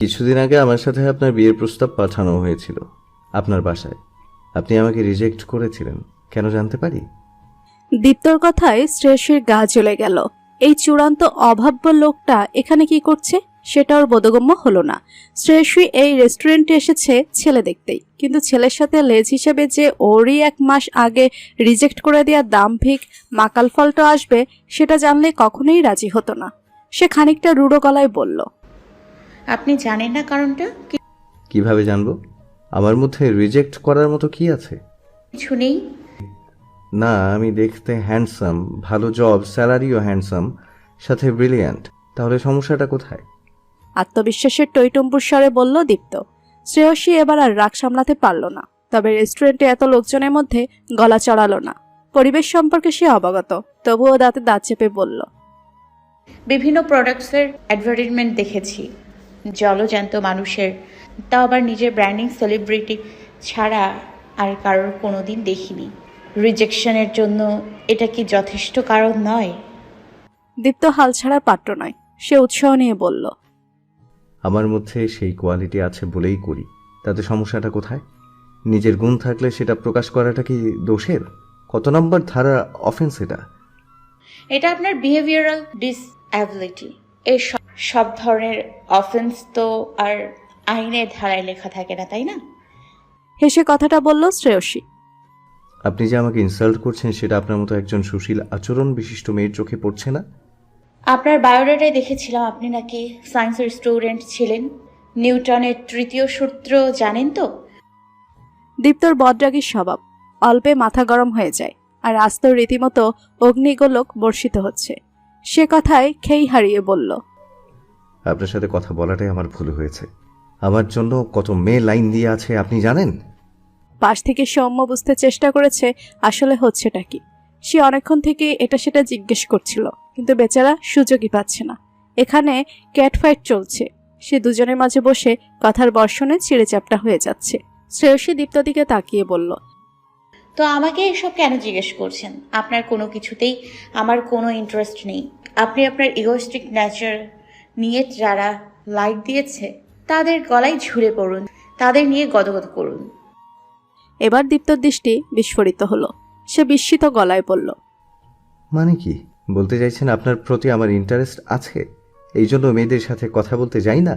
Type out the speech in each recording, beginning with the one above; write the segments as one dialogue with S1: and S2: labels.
S1: কিছুদিন আগে আমার সাথে আপনার বিয়ের প্রস্তাব পাঠানো হয়েছিল আপনার বাসায়। আপনি আমাকে রিজেক্ট করেছিলেন, কেন জানতে পারি?
S2: দীপ্তর কথায় শ্রেয়সীর গা জ্বলে গেল। এই চূড়ান্ত অভাব্য লোকটা এখানে কি করছে সেটা ওর বোধগম্য হলো না। শ্রেয়সী এই রেস্টুরেন্টে এসেছে ছেলে দেখতেই, কিন্তু ছেলের সাথে লেজ হিসেবে যে ওরই 1 মাস আগে রিজেক্ট করে দেওয়া দাম্ভিক মাকাল ফলটা আসবে সেটা জানলে কখনোই রাজি হতো না। সে খানিকটা রুড়ো গলায় বলল,
S3: আপনি জানেন না কারণটা?
S1: কিভাবে জানবো? আমার মধ্যে রিজেক্ট করার মতো কি আছে?
S3: কিছু নেই।
S1: না, আমি দেখতে হ্যান্ডসাম, ভালো জব, স্যালারিও হ্যান্ডসাম, সাথে ব্রিলিয়ান্ট। তাহলে সমস্যাটা কোথায়?
S2: আত্মবিশ্বাসের টইটম্বুর স্বরে বলল দীপ্ত। শ্রেয়সী এবার আর রাগ সামলাতে পারল না, তবে রেস্টুরেন্টে এত লোকজনের মধ্যে গলা চড়ালো না। পরিবেশ সম্পর্কে সে অবগত, তবুও দাঁতে দাঁত চেপে বলল,
S3: বিভিন্ন প্রোডাক্টসের অ্যাডভার্টাইজমেন্ট দেখেছি, জলজ্যান্ত মানুষের, তাও আবার নিজের ব্র্যান্ডিং সেলিব্রিটি ছাড়া আর কারোর কোনোদিন দেখিনি। রিজেকশনের জন্য এটা কি যথেষ্ট কারণ নয়?
S2: দীপ্ত হাল ছাড়ার পাত্র নয়। সে উৎসাহ নিয়ে বলল,
S1: আমার মধ্যে সেই কোয়ালিটি আছে বলেই করি, তাতে সমস্যাটা কোথায়? নিজের গুণ থাকলে সেটা প্রকাশ করাটা কি দোষের? কত নম্বর ধারা অফেন্স এটা?
S3: এটা আপনার বিহেভিয়ারাল ডিসঅ্যাবিলিটি। এই সব ধরনের অফেন্স তো আর আইনের ধারায় লেখা থাকে না, তাই না?
S2: হেসে কথাটা বলল শ্রেয়সী।
S1: আপনি যে আমাকে ইনসাল্ট করছেন সেটা আপনার মতো একজন সুশীল আচরণ বিশিষ্ট মেয়ের চোখে পড়ছে না?
S3: আপনার বায়োডাটায় দেখেছিলাম আপনি নাকি সায়েন্সের স্টুডেন্ট ছিলেন। নিউটনের তৃতীয় সূত্র জানেন তো?
S2: দীপ্তর বদরাগীর স্বভাব, অল্পে মাথা গরম হয়ে যায়, আর আস্ত রীতিমতো অগ্নিগোলক বর্ষিত হচ্ছে। সে কথায় খেই হারিয়ে বলল,
S1: আপনার সাথে কথা বলাটাই আমার ভুল হয়েছে। আমার জন্য কত মেয়ে লাইন দিয়ে আছে আপনি জানেন?
S2: পাশ থেকে সৌম্য বুঝতে চেষ্টা করেছে আসলে হচ্ছেটা কি। সে অনেকক্ষণ থেকে এটা সেটা জিজ্ঞেস করছিল, কিন্তু বেচারা সুযোগই পাচ্ছে না। এখানে ক্যাটফাইট চলছে। সে দুজনের মাঝে বসে কথার বর্ষণে চিড়েচ্যাপটা হয়ে যাচ্ছে। শ্রেয়সী দীপ্ত দিকে তাকিয়ে বলল,
S3: তো আমাকে এসব কেন জিজ্ঞেস করছেন? আপনার কোনো কিছুতেই আমার কোনো ইন্টারেস্ট নেই। আপনি আপনার ইগোস্টিক নেচার নিয়ে যারা লাইক দিয়েছে তাদের গলায় ঝুলে পড়ুন, তাদের নিয়ে গদগদ করুন।
S2: এবার দীপ্তর দৃষ্টি বিস্ফোরিত হলো। সে বিস্মিত গলায় বলল,
S1: মানে কি বলতে চাইছেন? আপনার প্রতি আমার ইন্টারেস্ট আছে, এই জন্য মেয়েদের সাথে কথা বলতে যাই না?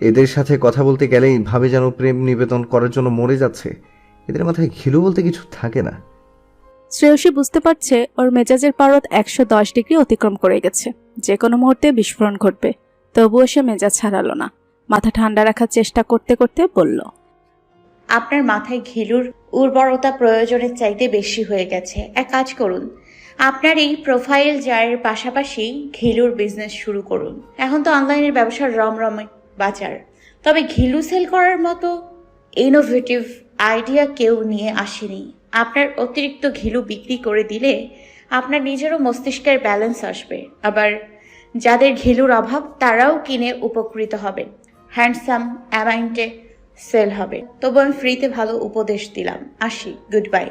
S1: এদের সাথে কথা বলতে গেলেই ভাবে যেন প্রেম নিবেদন করার জন্য মরে যাচ্ছে। এদের মাথায় ঘিলু বলতে কিছু থাকে না।
S2: শ্রেয়সী বুঝতে পারছে ওর মেজাজের পারদ 110 ডিগ্রি অতিক্রম করে গেছে, যে কোনো মুহূর্তে বিস্ফোরণ ঘটবে। তবুও সে মেজাজ ছাড়ালো না। মাথা ঠান্ডা রাখার চেষ্টা করতে করতে বলল,
S3: আপনার মাথায় ঘিলুর উর্বরতা প্রয়োজনের চাইতে বেশি হয়ে গেছে। এক কাজ করুন, আপনার এই প্রোফাইল জারের পাশাপাশি ঘিলুর বিজনেস শুরু করুন। এখন তো অনলাইনের ব্যবসার রমরমে বাজার, তবে ঘিলু সেল করার মতো ইনোভেটিভ আইডিয়া কেউ নিয়ে আসেনি। আপনার অতিরিক্ত ঘিলু বিক্রি করে দিলে আপনার নিজেরও মস্তিষ্কের ব্যালেন্স আসবে, আবার যাদের ঘিলুর অভাব তারাও কিনে উপকৃত হবেন। হ্যান্ডসাম অ্যামাউন্টে সেল হবে। তবু আমি ফ্রিতে ভালো উপদেশ দিলাম, আসি, গুড বাই।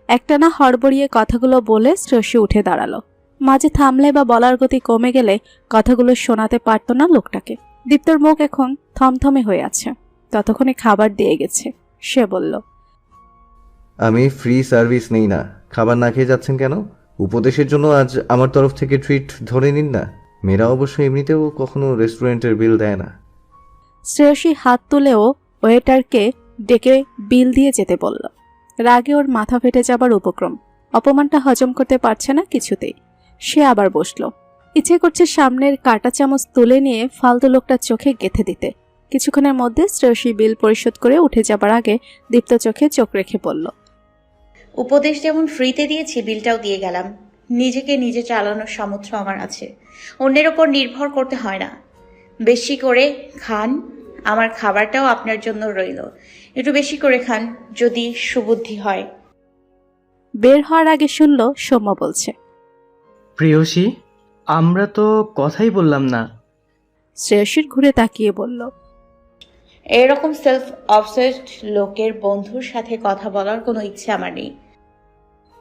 S2: একটানা হড়বড়িয়ে কথাগুলো বলে শ্রেয়সী উঠে দাঁড়ালো। মাঝে থামলে বা বলার গতি কমে গেলে কথাগুলো শোনাতে পারত না লোকটাকে। দীপ্তর মুখ এখন থমথমে হয়ে আছে। ততক্ষণে খাবার দিয়ে গেছে। সে বলল,
S1: আমি ফ্রি সার্ভিস নেই না। খাবার না খেয়ে যাচ্ছেন কেন? উপদেশের জন্য আজ আমার তরফ থেকে ট্রিট ধরে নিন না। মেয়েরা অবশ্য এমনিতেও কখনো রেস্টুরেন্টের বিল দেয় না।
S2: শ্রেয়সী হাত তুলেও ওয়েটারকে ডেকে বিল দিয়ে যেতে বলল। রাগে ওর মাথা ফেটে যাবার উপক্রম। অপমানটা হজম করতে পারছে না কিছুতেই। সে আবার বসল। ইচ্ছে করছে সামনের কাঁটা চামচ তুলে নিয়ে ফালতু লোকটার চোখে গেঁথে দিতে। কিছুক্ষণের মধ্যে শ্রেয়সী বিল পরিশোধ করে উঠে যাবার আগে দীপ্ত চোখে চোখ রেখে বলল,
S3: উপদেশ যেমন ফ্রিতে দিয়েছি, বিলটাও দিয়ে গেলাম। নিজেকে নিজে চালানোর সামর্থ্য আমার আছে, অন্যের ওপর নির্ভর করতে হয় না। বেশি করে খান, আমার খাবারটাও আপনার জন্য রইল। একটু বেশি করে খান, যদি সুবুদ্ধি হয়।
S2: বের হওয়ার আগে শুনল সৌম্য বলছে,
S4: প্রেয়সী, আমরা তো কথাই বললাম না।
S2: শ্রেয়সীর ঘুরে তাকিয়ে বলল,
S3: এরকম সেলফ অবসেসড লোকের বন্ধুর সাথে কথা বলার কোনো ইচ্ছে আমার নেই।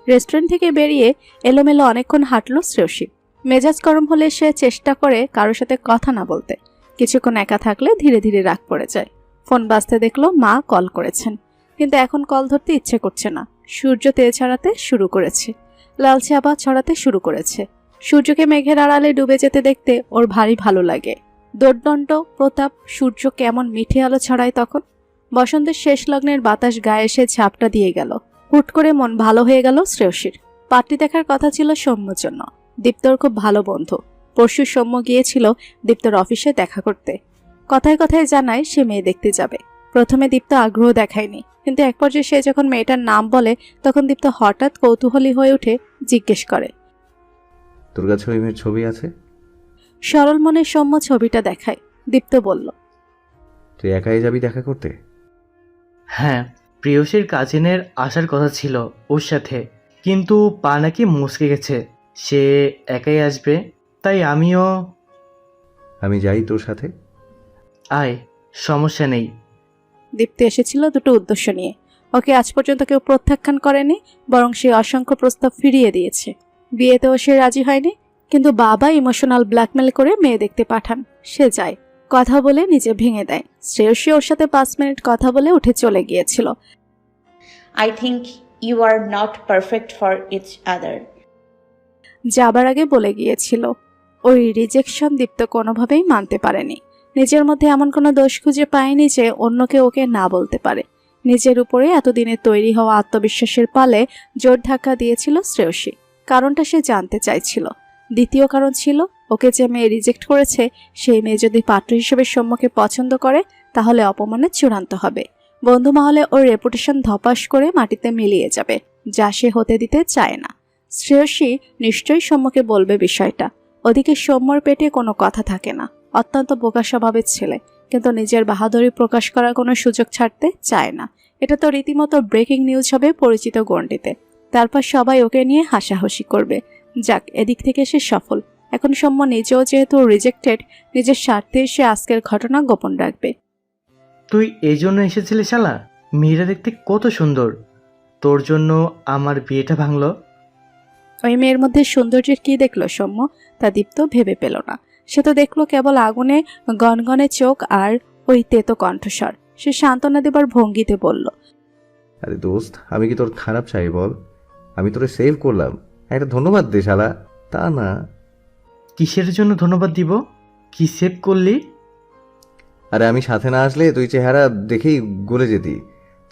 S2: রেস্টুরেন্ট থেকে বেরিয়ে এলোমেলো অনেকক্ষণ হাঁটল শ্রেয়সী। মেজাজ গরম হলে সে চেষ্টা করে কারোর সাথে কথা না বলতে, কিছুক্ষণ একা থাকলে ধীরে ধীরে রাগ পড়ে যায়। ফোন বাজতে দেখলো মা কল করেছেন, কিন্তু এখন কল ধরতে ইচ্ছে করছে না। সূর্য তেল ছাড়াতে শুরু করেছে, লালচে আভা ছড়াতে শুরু করেছে। সূর্যকে মেঘের আড়ালে ডুবে যেতে দেখতে ওর ভারী ভালো লাগে। দোর্দণ্ড প্রতাপ সূর্য কেমন মিঠে আলো ছড়ায় তখন। বসন্তের শেষ লগ্নের বাতাস গায়ে এসে ঝাপটা দিয়ে গেল। হুট করে মন ভালো হয়ে গেল শ্রেয়সীর। পাত্রী দেখার কথা ছিল সৌম্যর জন্য। দীপ্তর খুব ভালো বন্ধু। পরশু সৌম্য গিয়েছিল দীপ্তর অফিসে দেখা করতে। কথায় কথায় জানায় সে মেয়ে দেখতে যাবে। প্রথমে দীপ্ত আগ্রহ দেখায়নি, কিন্তু এক পর্যায়ে সে যখন মেয়েটার নাম বলে তখন দীপ্ত হঠাৎ কৌতূহলী হয়ে উঠে জিজ্ঞেস করে,
S1: তোর কাছে ওই মেয়ের ছবি আছে?
S2: সরল মনে সৌম্য ছবিটা দেখায়। দীপ্ত বলল,
S1: তুই একাই যাবি দেখা করতে?
S4: হ্যাঁ, প্রেয়সীর কাজিনের আসার কথা ছিল ওর সাথে, কিন্তু পা নাকি মুচকে গেছে, সে একাই আসবে। তাই আমিও।
S1: আমি যাই তোর সাথে?
S4: আয়, সমস্যা নেই।
S2: দীপ্ত এসেছিল দুটো উদ্দেশ্য নিয়ে। ওকে আজ পর্যন্ত কেউ প্রত্যাখ্যান করেনি, বরং সে অসংখ্য প্রস্তাব ফিরিয়ে দিয়েছে। বিয়েতেও সে রাজি হয়নি, কিন্তু বাবা ইমোশনাল ব্ল্যাকমেল করে মেয়ে দেখতে পাঠান। সে যায়, কথা বলে নিজে ভেঙে দেয়। শ্রেয়সী ওর সাথে 5 মিনিট কথা বলে উঠে চলে গিয়েছিল।
S3: I think you are not perfect for each other.
S2: যাবার আগে বলে গিয়েছিল। ওই রিজেকশন দীপ্ত কোনোভাবেই মানতে পারেনি। নিজের মধ্যে এমন কোনো দোষ খুঁজে পায়নি যে অন্যকে ওকে না বলতে পারে। নিজের উপরে এতদিনে তৈরি হওয়া আত্মবিশ্বাসের পালে জোর ধাক্কা দিয়েছিল শ্রেয়সী। কারণটা সে জানতে চাইছিল। দ্বিতীয় কারণ ছিল, ওকে যে মেয়ে রিজেক্ট করেছে সেই মেয়ে যদি পাত্র হিসেবে সৌম্যকে পছন্দ করে তাহলে অপমানের চূড়ান্ত হবে। বন্ধু মহলে ওর রেপুটেশন ধপাস করে মাটিতে মিলিয়ে যাবে, যা সে হতে দিতে চায় না। শ্রেয়সী নিশ্চয়ই সৌম্যকে বলবে বিষয়টা। ওদিকে সৌম্যর পেটে কোনো কথা থাকে না। অত্যন্ত বোকা স্বভাবের ছেলে, কিন্তু নিজের বাহাদুরি প্রকাশ করার কোনো সুযোগ ছাড়তে চায় না। এটা তো রীতিমতো ব্রেকিং নিউজ হবে পরিচিত গণ্ডিতে। তারপর সবাই ওকে নিয়ে হাসাহাসি করবে। যাক, এদিক থেকে সে সফল। এখন সৌম্য নিজেও যেহেতু রিজেক্টেড, নিজের স্বার্থে সে আজকের ঘটনা গোপন রাখবে।
S4: তুই এই জন্য এসেছিলি শালা? মেয়েরা দেখতে কত সুন্দর, তোর জন্য আমার বিয়েটা ভাঙলো।
S2: ওই মেয়ের মধ্যে সৌন্দর্যের কি দেখলো সৌম্য, তা দীপ্ত ভেবে পেল না। সে তো দেখলো কেবল আগুনে গনগনে চোখ আর ওই তেতো কণ্ঠস্বর। সে সান্ত্বনা দেবার ভঙ্গিতে বলল,
S1: আরে দোস্ত, আমি কি তোর খারাপ চাই বল? আমি তোরে সেভ করলাম, একটা ধন্যবাদ দে শালা। তা না।
S4: কিসের জন্য ধন্যবাদ দিব? কি সেভ করলি?
S1: আরে আমি সাথে না আসলে তুই চেহারা দেখেই গলে যেতি।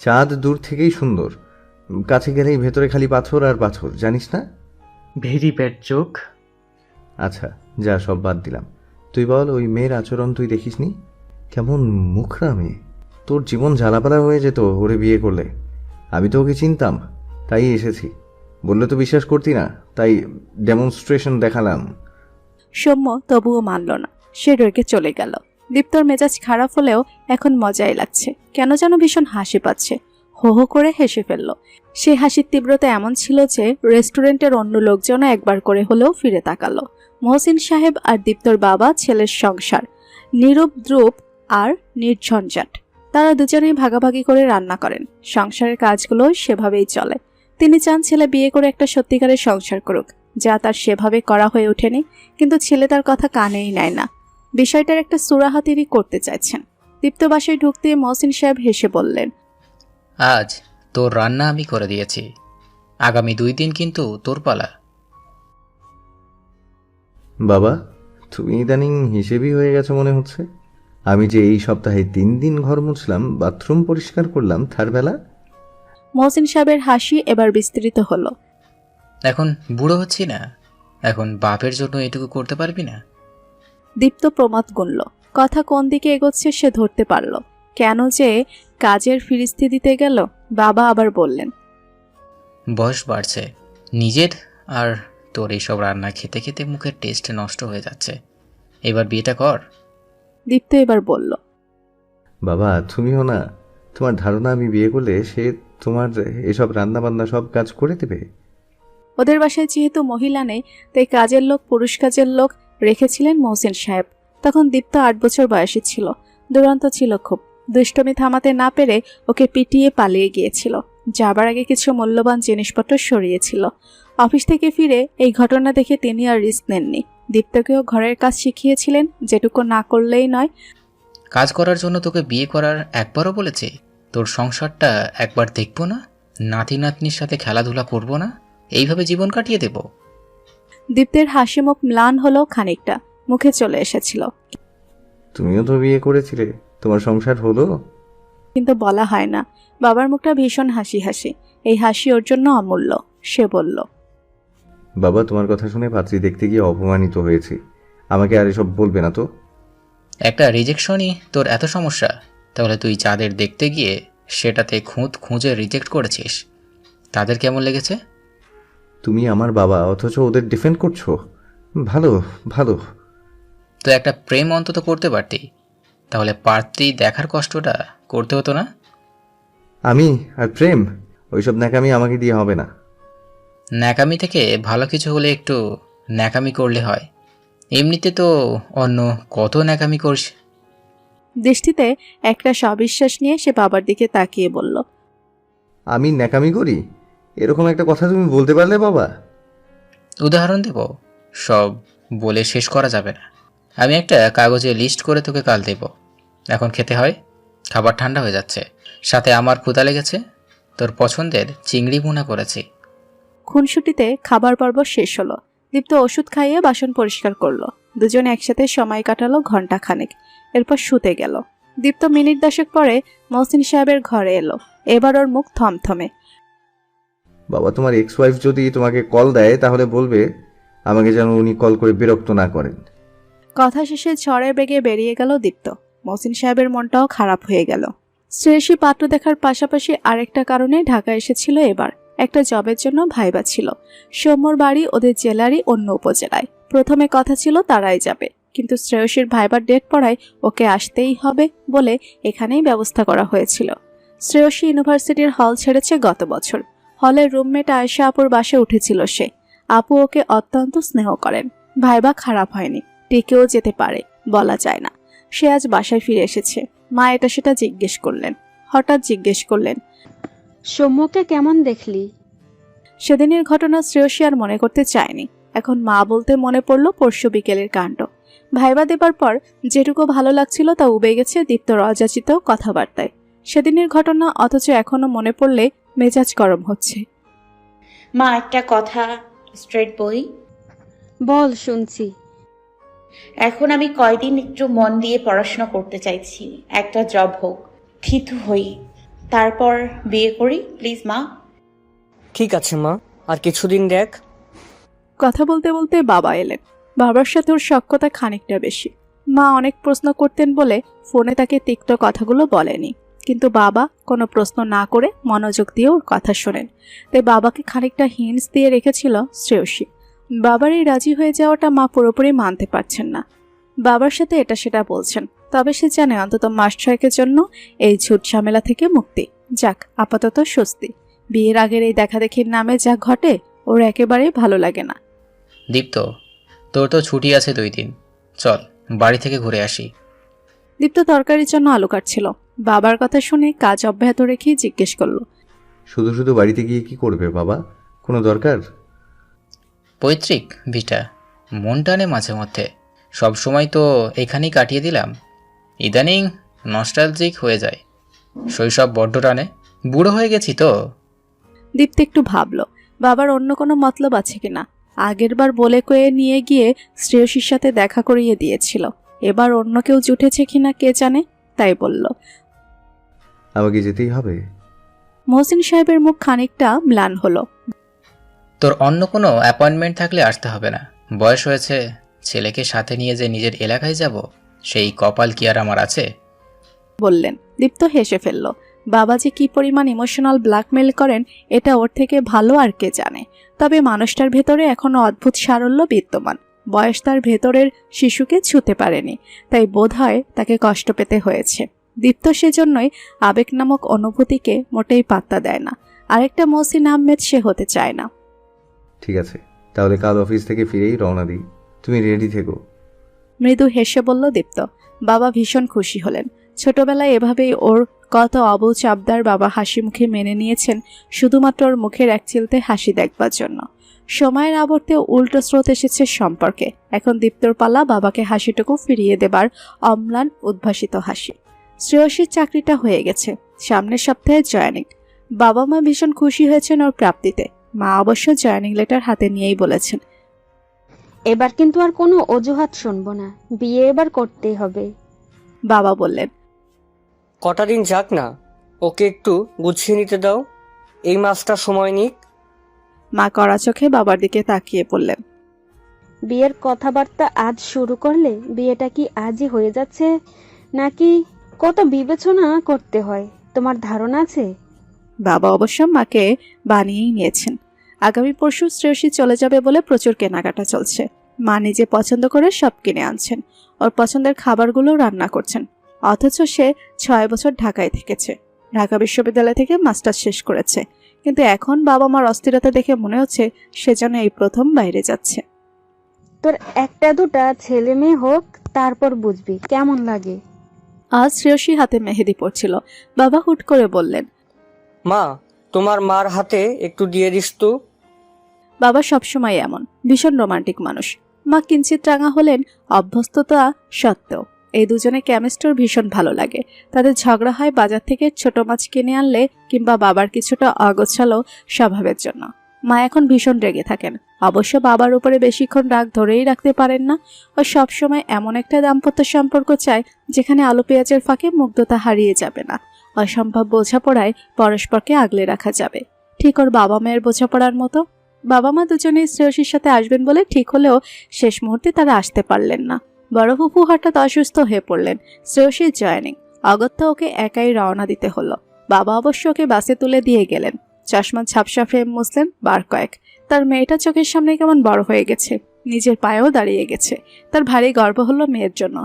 S1: চাঁদ দূর থেকেই সুন্দর, কাছে গেলেই ভেতরে খালি পাথর আর পাথর, জানিস না?
S4: ভেরি ব্যাড চোখ।
S1: আচ্ছা যা, সব বাদ দিলাম। তুই বল, ওই মেয়ের আচরণ তুই দেখিসনি? কেমন মুখরা মেয়ে। তোর জীবন জ্বালাপালা হয়ে যেত ওরে বিয়ে করলে। আমি তো ওকে চিনতাম, তাই এসেছি। বললে তো বিশ্বাস করতি না, তাই ডেমনস্ট্রেশন দেখালাম।
S2: সৌম্য তবুও মানল না। সে রেগে চলে গেল। দীপ্তর মেজাজ খারাপ হলেও এখন মজাই লাগছে। কেন যেন ভীষণ হাসি পাচ্ছে। হো হো করে হেসে ফেলল। সে হাসির তীব্রতা এমন ছিল যে রেস্টুরেন্টের অন্য লোকজনও একবার করে হলেও ফিরে তাকালো। মহসিন সাহেব আর দীপ্তর বাবা ছেলের সংসার নীরব দ্রুপ আর নির্ঝঞ্ঝাট। তারা দুজনেই ভাগাভাগি করে রান্না করেন। সংসারের কাজগুলো সেভাবেই চলে। তিনি চান ছেলে বিয়ে করে একটা সত্যিকারের সংসার করুক, যা তার সেভাবে করা হয়ে ওঠেনি। কিন্তু ছেলে তার কথা কানেই নেয় না। বিষয়টার একটা সুরাহাতিরই করতে চাইছেন। দীপ্ত বাসায় ঢুকতে মহসিন সাহেব হেসে বললেন,
S5: আজ তোর রান্না আমি করে দিয়েছি, আগামী 2 দিন কিন্তু তোর পালা।
S1: বাবা, তুমি ইদানিং হিসেবই হয়ে গেছো মনে হচ্ছে। আমি যে এই সপ্তাহে 3 দিন ঘর মুছলাম, বাথরুম পরিষ্কার করলাম, তার বেলা।
S2: মহসিন সাহেবের হাসি এবার বিস্তৃত হলো।
S5: এখন বুড়ো হচ্ছি না, এখন বাপের জন্য এটুকু করতে পারবি না?
S2: দীপ্ত প্রমাদ গুনল। কথা কোন দিকে এগোচ্ছে সে ধরতে পারল। কেন যে কাজের ফিরিস্তি দিতে গেল। বাবা আবার বললেন,
S5: বয়স বাড়ছে, নিজের আর তোর এইসব রান্না খেতে খেতে মুখের টেস্ট নষ্ট হয়ে যাচ্ছে, এবার বিয়েটা কর।
S2: দীপ্ত এবার বলল,
S1: বাবা তুমিও না, তোমার ধারণা আমি বিয়ে করলে সে তোমার এসব রান্না বান্না সব কাজ করে দেবে?
S2: ওদের বাসায় যেহেতু মহিলা নেই, তাই কাজের লোক, পুরুষ কাজের লোক রেখেছিলেন মহসিন সাহেব। তখন দীপ্ত 8 বছর বয়সী ছিল। দুরন্ত ছিল খুব। দুষ্টমি থামাতে না পেরে ওকে পিটিয়ে পালিয়ে গিয়েছিল। যাবার আগে কিছু মূল্যবান জিনিসপত্র সরিয়েছিল। অফিস থেকে ফিরে এই ঘটনা দেখে তিনি আর রিস্ক নেননি। দীপ্তকেও ঘরের কাজ শিখিয়েছিলেন, যেটুকু না করলেই নয়।
S5: কাজ করার জন্য তোকে বিয়ে করার একবারও বলেছি? তোর সংসারটা একবার দেখবো না? নাতি নাতনির সাথে খেলাধুলা করব না? এইভাবে জীবন কাটিয়ে দেব?
S2: দীপ্তের হাসি মুখ ম্লান হলো খানিকটা, মুখে চলে এসেছিল,
S1: তুমিও তো বিয়ে করেছিলে, তোমার সংসার হলো?
S2: কিন্তু বলা হয় না। বাবার মুখটা ভীষণ হাসি হাসি, এই হাসি ওর জন্য অমূল্য। সে বলল,
S1: বাবা, তোমার কথা শুনে পাত্রী দেখতে গিয়ে অপমানিত হয়েছি। আমাকে আর এসব বলবে না তো।
S5: একটা রিজেকশনই তোর এত সমস্যা? তাহলে তুই যাদের দেখতে গিয়ে সেটাতে খুঁজে রিজেক্ট করেছিস, তাদের কেমন লেগেছে?
S1: তুমি আমার বাবা, অথচ ওদের ডিফেন্ড করছো। ভালো ভালো।
S5: তো একটা প্রেম অন্তত করতে পারতি, তাহলে পারতি দেখার কষ্টটা করতে হতো না?
S1: আমি আর প্রেম, ওইসব ন্যাকামি আমাকে দিয়ে হবে না।
S5: ন্যাকামি থেকে ভালো কিছু হলে একটু ন্যাকামি করলে হয়। এমনিতে তো অন্য কত ন্যাকামি করিস।
S2: দৃষ্টিতে একটা সবিশ্বাস নিয়ে সে বাবার দিকে তাকিয়ে বলল,
S1: আমি ন্যাকামি করি? এরকম একটা কথা তুমি বলতে পারলে বাবা?
S5: উদাহরণ দেব? সব বলে শেষ করা যাবে না। আমি একটা কাগজে লিস্ট করে তোকে কাল দেব। এখন খেতে হয়, খাবার ঠান্ডা হয়ে যাচ্ছে। সাথে আমার ক্ষুধা লেগেছে, তোর পছন্দের চিংড়ি ভুনা করেছি।
S2: খুনসুটিতে খাবার পর্ব শেষ হলো। দীপ্ত ওষুধ খাইয়ে বাসন পরিষ্কার করলো। দুজনে একসাথে সময় কাটালো ঘন্টা খানেক, এরপর শুতে গেল। দীপ্ত মিনিট 10 পরে মহসিন সাহেবের ঘরে এলো। এবার ওর মুখ থমথমে।
S1: বাবা, তোমার এক্স ওয়াইফ যদি তোমাকে কল দেয় তাহলে বলবে আমাকে যেন উনি কল করে বিরক্ত না করেন।
S2: কথা শেষে ঝড়ের বেগে বেরিয়ে গেল দীপ্ত। মহসিন সাহেবের মনটাও খারাপ হয়ে গেল। শ্রেয়সী পাত্র দেখার পাশাপাশি আরেকটা কারণে ঢাকা এসেছিল এবার। একটা জবের জন্য ভাইবা ছিল। সৌম্যর বাড়ি ওদের জেলারই অন্য উপজেলায়। প্রথমে কথা ছিল তারাই যাবে, কিন্তু শ্রেয়সীর ভাইবার ডেট পড়ায় ওকে আসতেই হবে বলে এখানেই ব্যবস্থা করা হয়েছিল। শ্রেয়সী ইউনিভার্সিটির হল ছেড়েছে গত বছর। হলের রুমমেট আয়েশা আপুর বাসে উঠেছিল সে। আপু ওকে অত্যন্ত স্নেহ করেন। ভাইবা খারাপ হয়নি, টিকেও যেতে পারে, বলা যায় না। সে আজ বাসায় ফিরে এসেছে। মা এটা সেটা জিজ্ঞেস করলেন। হঠাৎ জিজ্ঞেস করলেন,
S6: সৌম্যকে কেমন দেখলি?
S2: সেদিনের ঘটনা শ্রেয়সী আর মনে করতে চায়নি। এখন মা বলতে মনে পড়ল পরশু বিকেলের কাণ্ড। ভাইবা দেবার পর যেটুকু ভালো লাগছিল তা উবে গেছে দীপ্তর অযাচিত কথাবার্তায়। সেদিনের ঘটনা অথচ এখনো মনে পড়লে মেজাজ গরম হচ্ছে।
S3: মা, একটা কথা স্ট্রেট বলি?
S6: বল, শুনছি।
S3: এখন আমি কয়দিন একটু মন দিয়ে পড়াশোনা করতে চাইছি। একটা জব হোক, থিতু হই, তারপর বিয়ে করি, প্লিজ মা।
S7: ঠিক আছে মা, আর কিছুদিন দেখ।
S2: কথা বলতে বলতে বাবা এলেন। বাবার সাথে ওর সখ্যতা খানিকটা বেশি। মা অনেক প্রশ্ন করতেন বলে ফোনে তাকে তিক্ত কথাগুলো বলেনি, কিন্তু বাবা কোনো প্রশ্ন না করে মনোযোগ দিয়ে ওর কথা শোনেন। তাই বাবাকে খানিকটা হিন্টস দিয়ে রেখেছিল শ্রেয়সী। বাবার এই রাজি হয়ে যাওয়াটা মা পুরোপুরি মানতে পারছেন না। বাবার সাথে এটা সেটা বলছেন, তবে সে জানে অন্তত মাস 6 জন্য এই ঝুট ঝামেলা থেকে মুক্তি। যাক, আপাতত স্বস্তি। বিয়ের আগের এই দেখাদেখির নামে যা ঘটে ওর একেবারেই ভালো লাগে না।
S5: দীপ্ত, তোর তো ছুটি আছে 2 দিন, চল বাড়ি থেকে ঘুরে আসি।
S2: দীপ্ত তরকারির জন্য আলু কাটছিল। বাবার কথা শুনে কাজ অব্যাহত রেখেই জিজ্ঞেস করলো,
S1: শুধু শুধু বাড়িতে গিয়ে কি করবে বাবা? কোনো দরকার?
S5: পৈতৃক ভিটা মন টানে মাঝে মধ্যে। সব সময় তো এখানেই কাটিয়ে দিলাম। ইদানিং নস্টালজিক হয়ে যায়। শৈশব বড্ড টানে। বুড়ো হয়ে গেছি তো।
S2: দীপ্ত একটু ভাবলো বাবার অন্য কোনো মতলব আছে কিনা। আগেরবার বলে কয়ে নিয়ে গিয়ে শ্রেয়সীর সাথে দেখা করিয়ে দিয়েছিল। এবার অন্য কেউ জুটেছে কিনা কে জানে। তাই বলল,
S1: আমাকে যেতেই হবে?
S2: মহসিন সাহেবের মুখ খানিকটা ম্লান হলো।
S5: তোর অন্য কোনো অ্যাপয়েন্টমেন্ট থাকলে আসতে হবে না। বয়স হয়েছে, ছেলেকে সাথে নিয়ে যে নিজের এলাকায় যাব সেই কপাল কি আর আমার আছে?
S2: বললেন। দীপ্ত হেসে ফেলল। বাবা যে কি পরিমাণ ইমোশনাল ব্ল্যাকমেল করেন এটা ওর থেকে ভালো আর কে জানে। তবে মানুষটার ভেতরে এখনো অদ্ভুত সারল্য বিদ্যমান। বয়স তার ভেতরের শিশুকে ছুঁতে পারেনি, তাই বোধহয় তাকে কষ্ট পেতে হয়েছে। দীপ্ত সেজন্যই আবেগ নামক অনুভূতিকে মোটেই পাত্তা দেয় না। আরেকটা মহসিন আহমেদ সে হতে চায় না।
S1: ঠিক আছে, তাহলে কাল অফিস থেকে ফিরেই রওনা দিই। তুমি রেডি থেকো।
S2: মৃদু হেসে বলল দীপ্ত। বাবা ভীষণ খুশি হলেন। ছোটবেলায় এভাবেই ওর কত অবুঝ আবদার বাবা হাসি মুখে মেনে নিয়েছেন, শুধুমাত্র ওর মুখের এক চিলতে হাসি দেখবার জন্য। সময়ের আবর্তে উল্টো স্রোত এসেছে সম্পর্কে। এখন দীপ্তর পালা বাবাকে হাসিটুকু ফিরিয়ে দেবার অম্লান উদ্ভাসিত হাসি। শ্রেয়সীর চাকরিটা হয়ে গেছে, সামনের সপ্তাহে জয়েনিং। বাবা মা ভীষণ খুশি হয়েছেন ওর প্রাপ্তিতে। মা অবশ্য জয়েনিং লেটার হাতে নিয়েই বলেছেন,
S6: এবার কিন্তু আর কোনো অজুহাত শুনবো না, বিয়ে এবার করতেই হবে।
S2: বাবা বললেন,
S7: কটা দিন যাক না, ওকে একটু গুছিয়ে নিতে দাও, এই মাসটা সময় নিক।
S2: মা কড়া চোখে বাবার দিকে তাকিয়ে বললেন,
S6: বিয়ের কথাবার্তা আজ শুরু করলে বিয়েটা কি আজই হয়ে যাচ্ছে, নাকি কত বিবেচনা করতে হয়, তোমার ধারণা আছে?
S2: বাবা অবশ্য মাকে বানিয়েই নিয়েছেন। আগামী পরশু শ্রেয়সী চলে যাবে বলে প্রচুর কেনাকাটা চলছে। মা নিজে পছন্দ করে সব কিনে আনছেন, ওর পছন্দের খাবারগুলো রান্না করছেন। অথচ সে 6 বছর ঢাকায় থেকেছে, ঢাকা বিশ্ববিদ্যালয় থেকে মাস্টার্স শেষ করেছে। কিন্তু এখন বাবা মার অস্থিরতা দেখে মনে হচ্ছে সে যেন এই প্রথম বাইরে যাচ্ছে।
S6: তোর একটা দুটা ছেলে মেয়ে হোক, তারপর বুঝবি কেমন লাগে।
S2: আজ শ্রেয়সী হাতে মেহেদি পড়ছিল। বাবা হুট করে বললেন,
S7: মা, তোমার মার হাতে একটু দিয়ে দিস তো।
S2: বাবা সবসময় এমন, ভীষণ রোমান্টিক মানুষ। মা কিঞ্চিত রাঙা হলেন অভ্যস্ততা সত্ত্বেও। এই দুজনে কেমিস্ট্রির ভীষণ ভালো লাগে। তাদের ঝগড়া হয় বাজার থেকে ছোট মাছ কিনে আনলে কিংবা বাবার কিছুটা অগোছালো স্বভাবের জন্য। মা এখন ভীষণ রেগে থাকেন। অবশ্য বাবার উপরে বেশিক্ষণ রাগ ধরেই রাখতে পারেন না। ও সবসময় এমন একটা দাম্পত্য সম্পর্ক চায় যেখানে আলু পেঁয়াজের ফাঁকে মুগ্ধতা হারিয়ে যাবে না। অসম্ভব বোঝাপড়ায় পরস্পরকে আগলে রাখা যাবে, ঠিক ওর বাবা মায়ের বোঝাপড়ার মতো। বাবা মা দুজনেই শ্রেয়সীর সাথে আসবেন বলে ঠিক হলেও শেষ মুহূর্তে তারা আসতে পারলেন না। বড় ফুফু হঠাৎ অসুস্থ হয়ে পড়লেন। শ্রেয়সীর জয়েনিং, অগত্যা ওকে একাই রওনা দিতে হলো। বাবা অবশ্য ওকে বাসে তুলে দিয়ে গেলেন। চশমা ঝাপসা ফ্রেম মুছলেন বার কয়েক। তার মেয়েটা চোখের সামনে কেমন বড় হয়ে গেছে, নিজের পায়েও দাঁড়িয়ে গেছে। তার ভারী গর্ব হলো মেয়ের জন্য।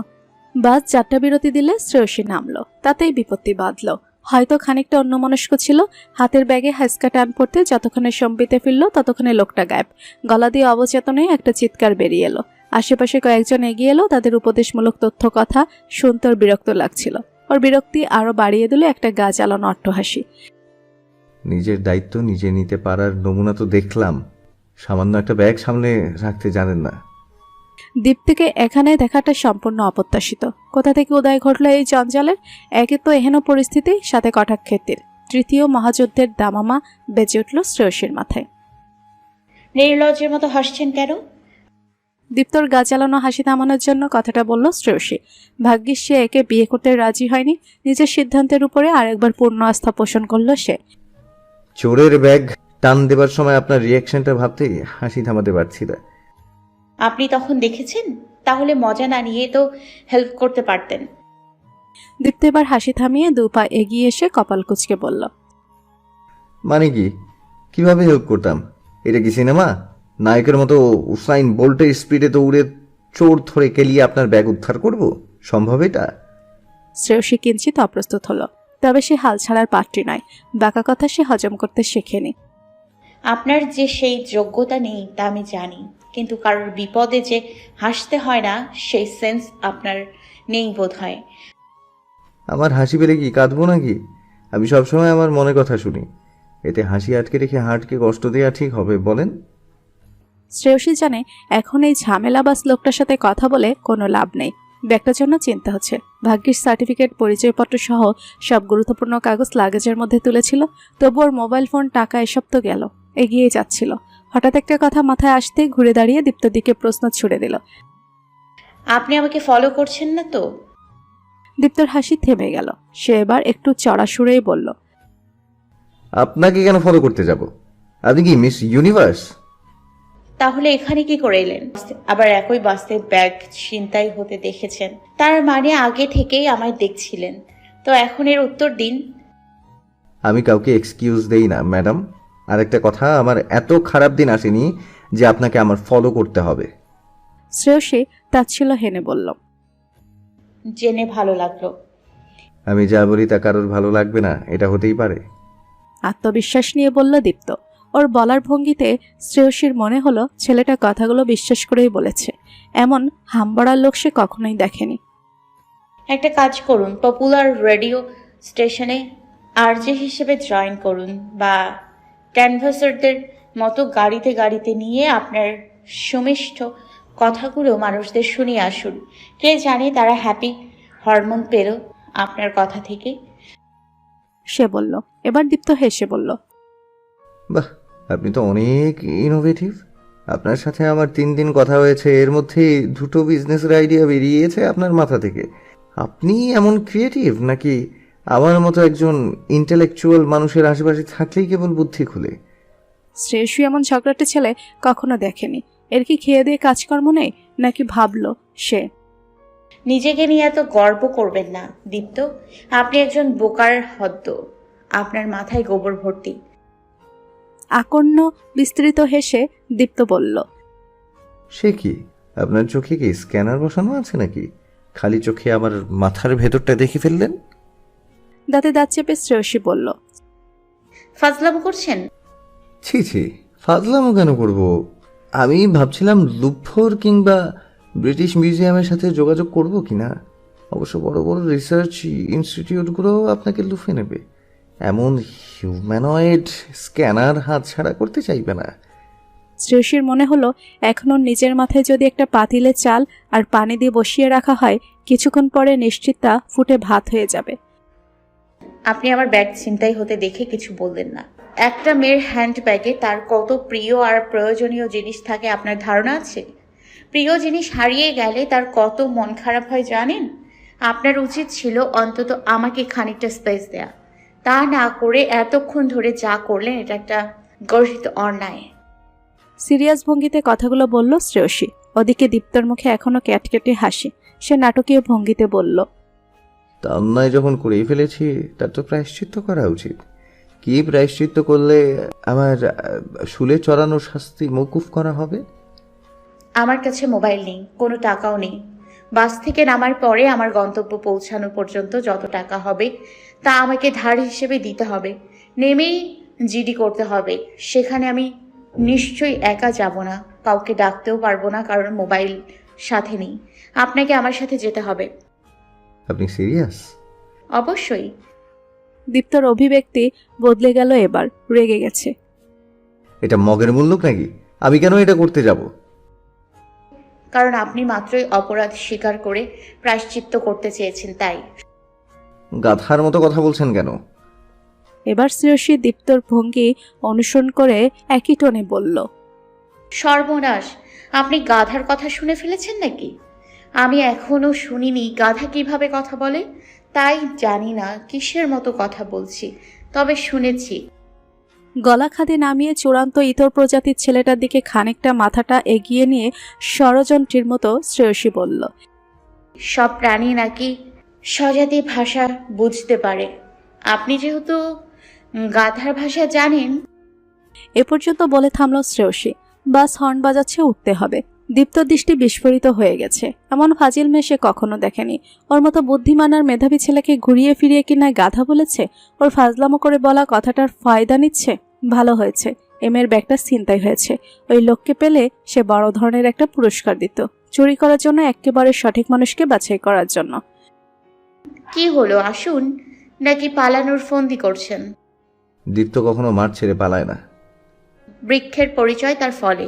S2: বাস 4টা বিরতি দিলে শ্রেয়সী নামলো, তাতেই বিপত্তি বাঁধল। হয়তো খানিকটা অন্যমনস্ক ছিল। হাতের ব্যাগে হাইস্কা টান পড়তে যতক্ষণে সম্বিতে ফিরল ততক্ষণে লোকটা গায়েব। গলা দিয়ে অবচেতনে একটা চিৎকার বেরিয়ে এলো। আশেপাশে কয়েকজন এগিয়ে এলো। তাদের উপদেশমূলক তথ্য কথা শুনতে ওর বিরক্ত লাগছিল। ওর বিরক্তি আরো বাড়িয়ে দিল একটা গা জ্বালানো অট্টহাসি।
S1: নিজের দায়িত্ব নিজে নিতে পারার নমুনা তো দেখলাম, সামান্য একটা ব্যাগ সামনে রাখতে জানেন না।
S2: দীপ্তিকে এখানে দেখাটা সম্পূর্ণ অপ্রত্যাশিত। কোথা থেকে উদয় ঘটল এই জঞ্জালের? একে তো এহেন পরিস্থিতি, সাথে কটাক্ষের তীর। তৃতীয় মহাযুদ্ধের দামামা বেজে উঠল শ্রেয়সীর মাথায়।
S3: নির্লজ্জের মতো হাসছেন কেন?
S2: দীপ্তর গা জ্বালানো হাসি থামানোর জন্য কথাটা বলল শ্রেয়সী। ভাগ্যিস সে একে বিয়ে করতে রাজি হয়নি। নিজের সিদ্ধান্তের উপরে আরেকবার পূর্ণ আস্থা পোষণ করল সে।
S1: চোরের ব্যাগ টান দেবার সময় আপনার রিয়াকশনটা ভাবতেই হাসি থামাতে পারছি না।
S3: আপনি তখন দেখেছেন? তাহলে মজা না নিয়ে তো হেল্প করতে পারতেন।
S2: দীপ্ত এবার হাসি থামিয়ে 2 পা এগিয়ে এসে কপাল কুঁচকে বলল,
S1: মানে কি, কিভাবে হেল্প করতাম? এটা কি সিনেমা? নায়কের মতো উসাইন বোল্টের স্পিডে তো উড়ে চোর ধরে কেলিয়ে আপনার ব্যাগ উদ্ধার করব? সম্ভব এটা?
S2: শ্রেয়সী কিঞ্চিত অপ্রস্তুত হলো। তবে সে হাল ছাড়ার পাত্রী নয়। বাঁকা কথা সে হজম করতে শেখেনি।
S3: আপনার যে সেই যোগ্যতা নেই তা আমি জানি, কিন্তু কারোর বিপদে যে হাসতে হয় না সেই সেন্স আপনার নেই বোধ হয়।
S1: আমার হাসি পেলে কি কাঁদবো নাকি? আমি সবসময় আমার মনে কথা শুনি। এতে হাসি আটকে রেখে হার্টকে কষ্ট দেওয়া ঠিক হবে বলেন?
S2: শ্রেয়সী জানে এখন এই ঝামেলাবাজ লোকটার সাথে কথা বলে কোনো লাভ নেই। ব্যাগটার জন্য চিন্তা হচ্ছে। ভাগ্যিস সার্টিফিকেট, পরিচয়পত্র সহ সব গুরুত্বপূর্ণ কাগজ লাগেজের মধ্যে তুলেছিল। তবু ওর মোবাইল ফোন, টাকা এসব তো গেল। এগিয়ে যাচ্ছিল। হঠাৎ একটা কথা মাথায় আসতে ঘুরে দাঁড়িয়ে দীপ্তর দিকে প্রশ্ন ছুড়ে দিল,
S3: আপনি আমাকে ফলো করছেন না তো?
S2: দীপ্তর হাসি থেমে গেল। সে এবার একটু চড়া সুরেই বলল,
S1: আপনাকে কেন ফলো করতে যাব? আপনি কি মিস ইউনিভার্স?
S3: তাহলে এখানে কি করে এলেন? আবার একই বাসে ব্যাগ ছিনতাই হতে দেখেছেন, তার মানে আগে থেকেই আমায় দেখছিলেন। তো এখন এর উত্তর দিন।
S1: আমি কাউকে এক্সকিউজ দেই না ম্যাডাম। আর একটা কথা, আমার এত খারাপ দিন আসেনি যে আপনাকে আমার ফলো করতে হবে।
S2: শ্রেয়সী তাচ্ছিল্য হেনে বলল,
S3: জেনে ভালো লাগলো।
S1: আমি যা বলি তা কারোর ভালো লাগবে না, এটা হতেই পারে।
S2: আত্মবিশ্বাস নিয়ে বলল দীপ্ত। ওর বলার ভঙ্গিতে শ্রেয়সীর মনে হলো ছেলেটা কথাগুলো বিশ্বাস করেই বলেছে। এমন হামবড়ার লোক সে কখনোই দেখেনি।
S3: একটা কাজ করুন, পপুলার রেডিও স্টেশনে আরজে হিসেবে জয়েন করুন, বা ক্যানভাসারদের মতো গাড়িতে গাড়িতে নিয়ে আপনার সুমিষ্ট কথাগুলো মানুষদের শুনিয়ে আসুন। কে জানে তারা হ্যাপি হরমোন পেল আপনার কথা থেকে।
S2: সে বলল। এবার দীপ্ত হেসে বলল,
S1: বাহ, আপনি তো অনেক ইনোভেটিভ। আপনার সাথে আমার 3 দিন কথা হয়েছে, এর মধ্যে 2টো বিজনেসের আইডিয়া বেরিয়েছে আপনার মাথা থেকে। আপনি এমন ক্রিয়েটিভ নাকি আমার মতো একজন ইন্টেলেকচুয়াল মানুষের আশেপাশে থাকলেই কেবল বুদ্ধি খুলে?
S2: শ্রেয়সী এমন ঝগড়াটে ছেলে কখনো দেখেনি। এর কি খেয়ে দিয়ে কাজকর্ম নেই নাকি ভাবলো সে?
S3: নিজেকে নিয়ে এত গর্ব করবেন না দীপ্ত। আপনি একজন বোকার হদ্দ। আপনার মাথায় গোবর ভর্তি।
S2: আকর্ণ বিস্তৃত হেসে দীপ্ত বলল,
S1: সে কি, আপনার চোখে কি স্ক্যানার বসানো আছে নাকি? খালি চোখে আমার মাথার ভেতরটা দেখে ফেললেন?
S2: দাঁতে দাঁত চেপে শ্রেয়সী বলল,
S3: ফাজলাম করছেন?
S1: ছি ছি, ফাজলামো কেন করব? আমি ভাবছিলাম লুফর কিংবা ব্রিটিশ মিউজিয়ামের সাথে যোগাযোগ করব কিনা। অবশ্য বড় বড় রিসার্চ ইনস্টিটিউটগুলো আপনাকে লুফে নেবে, এমন হিউম্যানয়েড স্ক্যানার হাত ছাড়া করতে চাইবে না।
S2: শ্রেয়সীর মনে হলো এখনো নিজের মাথায় যদি একটা পাতিলে চাল আর পানি দিয়ে বসিয়ে রাখা হয়, কিছুক্ষণ পরে নিশ্চিত তা ফুটে ভাত হয়ে যাবে।
S3: আপনি আমার ব্যাগ ছিনতাই হতে দেখে কিছু বললেন না। একটা মেয়ের হ্যান্ড ব্যাগে তার কত প্রিয় আর প্রয়োজনীয় জিনিস থাকে আপনার ধারণা আছে? প্রিয় জিনিস হারিয়ে গেলে তার কত মন খারাপ হয় জানেন? আপনার উচিত ছিল অন্তত আমাকে খানিকটা স্পেস দেয়া। তা না করে এতক্ষণ ধরে যা করলেন এটা একটা গর্হিত অন্যায়।
S2: সিরিয়াস ভঙ্গিতে কথাগুলো বলল শ্রেয়সী। ওদিকে দীপ্তর মুখে এখনো ক্যাটকেটে হাসি। সে নাটকীয় ভঙ্গিতে বলল,
S1: তা অন্যায় যখন করেই ফেলেছি তার তো প্রায়শ্চিত্ত করা উচিত। কি প্রায়শ্চিত্ত করলে আমার শুলে চড়ানোর শাস্তি মওকুফ করা হবে?
S3: আমার কাছে মোবাইল নেই, কোনো টাকাও নেই। বাস থেকে নামার পরে আমার গন্তব্য পৌঁছানো পর্যন্ত যত টাকা হবে তা আমাকে ধার হিসেবে দিতে হবে। নেমেই জিডি করতে হবে। সেখানে আমি নিশ্চয়ই একা যাব না, কাউকে ডাকতেও পারবো না, কারণ মোবাইল সাথে নেই। আপনাকে আমার সাথে যেতে হবে।
S1: আপনি সিরিয়াস?
S3: অবশ্যই।
S2: দীপ্তর অভিব্যক্তি বদলে গেল, এবার রেগে গেছে।
S1: এটা মগের মূল্যক নাকি? আমি কেন এটা করতে যাব?
S3: কারণ আপনি মাত্রই অপরাধ স্বীকার করে প্রায়শ্চিত্ত করতে চেয়েছেন, তাই।
S1: গাধার মতো কথা বলছেন কেন?
S2: এবার শ্রেয়সী দীপ্তর ভঙ্গি অনুসরণ করে একই টোনে বলল,
S3: সর্বনাশ, আপনি গাধার কথা শুনে ফেলেছেন নাকি? আমি এখনো শুনিনি গাধা কিভাবে কথা বলে। তাই জানি না কিসের মতো কথা বলছি, তবে শুনেছি।
S2: গলা খাদে নামিয়ে চূড়ান্ত ইতর প্রজাতির ছেলেটার দিকে খানিকটা মাথাটা এগিয়ে নিয়ে ষড়যন্ত্রীর মতো শ্রেয়সী বলল,
S3: সব প্রাণী নাকি স্বজাতি ভাষা বুঝতে পারে। আপনি যেহেতু গাধার ভাষা জানেন।
S2: এ পর্যন্ত বলে থামল শ্রেয়সী। বাস হর্ন বাজাচ্ছে, উঠতে হবে। দীপ্ত দৃষ্টি বিস্ফোরিত হয়ে গেছে। এমন ফাজিল মেয়ে সে কখনো দেখেনি। ওর মতো বুদ্ধিমান আর মেধাবী ছেলেকে ঘুরিয়ে ফিরিয়ে কিনা গাধা বলেছে। ওর ফাজলামো করে বলা কথাটার ফায়দা নিচ্ছে। ভালো হয়েছে, এমের ব্যাগটা ছিনতাই হয়েছে। ওই লোককে পেলে সে বড় ধরনের একটা পুরস্কার দিত। চুরি করার জন্য একেবারে সঠিক মানুষকে বাছাই করার জন্য।
S3: কি হলো, আসুন, নাকি পালানোর ফন্দি করছেন?
S1: দীপ্ত কখনো মাঠ ছেড়ে পালায় না।
S3: বৃক্ষের পরিচয় তার ফলে।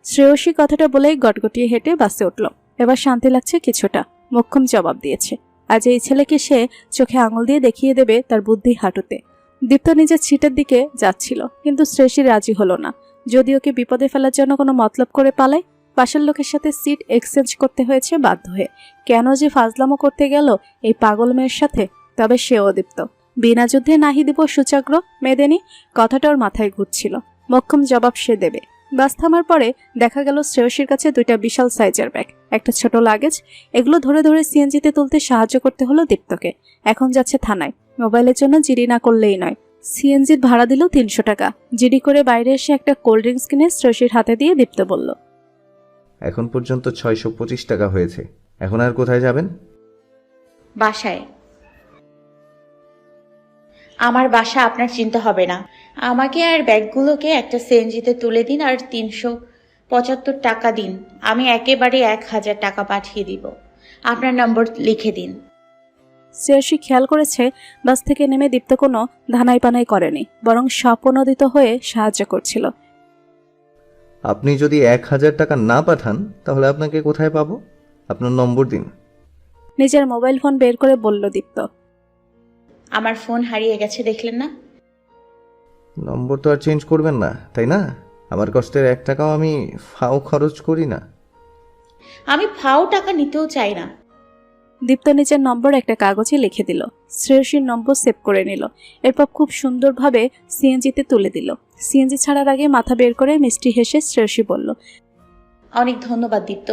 S2: শ্রেয়সী কথাটা বলেই গটগটিয়ে হেঁটে বাসে উঠল। এবার শান্তি লাগছে কিছুটা। মোক্ষম জবাব দিয়েছে। আজ এই ছেলেকে সে চোখে আঙুল দিয়ে দেখিয়ে দেবে তার বুদ্ধি হাঁটুতে। দীপ্ত নিজের সিটের দিকে যাচ্ছিল, কিন্তু শ্রেয়সী রাজি হলো না। যদি ওকে বিপদে ফেলার জন্য কোনো মতলব করে পালায়। পাশের লোকের সাথে সিট এক্সচেঞ্জ করতে হয়েছে বাধ্য হয়ে। কেন যে ফাজলামো করতে গেল এই পাগল মেয়ের সাথে? তবে সেও দীপ্ত। বিনা যুদ্ধে নাহি দিব সুচাগ্র মেদেনি, কথাটা ওর মাথায় ঘুরছিল। মোক্ষম জবাব সে দেবে। বাস থামার পরে দেখা গেল শ্রেয়সীর কাছে 2টা বিশাল সাইজের ব্যাগ, একটা ছোট লাগেজ। এগুলো ধরে ধরে সিএনজিতে তুলতে সাহায্য করতে হলো দীপ্তকে। এখন যাচ্ছে থানায়। মোবাইলের জন্য জিডি না করলেই নয়। সিএনজির ভাড়া দিল 300 টাকা। জিডি করে বাইরে এসে একটা কোল্ড ড্রিঙ্কস কিনে শ্রেয়সীর হাতে দিয়ে দীপ্ত বলল,
S1: এখন পর্যন্ত 625 টাকা হয়েছে। এখন আর কোথায় যাবেন?
S3: বাসায়। আমার বাসা আপনার চিন্তা হবে না। আমাকে আর ব্যাগগুলোকে একটা সিএনজিতে তুলে দিন আর 375 টাকা দিন। আমি একেবারে 1000 টাকা পাঠিয়ে দিব। আপনার নম্বর লিখে দিন।
S2: শ্রেয়সী খেয়াল করেছে বাস থেকে নেমে দীপ্ত কোনো ধানাই পানাই করেনি, বরং স্বপ্রণোদিত হয়ে সাহায্য করছিল।
S1: আপনি যদি 1,000 টাকা না পাঠান তাহলে আপনাকে কোথায় পাবো? আপনার নম্বর দিন।
S2: নিজের মোবাইল ফোন বের করে বলল দীপ্ত।
S3: আমার ফোন হারিয়ে গেছে, দেখলেন না?
S1: নম্বর তো আর চেঞ্জ করবেন না, তাই না? আমার কষ্টের 1 টাকাও আমি ফাও খরচ করি না।
S3: আমি ফাও টাকা নিতেও চাই না।
S2: দীপ্ত নিজের নম্বর একটা কাগজে লিখে দিল, শ্রেয়সীর নম্বর সেভ করে নিল, এরপর খুব সুন্দরভাবে সিএনজিতে তুলে দিল। সিএনজি ছাড়ার আগে মাথা বের করে মিষ্টি হেসে শ্রেয়সী বলল।
S3: অনেক ধন্যবাদ দীপ্ত।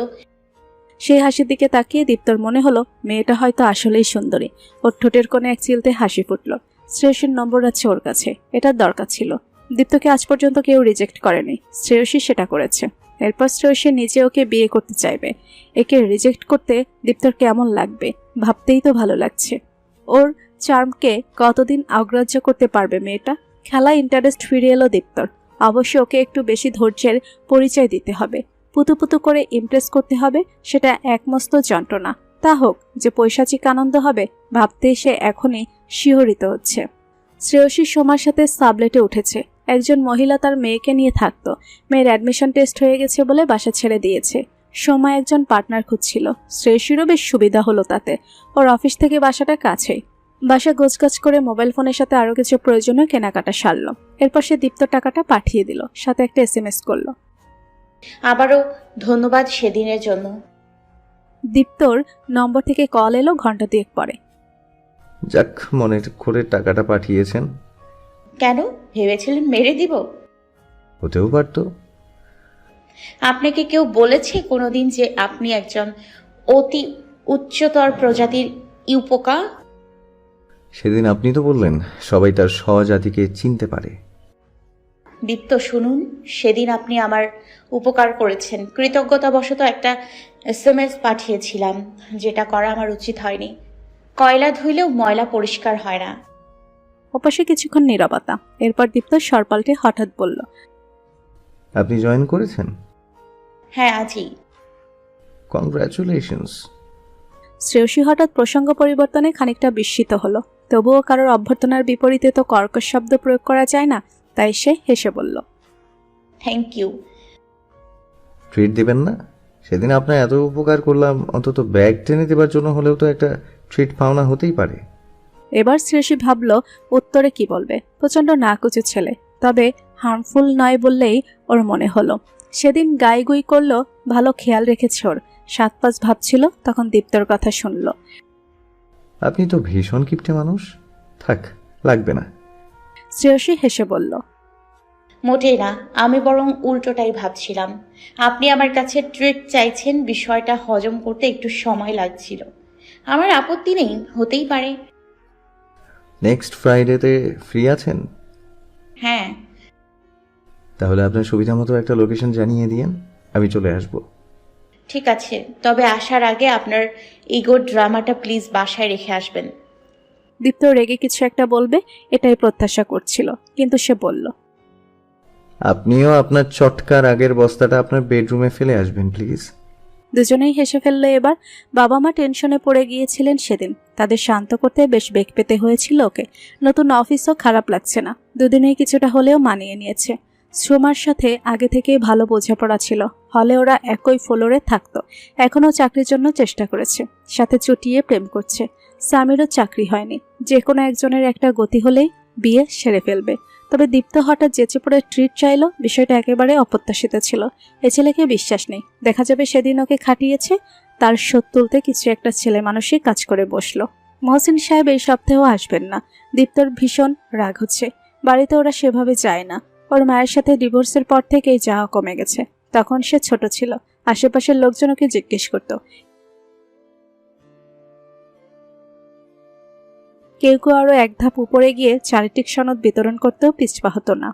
S2: সেই হাসির দিকে তাকিয়ে দীপ্তর মনে হলো মেয়েটা হয়তো আসলেই সুন্দরী। ওর ঠোঁটের কোণে এক চিলতে হাসি ফুটল। শ্রেয়সীর নম্বর আছে ওর কাছে, এটার দরকার ছিল। দীপ্তকে আজ পর্যন্ত কেউ রিজেক্ট করেনি, শ্রেয়সী সেটা করেছে। এরপর শ্রেয়সী নিজে ওকে বিয়ে করতে চাইবে। একে রিজেক্ট করতে দীপ্তর কেমন লাগবে ভাবতেই তো ভালো লাগছে। ওর চার্মকে কতদিন অগ্রাহ্য করতে পারবে মেয়েটা? খেলায় ইন্টারেস্ট ফিরে এলো দীপ্তর। অবশ্য ওকে একটু বেশি ধৈর্যের পরিচয় দিতে হবে, পুতু পুতু করে ইমপ্রেস করতে হবে, সেটা একমস্ত যন্ত্রণা। তা হোক, যে পৈশাচিক আনন্দ হবে ভাবতেই সে এখনই শিহরিত হচ্ছে। শ্রেয়সী সোমার সাথে সাবলেটে উঠেছে। একজন মহিলা তার মেয়েকে নিয়ে থাকতো। মেয়ের অ্যাডমিশন টেস্ট হয়ে গেছে বলে বাসা ছেড়ে দিয়েছে। সোমা একজন পার্টনার খুঁজছিল। শ্রেয়সীরও বেশ সুবিধা হলো তাতে। ওর অফিস থেকে বাসাটা কাছেই। বাসা গোছগাছ করে মোবাইল ফোনের সাথে আরও কিছু প্রয়োজনীয় কেনাকাটা সারল। এরপর সে দীপ্ত টাকাটা পাঠিয়ে দিল, সাথে একটা SMS করলো।
S3: আবারও ধন্যবাদ সেদিনের জন্য।
S2: দীপ্তর নম্বর থেকে কল এলো ঘন্টা 2 পরে।
S1: যাক, মনে করে টাকাটা পাঠিয়েছেন।
S3: কেন ভেবেছিলেন মেরে দিব?
S1: হতেও পারতো।
S3: আপনাকে কেউ বলেছে কোনোদিন যে আপনি একজন অতি উচ্চতর প্রজাতির ইউপোকা?
S1: সেদিন আপনি তো বললেন সবাই তার স্বজাতিকে চিনতে পারে।
S3: দীপ্ত শুনুন, সেদিন আপনি আমার উপকার করেছেন। কৃতজ্ঞতাবশত একটা SMS পাঠিয়েছিলাম, যেটা করা আমার উচিত হয়নি। কয়লা ধুইলেও ময়লা পরিষ্কার হয় না।
S2: ওপাশে কিছুক্ষণ নীরবতা। এরপর দীপ্ত স্বর পাল্টে হঠাৎ বলল।
S1: আপনি জয়েন করেছেন?
S3: হ্যাঁ, আজই।
S1: কংগ্রাচুলেশনস।
S2: শ্রেয়সী হঠাৎ প্রসঙ্গ পরিবর্তনে খানিকটা বিস্মিত হলো। তবুও কারোর অভ্যর্থনার বিপরীতে তো কর্কশ শব্দ প্রয়োগ করা যায় না, তাই সে হেসে বলল।
S3: Thank you.
S1: ট্রিট দিবেন না? সেদিন আপনার এত উপকার করলাম, অন্তত ব্যাগ টেনে দেবার জন্য হলেও তো একটা ট্রিট পাওনা হতেই পারে।
S2: এবার শ্রেয়সী ভাবল উত্তরে কি বলবে। প্রচণ্ড নাকুচু ছেলে, তবে হার্মফুল নয় বললেই ওর মনে হলো। সেদিন গাইগুই করলো, ভালো খেয়াল রেখেছে ওর। 7-5 ভাবছিল, তখন দীপ্তর কথা শুনল।
S1: আপনি তো ভীষণ কিপটে মানুষ। থাক, লাগবে না।
S2: শ্রেয়সী হেসে বলল।
S3: মোটেই না, আমি বরং উল্টোটাই ভাবছিলাম। আপনি আমার কাছে ট্রিট চাইছেন, বিষয়টা হজম করতে একটু সময় লাগছিল। আমার আপত্তি নেই, হতেই পারে।
S1: নেক্সট ফ্রাইডেতে ফ্রি আছেন?
S3: হ্যাঁ।
S1: তাহলে আপনার সুবিধা মতো একটা লোকেশন জানিয়ে দিয়েন, আমি চলে আসব।
S3: ঠিক আছে, তবে আসার আগে আপনার ইগোর ড্রামাটা প্লিজ বাসায় রেখে আসবেন।
S2: দীপ্ত রেগে কিছু একটা বলবে এটাই প্রত্যাশা করছিল, কিন্তু সে বলল।
S1: আপনিও আপনার চটকার আগের বস্তাটা আপনার বেডরুমে ফেলে আসবেন প্লিজ।
S2: দুজনেই হেসে ফেললো। এবার বাবা মা টেনশনে পড়ে গিয়েছিলেন সেদিন। তাদের শান্ত করতে বেশ বেগ পেতে হয়েছিল ওকে। নতুন অফিসও খারাপ লাগছে না, দুদিনেই কিছুটা হলেও মানিয়ে নিয়েছে। সোমার সাথে আগে থেকেই ভালো বোঝাপড়া ছিল। হলে ওরা একই ফ্লোরে থাকতো। এখনও চাকরির জন্য চেষ্টা করেছে, সাথে চুটিয়ে প্রেম করছে। স্বামীরও চাকরি হয়নি। যে কোনো একজনের একটা গতি হলেই বিয়ে সেরে ফেলবে। তবে দীপ্ত হঠাৎ যেচে পড়ে ট্রিট চাইলো, বিষয়টা একেবারে অপ্রত্যাশিত ছিল। এ ছেলেকে বিশ্বাস নেই, দেখা যাবে সেদিন ওকে খাটিয়েছে। তার শোধ তুলতে কিছু একটা ছেলে মানুষই কাজ করে বসলো। মহসিন সাহেব এই সপ্তাহেও আসবেন না। দীপ্তর ভীষণ রাগ হচ্ছে। বাড়িতে ওরা সেভাবে যায় না। ওর মায়ের সাথে ডিভোর্সের পর থেকেই যাওয়া কমে গেছে। তখন সে ছোট ছিল, আশেপাশের লোকজন ওকে জিজ্ঞেস করত। কেউ কেউ আরো এক ধাপ উপরে গিয়ে চারিত্রিক সনদ বিতরণ করতেও পিছপা হতো না।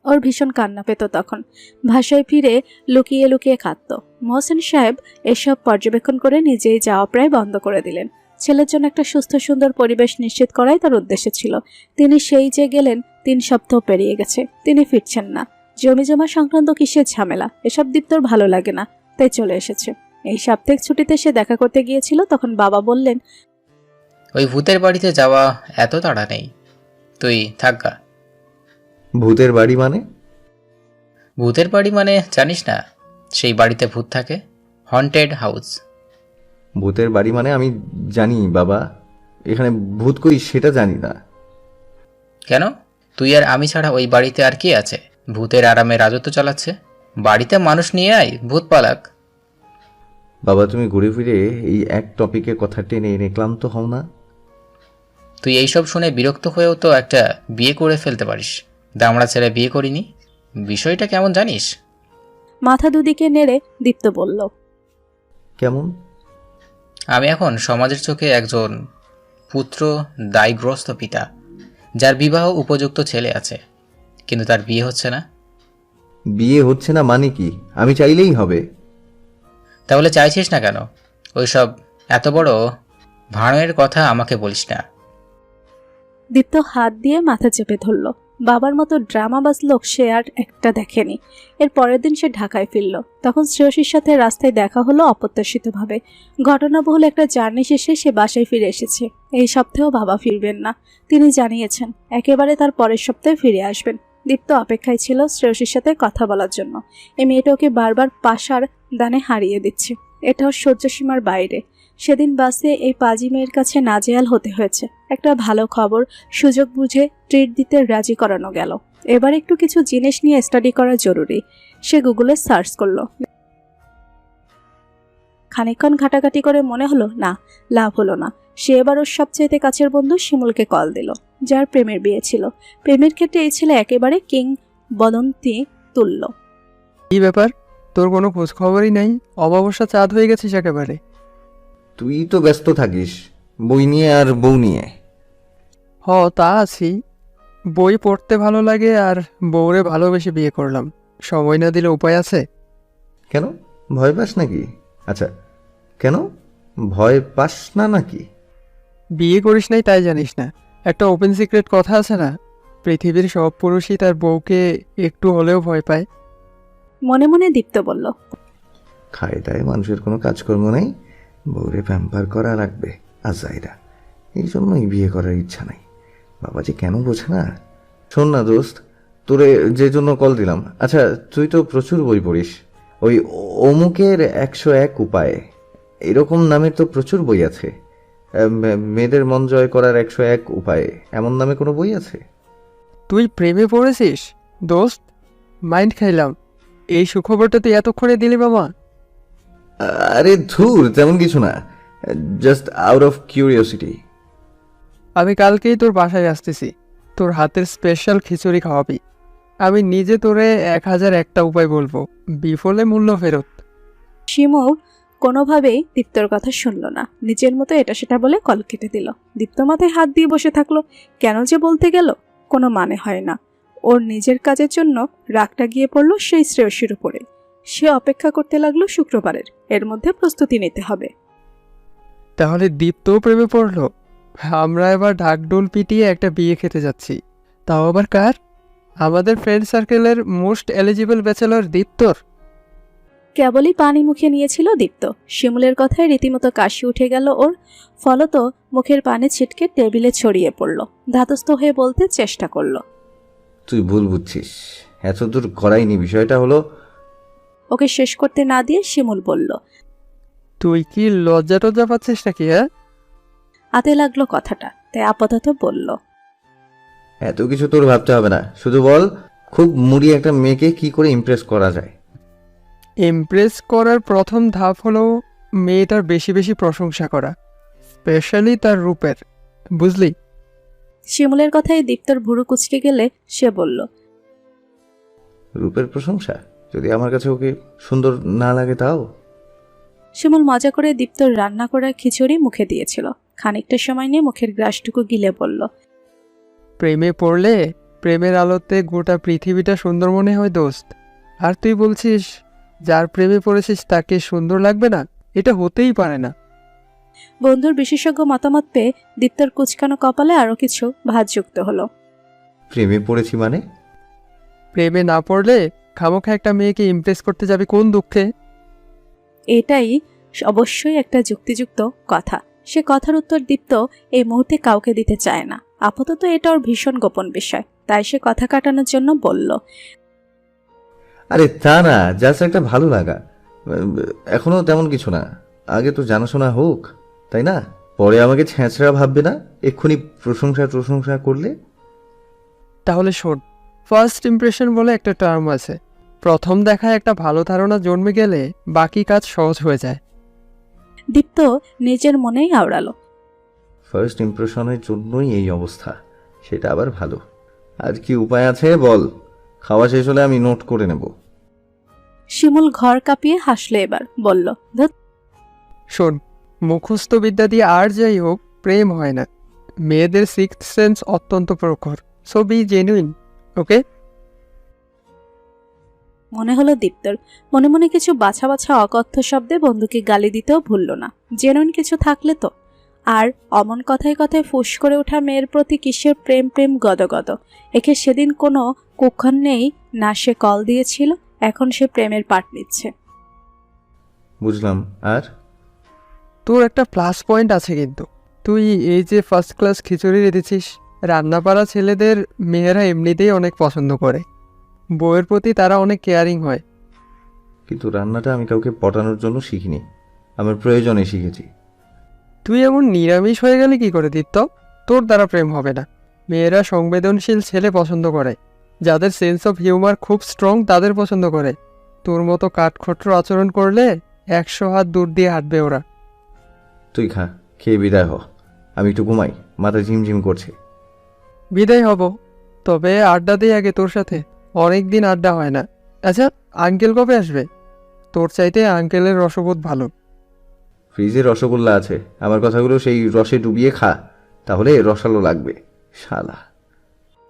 S2: ওর ভীষণ কান্না পেত তখন। ভাষায় ফিরে লুকিয়ে লুকিয়ে কাঁদত। মহসিন সাহেব এসব পর্যবেক্ষণ করে নিজেই যাওয়া প্রায় বন্ধ করে দিলেন। ছেলের জন্য একটা সুস্থ সুন্দর পরিবেশ নিশ্চিত করাই তার উদ্দেশ্য ছিল। তিনি সেই যে গেলেন 3 সপ্তাহ পেরিয়ে গেছে, তিনি ফিরছেন না। জমি জমা সংক্রান্ত কিসের ঝামেলা, এসব দীপ্তর ভালো লাগে না, তাই চলে এসেছে। এই সাপ্তাহিক ছুটিতে সে দেখা করতে গিয়েছিল, তখন বাবা বললেন,
S5: ওই ভূতের বাড়িতে যাওয়া এত তাড়া নেই, তুই থাক গা।
S1: ভূতের বাড়ি মানে?
S5: ভূতের বাড়ি মানে জানিস না? সেই বাড়িতে ভূত থাকে, হন্টেড হাউস।
S1: ভূতের বাড়ি মানে আমি জানি বাবা, এখানে ভূত কই সেটা জানি না।
S5: কেন? তুই আর আমি ছাড়া ওই বাড়িতে আর কি আছে? ভূতের আরামে রাজত্ব চালাচ্ছে। বাড়িতে মানুষ নিয়ে আয়, ভূত পালাক।
S1: বাবা তুমি ঘুরে ফিরে এই এক টপিকের কথা টেনে এনে ক্লান্ত হও না?
S5: তুই এইসব শুনে বিরক্ত হয়েও তো একটা বিয়ে করে ফেলতে পারিস। দামড়া ছেলে বিয়ে করিনি, বিষয়টা কেমন জানিস?
S2: মাথা দুদিকে নেড়ে দীপ্ত বলল,
S1: কেমন?
S5: আমি এখন সমাজের চোখে একজন পুত্র দায়গ্রস্ত পিতা, যার বিবাহ উপযুক্ত ছেলে আছে, কিন্তু তার বিয়ে হচ্ছে না।
S1: বিয়ে হচ্ছে না মানে কি? আমি চাইলেই হবে।
S5: তাহলে চাইছিস না কেন? ওইসব এত বড় ভাঁড়ের কথা আমাকে বলিস না।
S2: দীপ্ত হাত দিয়ে মাথা চেপে ধরল। বাবার মতো ড্রামাবাজ লোক সে আর একটা দেখেনি। এর পরের দিন সে ঢাকায় ফিরল। তখন শ্রেয়সীর সাথে রাস্তায় দেখা হলো অপ্রত্যাশিতভাবে। ঘটনাবহুল একটা জার্নি শেষে সে বাসায় ফিরে এসেছে। এই সপ্তাহেও বাবা ফিরবেন না, তিনি জানিয়েছেন। একেবারে তার পরের সপ্তাহে ফিরে আসবেন। দীপ্ত অপেক্ষায় ছিল শ্রেয়সীর সাথে কথা বলার জন্য। এই মেয়েটা ওকে বারবার পাশার দানে হারিয়ে দিচ্ছে। এটাও সহ্যসীমার বাইরে। সেদিন বাসে এই পাজি মেয়ের কাছে নাজেহাল হতে হয়েছে। একটা ভালো খবর, সুযোগ বুঝে ট্রিট দিতে রাজি করানো গেল। এবার একটু কিছু জিনিস নিয়ে স্টাডি করা জরুরি। সে গুগলে সার্চ করলো। খানিকক্ষণ ঘাটাঘাটি করে মনে হলো না, লাভ হলো না। সে এবার ওর সবচেয়ে কাছের বন্ধু শিমুলকে কল দিল, যার প্রেমের বিয়ে ছিল। প্রেমের ক্ষেত্রে এই ছেলে একেবারে কিং বদন্তি তুল্য।
S8: কি ব্যাপার, তোর কোনো খোঁজ খবরই নাই? অমাবস্যা চাঁদ হয়ে গেছিস একেবারে।
S1: তুই তো ব্যস্ত থাকিস বই নিয়ে আর বউ নিয়ে।
S8: তা আছি। বই পড়তে ভালো লাগে আর বউরে ভালোবেসে বিয়ে করলাম। সময় না দিলে উপায় আছে?
S1: কেন, ভয় পাস নাকি? আচ্ছা, কেন ভয় পাস না নাকি?
S8: বিয়ে করিস নাই তাই জানিস না? একটা ওপেন সিক্রেট কথা আছে না, পৃথিবীর সব পুরুষই তার বউকে একটু হলেও ভয় পায়।
S2: মনে মনে দীপ্ত বলল,
S1: খায় দায় মানুষের কোনো কাজকর্ম নেই, বউরে প্যাম্পার করা লাগবে আজাইরা, এই জন্যই বিয়ে করার ইচ্ছা নাই। বাবা যে কেন বোঝে না। শোন না দোস্ত, তোরে যে জন্য কল দিলাম, আচ্ছা তুই তো প্রচুর বই পড়িস। ওই অমুকের 101 উপায় এরকম নামের তো প্রচুর বই আছে। মেয়েদের মন জয় করার 101 উপায় এমন নামে কোনো বই আছে?
S8: তুই প্রেমে পড়েছিস দোস্ত? মাইন্ড খাইলাম। এই সুখবরটা তুই এতক্ষণে দিলি বাবা?
S1: আরে ধুর, তেমন কিছু না, জাস্ট আউট অফ কিউরিওসিটি।
S8: আমি কালকেই তোর বাসায় আসতেছি, তোর হাতের স্পেশাল খিচুড়ি খাওয়াবি। আমি নিজে তোরে 1001টা উপায় বলবো, বিফলে মূল্য ফেরত।
S2: শিমুল কোনোভাবেই দীপ্তর কথা শুনল না। নিজের মতো এটা সেটা বলে কল কেটে দিল। দীপ্ত মাথায় হাত দিয়ে বসে থাকলো। কেন যে বলতে গেল কোনো মানে হয় না। ওর নিজের কাজের জন্য রাগটা গিয়ে পড়ল সেই শ্রেয়সীর উপরে। সে অপেক্ষা করতে লাগলো শুক্রবারের। এর মধ্যে প্রস্তুতি নিতে হবে।
S8: তাহলে দীপ্তও প্রেমে পড়লো। আমরা এবার ঢাকঢোল পিটিয়ে একটা বিয়ে খেতে যাচ্ছি। তাও আবার কার? আমাদের ফ্রেন্ড সার্কেলের মোস্ট এলিজিবল ব্যাচেলর দীপ্তর।
S2: কেবলই পানি মুখে নিয়েছিল দীপ্ত। শিমুলের কথায় রীতিমতো কাশি উঠে গেল ওর। ফলত মুখের পানি ছিটকে টেবিলে ছড়িয়ে পড়ল। ধাতস্থ হয়ে বলতে চেষ্টা করলো,
S1: তুই ভুল বুঝছিস, এত দূর করাইনি। বিষয়টা হলো,
S2: ওকে শেষ করতে না দিয়ে শিমুল বলল,
S8: তুই কি লজ্জা টজ্জা পাচ্ছিস নাকি?
S2: হাতে লাগলো কথাটা, তাই আপাতত বলল,
S1: এত কিছু তোর ভাবতে হবে না, শুধু বল খুব মুড়ি একটা মেয়েকে কি করে ইমপ্রেস করা যায়।
S8: ইমপ্রেস করার প্রথম ধাপ হলো মেয়েটার বেশি বেশি প্রশংসা করা, স্পেশালি তার রূপের, বুঝলি?
S2: শিমুলের কথায় দীপ্তর ভুরু কুচকে গেলে সে বলল,
S1: রূপের প্রশংসা? যদি আমার কাছে ওকে সুন্দর না লাগে তাও?
S2: শিমুল মজা করে দীপ্তর রান্না করা খিচুড়ি মুখে দিয়েছিল। খানিকটা সময় নিয়ে মুখের গ্রাসটুকু গিলে বলল,
S8: প্রেমে পড়লে প্রেমের আলোতে গোটা পৃথিবীটা সুন্দর মনে হয় দোস্ত। আর তুই বলছিস যার প্রেমে পড়েছিস তাকে সুন্দর লাগবে না? এটা হতেই পারে না।
S2: বন্ধুর বিশেষজ্ঞ মতামত পেয়ে দীপ্তর কুচকানো কপালে আরো কিছু ভাঁজ যুক্ত হলো।
S1: প্রেমে পড়েছি মানে?
S8: প্রেমে না পড়লে খামোখা একটা মেয়েকে ইমপ্রেস করতে যাবে কোন দুঃখে?
S2: এটাই অবশ্যই একটা যুক্তিযুক্ত কথা। সে কথার উত্তর দীপ্ত এই মুহূর্তে কাউকে দিতে চায় না। আপাতত এটা ওর ভীষণ গোপন বিষয়, তাই সে কথা কাটানোর জন্য বলল,
S1: আরে তা না, জাস্ট একটা ভালো লাগা। এখনো তেমন কিছু না, আগে তো জানাশোনা হোক, তাই না? পরে আমাকে ছেঁচড়া ভাববে না এক্ষুনি প্রশংসা করলে।
S8: তাহলে শোন, ফার্স্ট ইমপ্রেশন বলে একটা টার্ম আছে। প্রথম দেখায় একটা ভালো ধারণা জন্মে গেলে বাকি কাজ সহজ হয়ে যায়।
S2: দীপ্ত নিজের মনেই আওড়ালো।
S1: ফার্স্ট ইমপ্রেশনের জন্যই এই অবস্থা, সেটা আবার ভালো। আর কি উপায় আছে বল, খাওয়া শেষ হলে আমি নোট করে নেব।
S2: শিমুল ঘর কাঁপিয়ে হাসলে, এবার বলল, "ধ্যাৎ,
S8: শোন, মুখস্থ বিদ্যা দিয়ে আর যাই হোক প্রেম হয় না। মেয়েদের সিক্সথ সেন্স অত্যন্ত প্রখর। সো বি জেনুইন, ওকে?"
S2: মনে হলো দীপ্তর মনে মনে কিছু বাছা বাছা অকথ্য শব্দে বন্ধুকে গালি দিতেও ভুলল না। জেনুইন কিছু থাকলে তো। আর অমন কথায় কথায় ফুস করে ওঠা মেয়ের প্রতি কিসের প্রেম প্রেম গদগদ। একে সেদিন কোনো কুক্ষণ নেই না, সে কল দিয়েছিল, এখন সে প্রেমের পাট নিচ্ছে।
S1: বুঝলাম। আর
S8: তোর একটা প্লাস পয়েন্ট আছে কিন্তু, তুই এই যে ফার্স্ট ক্লাস খিচুড়ি রেঁধেছিস, রান্নাপাড়া ছেলেদের মেয়েরা এমনিতেই অনেক পছন্দ করে। বউয়ের প্রতি তারা অনেক কেয়ারিং হয়।
S1: কিন্তু রান্নাটা আমি কাউকে পটানোর জন্য শিখিনি, আমার প্রয়োজনে শিখেছি।
S8: তুই এমন নিরামিষ হয়ে গেলে কি করে দীপ্ত? তোর দ্বারা প্রেম হবে না। মেয়েরা সংবেদনশীল ছেলে পছন্দ করে, যাদের সেন্স অফ হিউমার খুব স্ট্রং তাদের পছন্দ করে। তোর মতো কাঠখোট্ট আচরণ করলে 100 হাত দূর দিয়ে হাঁটবে ওরা।
S1: তুই খা, খেয়ে বিদায় হ, আমি একটু ঘুমাই, মাথা ঝিমঝিম করছে।
S8: বিদায় হব, তবে আড্ডা দিই আগে তোর সাথে। অনেক দিন আড্ডা হয় না। আচ্ছা, আঙ্কেল কবে আসবে? তোর চাইতে আঙ্কেলের রসবোধ ভালো।
S1: ফ্রিজে রসগোল্লা আছে, আমার কথাগুলো সেই রসে ডুবিয়ে খা, তাহলে রসালো লাগবে শালা।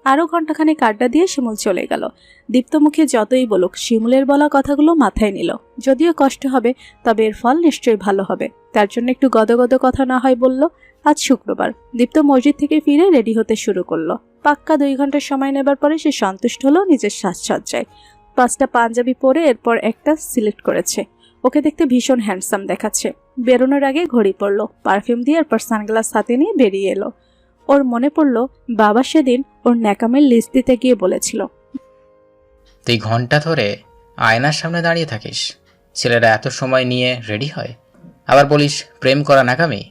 S2: আরও ঘণ্টাখানেক আড্ডা দিয়ে শিমুল চলে গেল। দীপ্তমুখী যতই বলুক, শিমুলের বলা কথাগুলো মাথায় নিল। যদিও কষ্ট হবে, তবে এর ফল নিশ্চয়ই ভালো হবে। তার জন্য একটু গদগদ কথা না হয় বলল। আজ শুক্রবার। দীপ্ত মসজিদ থেকে ফিরে রেডি হতে শুরু করলো। পাক্কা 2 ঘন্টা সময় নেবার পরে সে সন্তুষ্ট হলো নিজের সাজসজ্জায়। 5টা পাঞ্জাবি পরে এরপর একটা সিলেক্ট করেছে। ওকে দেখতে ভীষণ হ্যান্ডসাম দেখাচ্ছে। বেরোনোর আগে ঘড়ি পরলো, পারফিউম দিয়ে এরপর সানগ্লাস হাতে নিয়ে বেরিয়ে এলো। ওর মনে পড়ল বাবা সেদিন ওর ন্যাকামের লিস্ট দিতে গিয়ে বলেছিল,
S5: তুই ঘন্টা ধরে আয়নার সামনে দাঁড়িয়ে থাকিস, ছেলেরা এত সময় নিয়ে রেডি হয়, আবার বলিস প্রেম করা নাকামি।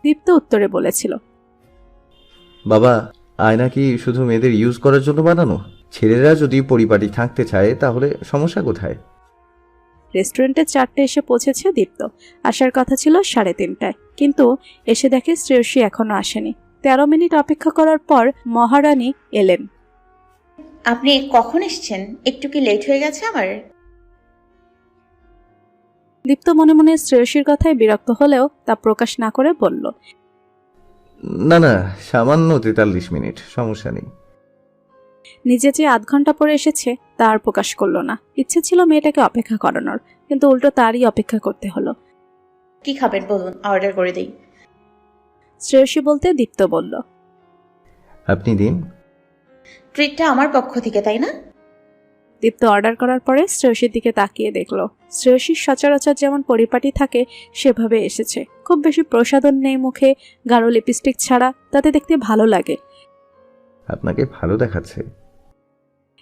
S2: দীপ্ত উত্তরে বলেছিল,
S1: বাবা, আয়না কি শুধু মেয়েদের ইউজ করার জন্য বানানো? ছেলেরা যদি পরিপাটি থাকতে চায় তাহলে সমস্যা কোথায়?
S2: রেস্টুরেন্টে 4টে এসে পৌঁছেছে দীপ্ত। আসার কথা ছিল 3:30টায়, কিন্তু এসে দেখে শ্রেয়সী এখনো আসেনি। 13 মিনিট অপেক্ষা করার পর মহারানী এলেন।
S3: আপনি কখন এসেছেন? একটু কি লেট হয়ে গেছে আমার?
S2: দীপ্ত মনে মনে শ্রেয়সীর কথায় বিরক্ত হলেও তা প্রকাশ না করে বলল,
S1: না না, সামান্য 43 মিনিট, সমস্যা নেই।
S2: নিজে যে আধ ঘন্টা পরে এসেছে তা আর প্রকাশ করলো না। ইচ্ছে ছিল মেয়েটাকে অপেক্ষা করানোর, কিন্তু উল্টো তারই অপেক্ষা করতে হলো।
S3: কি খাবেন বলুন, অর্ডার করে দিই।
S2: শ্রেয়সী বলতে দীপ্ত বলল,
S1: আপনি দিন।
S3: ট্রিটটা আমার পক্ষ থেকে, তাই না?
S2: দীপ্ত অর্ডার করার পরে শ্রেয়সীর দিকে তাকিয়ে দেখল। শ্রেয়সীর সচরাচর যেমন পরিপাটি থাকে সেভাবে এসেছে। খুব বেশি প্রসাধন নেই মুখে, গাঢ় লিপস্টিক ছাড়া, তাতে দেখতে ভালো লাগে।
S1: আপনাকে ভালো দেখাচ্ছে।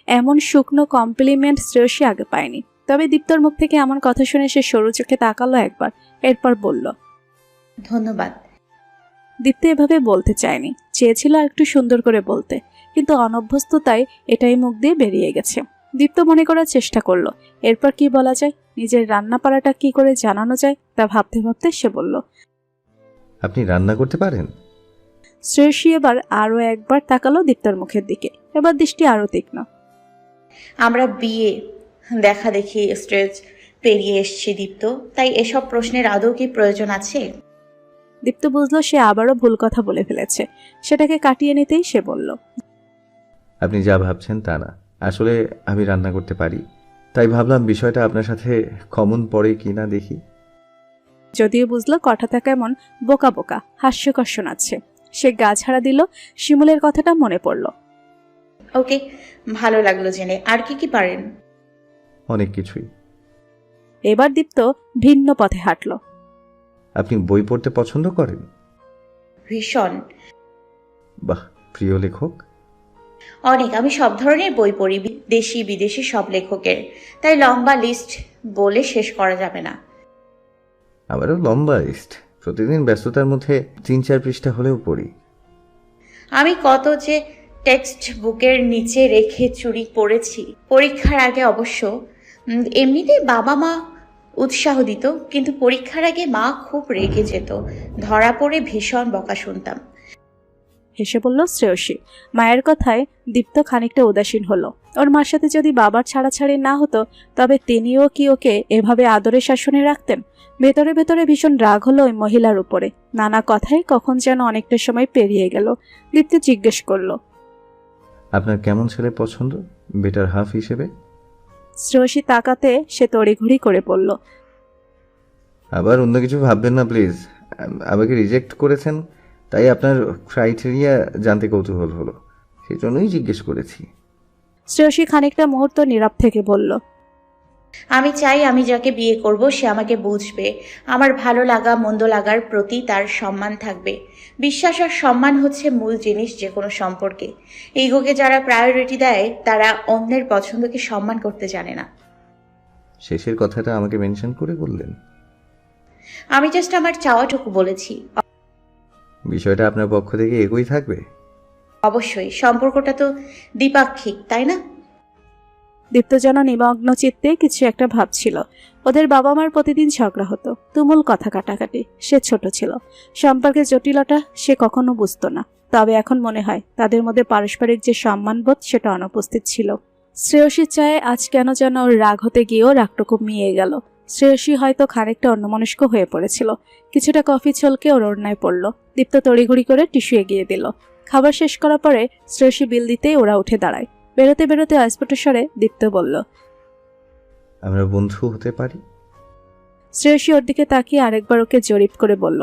S2: এমন শুকনো কমপ্লিমেন্ট শ্রেয়সী আগে পায়নি। তবে দীপ্তর মুখ থেকে এমন কথা শুনে সে সরু চোখে তাকালো একবার, এরপর বলল,
S3: ধন্যবাদ।
S2: দীপ্ত এভাবে বলতে চায়নি, চেয়েছিল একটু সুন্দর করে বলতে, কিন্তু অনভ্যস্ততায় এটাই মুখ দিয়ে বেরিয়ে গেছে। দীপ্ত মনে করার চেষ্টা করলো এরপর কি বলা যায়, নিজের রান্না পারাটা কি করে জানানো যায় তা ভাবতে ভাবতে সে বলল,
S1: আপনি রান্না করতে পারেন?
S2: শ্রেয়সী এবার আরও একবার তাকালো দীপ্তর মুখের দিকে, এবার দৃষ্টি আরও তীক্ষ্ণ।
S3: আমরা বিয়ে দেখা দেখি স্টেজ পেরিয়ে এসছি দীপ্ত, তাই এসব প্রশ্নের আদৌ কি প্রয়োজন আছে?
S2: দীপ্ত বুঝলো সে আবারও ভুল কথা বলে ফেলেছে। সেটাকে কাটিয়ে নিতেই সে বলল,
S1: আপনি যা ভাবছেন তা না, আসলে আমি রান্না করতে পারি, তাই ভাবলাম বিষয়টা আপনার সাথে কমন পড়ে কি না দেখি।
S2: যদিও বুঝলো কথাটা কেমন বোকা বোকা, হাস্যকর শোনাচ্ছে। সে গা ঝাড়া দিল। শিমুলের কথাটা মনে পড়ল।
S3: ওকে, ভালো লাগলো জেনে। আর কি কি পারেন?
S1: অনেক কিছুই।
S2: এবার দীপ্ত ভিন্ন পথে হাঁটল।
S1: আপনি বই পড়তে পছন্দ করেন?
S3: ভীষণ।
S1: বাহ, প্রিয় লেখক?
S3: অনেক, আমি সব ধরনের বই পড়ি, দেশি বিদেশি সব লেখকের, তাই লম্বা লিস্ট বলে শেষ করা যাবে না।
S1: আমারও লম্বা লিস্ট, প্রতিদিন ব্যস্ততার মধ্যে 3-4 পৃষ্ঠা হলেও পড়ি।
S3: আমি কত যে টেক্সট বুকের নিচে রেখে চুরি পড়েছি পরীক্ষার আগে অবশ্য। এমনিতে বাবা মা উৎসাহ দিত, কিন্তু পরীক্ষার আগে মা খুব রেগে যেত, ধরা পড়ে ভীষণ বকা শুনতাম।
S2: হেসে বলল শ্রেয়সী। মায়ের কথায় দীপ্ত খানিকটা উদাসীন হলো। ওর মার সাথে যদি বাবার ছাড়াছাড়ি না হতো তবে তিনিও কি ওকে এভাবে আদরে শাসনে রাখতেন? ভেতরে ভেতরে ভীষণ রাগ হলো ওই মহিলার উপরে। নানা কথায় কখন যেন অনেকটা সময় পেরিয়ে গেল। দীপ্ত জিজ্ঞেস করলো,
S1: আপনার কেমন ছেলে পছন্দ বেটার হাফ হিসেবে?
S2: শ্রেয়সী তাকাতে সে তড়িঘড়ি করে বলল,
S1: আবার অন্য কিছু ভাববেন না প্লিজ। আমাকে রিজেক্ট করেছেন, তাই আপনার ক্রাইটেরিয়া জানতে কৌতূহল হলো, সেই জন্যই জিজ্ঞেস করেছি।
S2: শ্রেয়সী খানিকটা মুহূর্ত নীরব থেকে বলল,
S3: আমি চাই আমি যাকে বিয়ে করব সে আমাকে বুঝবে, আমার ভালো লাগা মন্দ লাগার প্রতি তার সম্মান থাকবে। বিশ্বাস আর সম্মান হচ্ছে মূল জিনিস যে কোনো সম্পর্কে। ইগোকে যারা প্রায়োরিটি দেয় তারা অন্যের পছন্দকে সম্মান করতে জানে না।
S1: শেষের কথাটা আমাকে মেনশন করে বললেন।
S3: আমি জাস্ট আমার চাওয়াটুকু বলেছি।
S1: বিষয়টা আপনার পক্ষ থেকে এগোই থাকবে?
S3: অবশ্যই, সম্পর্কটা তো দ্বিপাক্ষিক, তাই না?
S2: দীপ্ত যেন নিমগ্ন চিত্তে কিছু একটা ভাবছিল। ওদের বাবা মার প্রতিদিন ঝগড়া হতো, তুমুল কথা কাটাকাটি। সে ছোট ছিল, সম্পর্কের জটিলতা সে কখনো বুঝতো না। তবে এখন মনে হয় তাদের মধ্যে পারস্পরিক যে সম্মানবোধ সেটা অনুপস্থিত ছিল। শ্রেয়সী চায় আজ কেন যেন ওর রাগ হতে গিয়েও রাগটুকু মিয়ে গেল। শ্রেয়সী হয়তো খানিকটা অন্যমনস্ক হয়ে পড়েছিল। কিছুটা কফি ছলকে ওর ওড়নায় পড়ল। দীপ্ত তড়িঘড়ি করে টিস্যু এগিয়ে দিল। খাবার শেষ করার পরে শ্রেয়সী বিল দিতেই ওরা উঠে দাঁড়ায়। বেরোতে বেরোতে অস্ফুট স্বরে দীপ্ত বলল,
S1: আমরা বন্ধু হতে পারি?
S2: শ্রেয়সী ওর দিকে তাকিয়ে আরেকবার ওকে জরিপ করে বলল,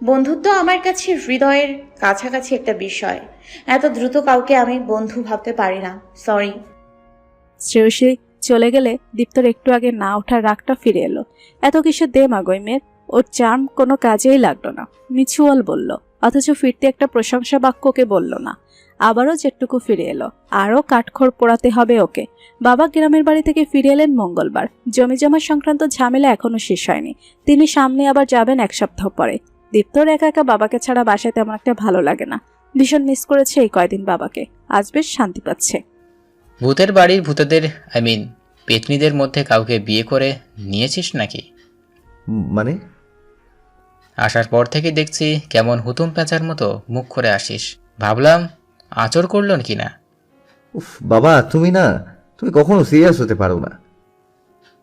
S3: বন্ধুত্ব আমার কাছে হৃদয়ের কাছাকাছি একটা বিষয়। এত দ্রুত কাউকে আমি বন্ধু ভাবতে পারি না, সরি।
S2: শ্রেয়সী চলে গেলে দীপ্তর একটু আগে না ওঠার রাগটা ফিরে এলো। এত কিসের দে মাগই মেয়ের, ওর চার্ম কোনো কাজেই লাগলো না। মিছুয়াল বলল, অথচ ফিরতে একটা প্রশংসা বাক্যকে বলল না। আবারও যেটুকু ফিরে এলো, আরও কাঠখড় পোড়াতে হবে ওকে। বাবা গ্রামের বাড়ি থেকে ফিরে এলেন মঙ্গলবার। জমিজমা সংক্রান্ত ঝামেলা এখনো শেষ হয়নি। তিনি সামনে আবার যাবেন 1 সপ্তাহ পরে। দীপ্তর একা একা বাবাকে ছাড়া বাসায় তেমন একটা ভালো লাগে না। ভীষণ মিস করেছে এই কয়দিন বাবাকে। আজ বেশ শান্তি পাচ্ছে।
S5: ভূতের বাড়ির ভূতেদের পেতনিদের মধ্যে কাউকে বিয়ে করে নিয়েছিস নাকি?
S1: মানে?
S5: আসার পর থেকে দেখছি কেমন হুতুম পেঁচার মতো মুখ করে আসিস। ভাবলাম আচর করলো কি না।
S1: উফ বাবা, তুমি কখনো সিরিয়াস হতে পারো না।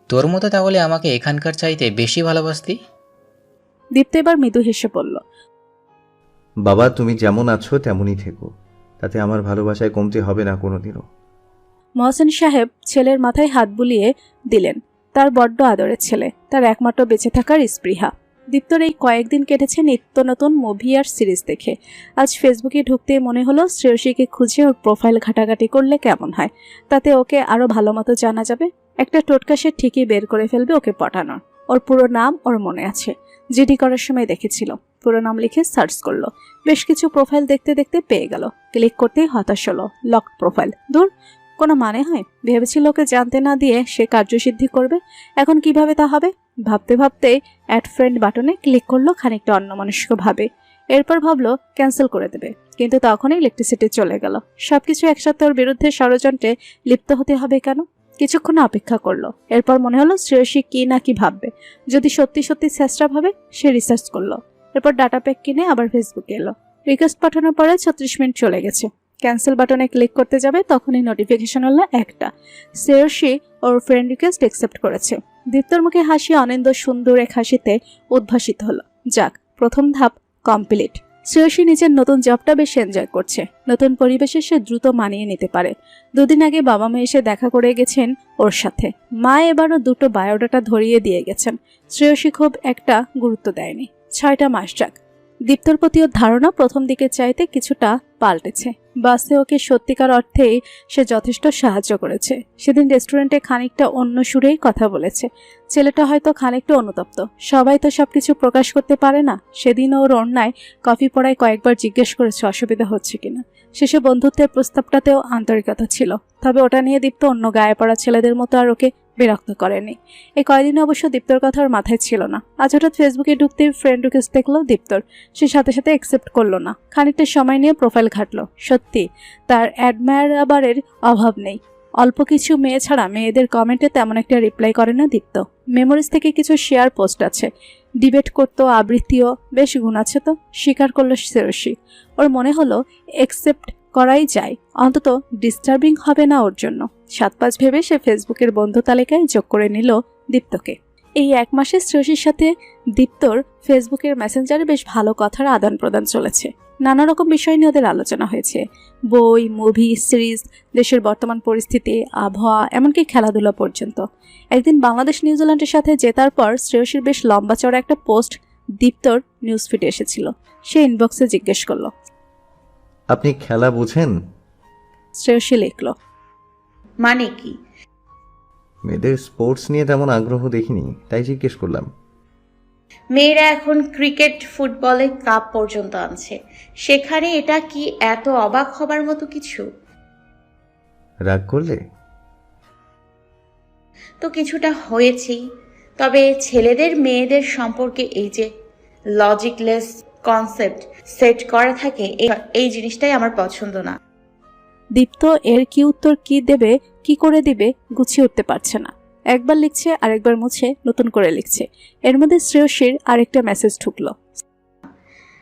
S5: তোর মতো তাহলে আমাকে এখানকার চাইতে বেশি ভালোবাসতি।
S2: দীপ্ত এবার মৃদু হেসে পড়ল,
S1: বাবা তুমি যেমন আছো তেমনই থেকো, তাতে আমার ভালোবাসায় কমতে হবে না কোনোদিনও।
S2: মহসিন সাহেব ছেলের মাথায় হাত বুলিয়ে দিলেন। তার বড্ড আদরের ছেলে, তার একমাত্র বেঁচে থাকার স্পৃহা। দীপ্তর এই কয়েকদিন কেটেছে নিত্য নতুন মুভি আর সিরিজ দেখে। আজ ফেসবুকে ঢুকতে মনে হলো শ্রেয়সীকে খুঁজে ওর প্রোফাইল ঘাটাঘাটি করলে কেমন হয়। তাতে ওকে আরও ভালো মতো জানা যাবে। একটা টোটকা সে ঠিকই বের করে ফেলবে ওকে পটানোর। ওর পুরো নাম ওর মনে আছে, জিডি করার সময় দেখেছিল। পুরো নাম লিখে সার্চ করলো। বেশ কিছু প্রোফাইল দেখতে দেখতে পেয়ে গেল। ক্লিক করতেই হতাশ হলো, লকড প্রোফাইল। দূর, কোনো মানে হয়? ভেবেছিল ওকে জানতে না দিয়ে সে কার্যসিদ্ধি করবে। এখন কিভাবে তা হবে? ভাবতে ভাবতে অ্যাড ফ্রেন্ড বাটনে ক্লিক করলো খানিকটা অন্যমনস্কভাবে। এরপর ভাবলো ক্যান্সেল করে দেবে, কিন্তু তখনই ইলেকট্রিসিটি চলে গেল। সবকিছু একসাথে ওর বিরুদ্ধে ষড়যন্ত্রে লিপ্ত হতে হবে কেন? কিছুক্ষণ অপেক্ষা করলো। এরপর মনে হলো শ্রেয়সী কি না কি ভাববে। যদি সত্যি সত্যি চেষ্টা ভাবে, সে রিসার্চ করলো। এরপর ডাটা প্যাক কিনে আবার ফেসবুকে এলো। রিকোয়েস্ট পাঠানোর পরে 36 মিনিট চলে গেছে। ক্যান্সেল বাটনে ক্লিক করতে যাবে, তখনই নোটিফিকেশন হলো একটা। শ্রেয়সী ওর ফ্রেন্ড রিকোয়েস্ট অ্যাকসেপ্ট করেছে। দীপ্তর মুখে হাসি অনিন্দ সুন্দর এক হাসিতে উদ্ভাসিত হলো। যাক, প্রথম ধাপ কমপ্লিট। শ্রেয়সী নিজের নতুন জবটা বেশ এনজয় করছে। নতুন পরিবেশে সে দ্রুত মানিয়ে নিতে পারে। 2 দিন আগে বাবা মা এসে দেখা করে গেছেন ওর সাথে। মা এবারও 2টো বায়োডাটা ধরিয়ে দিয়ে গেছেন। শ্রেয়সী খুব একটা গুরুত্ব দেয়নি। 6টা মাস যাক। দীপ্তর প্রতি ওর ধারণা প্রথম দিকের চাইতে কিছুটা পাল্টেছে। বাসে ওকে সত্যিকার অর্থেই সে যথেষ্ট সাহায্য করেছে। সেদিন রেস্টুরেন্টে খানিকটা অন্য সুরেই কথা বলেছে। ছেলেটা হয়তো খানিকটা অনুতপ্ত। সবাই তো সবকিছু প্রকাশ করতে পারে না। সেদিন ওর অন্যায় কফি পড়ায় কয়েকবার জিজ্ঞেস করেছে অসুবিধা হচ্ছে কিনা। শেষে বন্ধুত্বের প্রস্তাবটাতেও আন্তরিকতা ছিল, তবে ওটা নিয়ে দীপ্ত অন্য গায়ে পড়া ছেলেদের মতো আর ওকে বিরক্ত করেনি। এই কয়দিনে অবশ্য দীপ্তর কথা ওর মাথায় ছিল না। আজ হঠাৎ ফেসবুকে ঢুকতে ফ্রেন্ড রিকোয়েস্ট দেখলো দীপ্তর। সে সাথে সাথে অ্যাকসেপ্ট করলো না। খানিকটা সময় নিয়ে প্রোফাইল ঘাটলো। সত্যি তার অ্যাডমায়ারাবারের অভাব নেই। অল্প কিছু মেয়ে ছাড়া মেয়েদের কমেন্টে তেমন একটা রিপ্লাই করে না দীপ্ত। মেমোরিজ থেকে কিছু শেয়ার পোস্ট আছে। ডিবেট করতো, আবৃত্তিও বেশ গুণ আছে তো, স্বীকার করলো শ্রেয়সী। ওর মনে হলো অ্যাকসেপ্ট করাই যায়, অন্তত ডিস্টার্বিং হবে না ওর জন্য। 7-5 ভেবে সে ফেসবুকের বন্ধু তালিকায় যোগ করে নিল দীপ্তকে। এই 1 মাসে শ্রেয়সীর সাথে দীপ্তর ফেসবুকের মেসেঞ্জারে বেশ ভালো কথার আদান প্রদান চলেছে। নানা রকম বিষয় নিয়ে ওদের আলোচনা হয়েছে। বই, মুভি, সিরিজ, দেশের বর্তমান পরিস্থিতি, আবহাওয়া, এমনকি খেলাধুলা পর্যন্ত। একদিন বাংলাদেশ নিউজিল্যান্ডের সাথে জেতার পর শ্রেয়সীর বেশ লম্বা চড়া একটা পোস্ট দীপ্তর নিউজ ফিডে এসেছিল। সে ইনবক্সে জিজ্ঞেস করলো,
S1: আপনি খেলা বুঝেন?
S2: শ্রেয়সী লিখল,
S3: মানে কি?
S1: মেয়েদের স্পোর্টস নিয়ে তেমন আগ্রহ দেখিনি, তাই জিজ্ঞেস করলাম।
S3: মেয়েরা এখন ক্রিকেট, ফুটবলে কাপ পর্যন্ত আনছে, সেখানে এটা কি এত অবাক হবার মতো কিছু?
S1: রাগ করলে?
S3: তো কিছুটা হয়েছেই, তবে ছেলেদের মেয়েদের সম্পর্কে এই যে লজিকলেস কনসেপ্ট সেট করা থাকে, এই জিনিসটাই আমার পছন্দ না।
S2: দীপ্ত এর কি উত্তর কি করে দিবে গুছিয়ে উঠতে পারছে না। একবার লিখছে, আরেকবার মুছে নতুন করে লিখছে। এর মধ্যে শ্রেয়সীর আরেকটা মেসেজ ঢুকলো।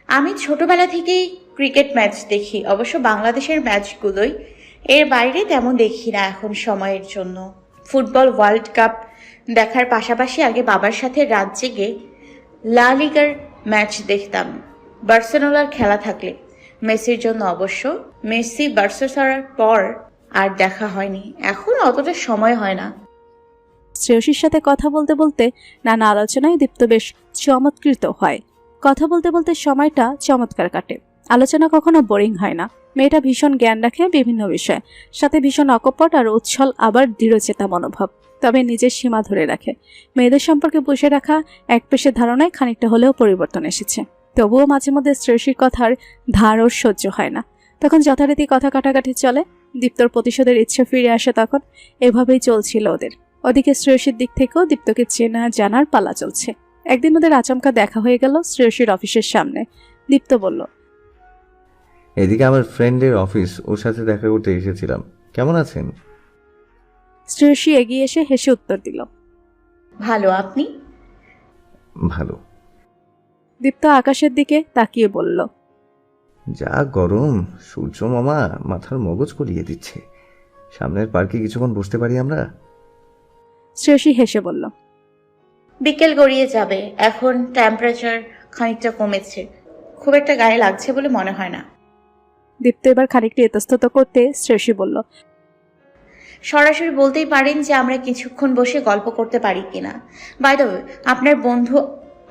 S3: আমি ছোটবেলা থেকেই ক্রিকেট ম্যাচ দেখি, অবশ্য বাংলাদেশের ম্যাচগুলোই, এর বাইরে তেমন দেখি না এখন সময়ের জন্য। ফুটবল ওয়ার্ল্ড কাপ দেখার পাশাপাশি আগে বাবার সাথে রাত জেগে লা লিগার ম্যাচ দেখতাম, বার্সেলোনার খেলা থাকলে। মেসির জন্য অবশ্য। মেসি বার্সেলোনার পর আর দেখা হয়নি, এখন অতটা সময় হয় না।
S2: শ্রেয়সীর সাথে কথা বলতে বলতে নানা আলোচনায় দীপ্ত বেশ চমৎকৃত হয়। কথা বলতে বলতে সময়টা চমৎকার কাটে। আলোচনা কখনো বোরিং হয় না। মেয়েটা ভীষণ জ্ঞান রাখে বিভিন্ন বিষয়ে, সাথে ভীষণ অকপট আর উচ্ছল, আবার দৃঢ়চেতা মনোভাব। তবে নিজের সীমা ধরে রাখে। মেয়েদের সম্পর্কে বুঝে রাখা এক পেশে ধারণায় খানিকটা হলেও পরিবর্তন এসেছে। তবুও মাঝে মধ্যে শ্রেয়সীর কথার ধার ওর সহ্য হয় না। তখন যথারীতি কথা কাটাকাটি চলে। দীপ্তর প্রতিশোধের ইচ্ছে ফিরে আসে তখন। এভাবেই চলছিল ওদের। ওদিকে শ্রেয়সীর দিক থেকেও দীপ্তকে চেনা জানার পালা চলছে। একদিন ওদের আচমকা দেখা হয়ে গেল শ্রেয়সীর অফিসের সামনে। দীপ্ত বলল,
S1: এদিকে আমার ফ্রেন্ডের অফিস, ওর সাথে দেখা করতে এসেছিলাম। কেমন আছেন?
S2: শ্রেয়সী এগিয়ে এসে হেসে উত্তর দিল,
S3: ভালো, আপনি?
S1: ভালো।
S2: দীপ্ত আকাশের দিকে তাকিয়ে বলল,
S1: যা গরম, সূর্য মামা মাথার মগজ গলিয়ে দিচ্ছে। সামনের পার্কে কিছুক্ষণ বসতে পারি আমরা?
S2: শ্রেয়সী হেসে বলল,
S3: বিকেল গড়িয়ে যাবে, এখন টেম্পারেচার খানিকটা কমেছে, খুব একটা গায়ে লাগছে বলে মনে হয় না।
S2: দীপ্ত এবার খানিকটা ইতস্তত করতে শ্রেয়সী বলল,
S3: সরাসরি বলতেই পারেন যে আমরা কিছুক্ষণ বসে গল্প করতে পারি কিনা। বাই দ্য ওয়ে, আপনার বন্ধু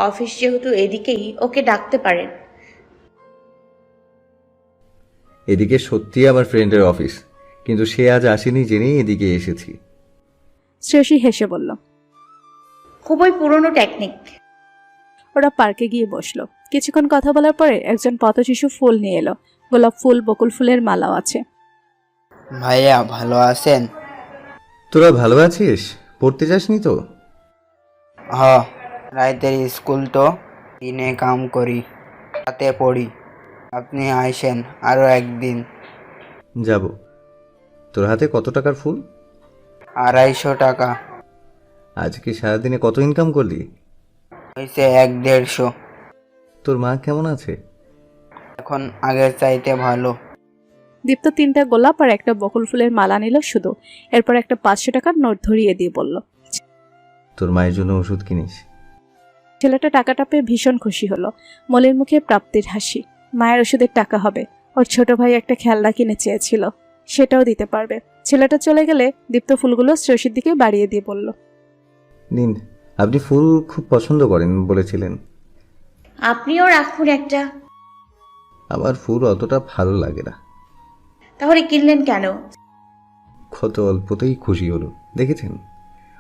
S3: অফিস যেহেতু এদিকেই, ওকে ডাকতে পারেন।
S1: এদিকে সত্যি আমার ফ্রেন্ডের অফিস, কিন্তু সে আজ আসেনি জেনেই এদিকে এসেছি।
S2: শ্রেয়সী হেসে বলল,
S3: খুবই পুরনো টেকনিক।
S2: ওরা পার্কে গিয়ে বসলো। কিছুক্ষণ কথা বলার পরে একজন পথশিশু ফুল নিয়ে এলো। গোলাপ ফুল, বকুল ফুলের মালাও আছে।
S9: ভাইয়া ভালো আছেন?
S1: তোরা ভালো আছিস? পড়তে যাসনি তো?
S9: হ, রাতের স্কুল তো, দিনে কাম করি, রাতে পড়ি। আপনি আইসেন আরো একদিন।
S1: যাব। তোর হাতে কত টাকার ফুল?
S9: 250 টাকা।
S1: আজকে সারাদিনে কত ইনকাম করলি?
S9: হয়েছে 1-150।
S1: তোর মা কেমন আছে?
S9: এখন আগের চাইতে ভালো।
S2: দীপ্ত 3টা গোলাপ আর একটা বকুল ফুলের মালা নিল শুধু। এরপর একটা 500 টাকার নোট ধরিয়ে দিয়ে বলল,
S1: তোর মায়ের জন্য ওষুধ কিনিস।
S2: ছেলেটা টাকাটা পেয়ে ভীষণ খুশি হলো। মলির মুখে প্রাপ্তির হাসি। মায়ের ওষুধের টাকা হবে। ওর ছোট ভাই একটা খেলনা কিনে চেয়েছিল, সেটাও দিতে পারবে। ছেলেটা চলে গেলে দীপ্ত ফুলগুলো শ্রেয়সীর দিকে বাড়িয়ে দিয়ে বলল,
S1: নিন, আপনি ফুল খুব পছন্দ করেন বলেছিলেন।
S3: আপনিও রাখুন একটা।
S1: আমার ফুল অতটা ভালো লাগে না।
S3: তাহলে কিনলেন কেন?
S1: কত অল্পতেই খুশি হলো, দেখেছেন?